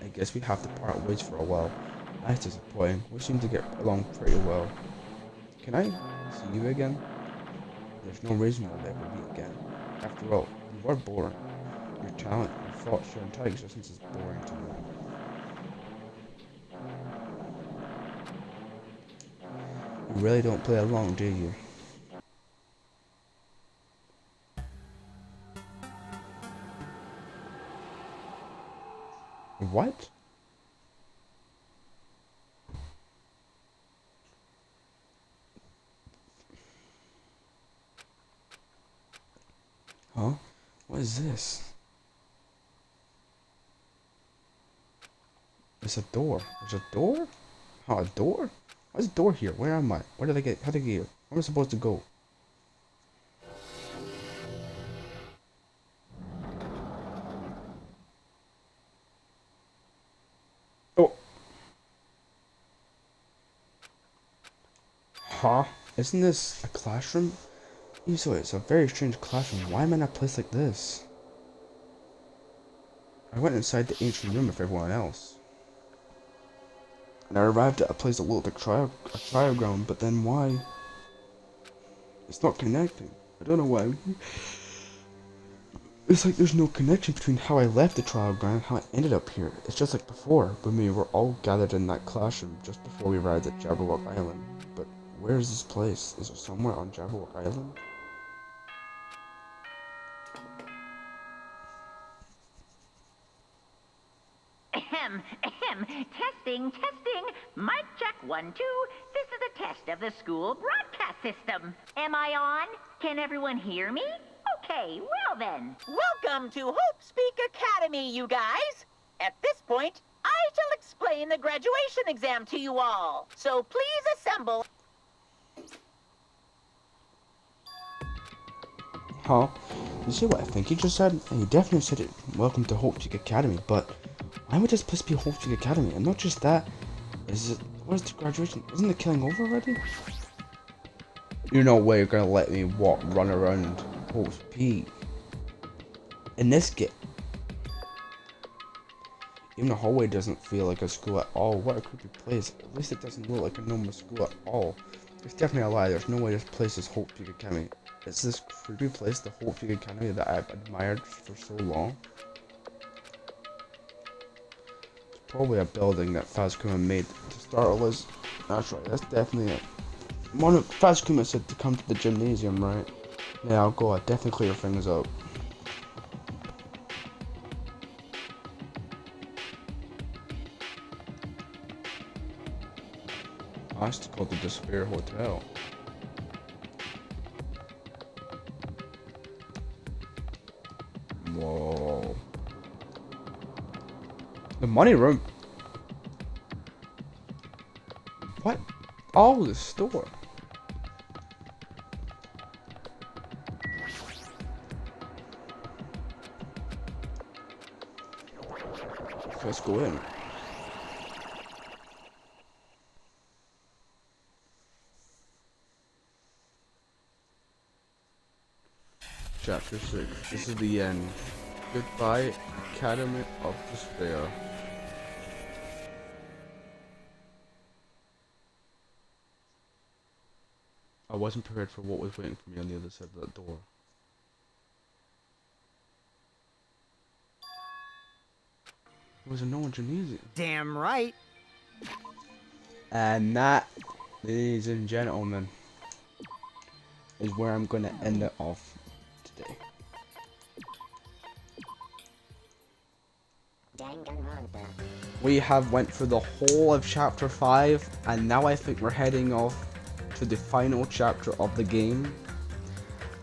I guess we have to part ways for a while. That's disappointing. We seem to get along pretty well. Can I see you again? There's no reason we'll ever meet again. After all, you are boring. Your talent, your thoughts, your entire existence is boring to me. You really don't play along, do you? What? Huh? What is this? It's a door. There's a door? How, a door? Why's a door here? Where am I? Where did I get? How did I get here? Where am I supposed to go? Oh. Huh? Isn't this a classroom? Usually it's a very strange classroom. Why am I in a place like this? I went inside the ancient room with everyone else. And I arrived at a place that looked like a trial ground, but then why? It's not connecting. I don't know why. It's like there's no connection between how I left the trial ground and how I ended up here. It's just like before, when we were all gathered in that classroom just before we arrived at Jabberwock Island. But where is this place? Is it somewhere on Jabberwock Island? Testing. Mic check 1, 2. This is a test of the school broadcast system. Am I on? Can everyone hear me? Okay, well then. Welcome to Hope Speak Academy, you guys. At this point, I shall explain the graduation exam to you all. So please assemble. Huh? You see what I think he just said? He definitely said it. Welcome to Hope Speak Academy, but why would this place be Hope Speak Academy? And not just that, what is the graduation? Isn't the killing over already? You're no way you're gonna let me run around Hope Speak in this game. Even the hallway doesn't feel like a school at all. What a creepy place. At least it doesn't look like a normal school at all. It's definitely a lie. There's no way this place is Hope Speak Academy. It's this creepy place, the Hope Speak Academy, that I've admired for so long. Probably a building that Fazkuma made to start all this. That's right, that's definitely it. Fazkuma said to come to the gymnasium, right? Yeah, I'll go. I'll definitely clear things up. I used to call the Despair Hotel. Whoa. The money room. What? Oh, the store. Let's go in. Chapter 6. This is the end. Goodbye, Academy of Despair. I wasn't prepared for what was waiting for me on the other side of that door. It was a no gymnasium. Damn right. And that, ladies and gentlemen, is where I'm gonna end it off today. Danganronpa. We have went through the whole of chapter 5, and now I think we're heading off to the final chapter of the game.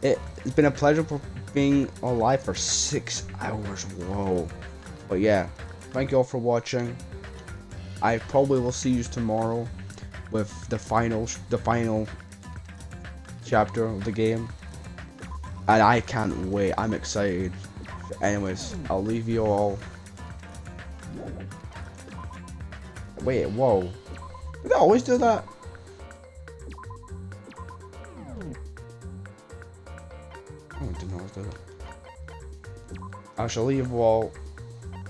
It's been a pleasure for being alive for 6 hours. Whoa. But yeah, thank you all for watching. I probably will see you tomorrow with the final chapter of the game. And I can't wait. I'm excited. Anyways, I'll leave you all. Wait, whoa. Did I always do that? Oh, I didn't always do that. I shall leave you all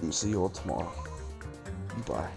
and see you all tomorrow. Bye.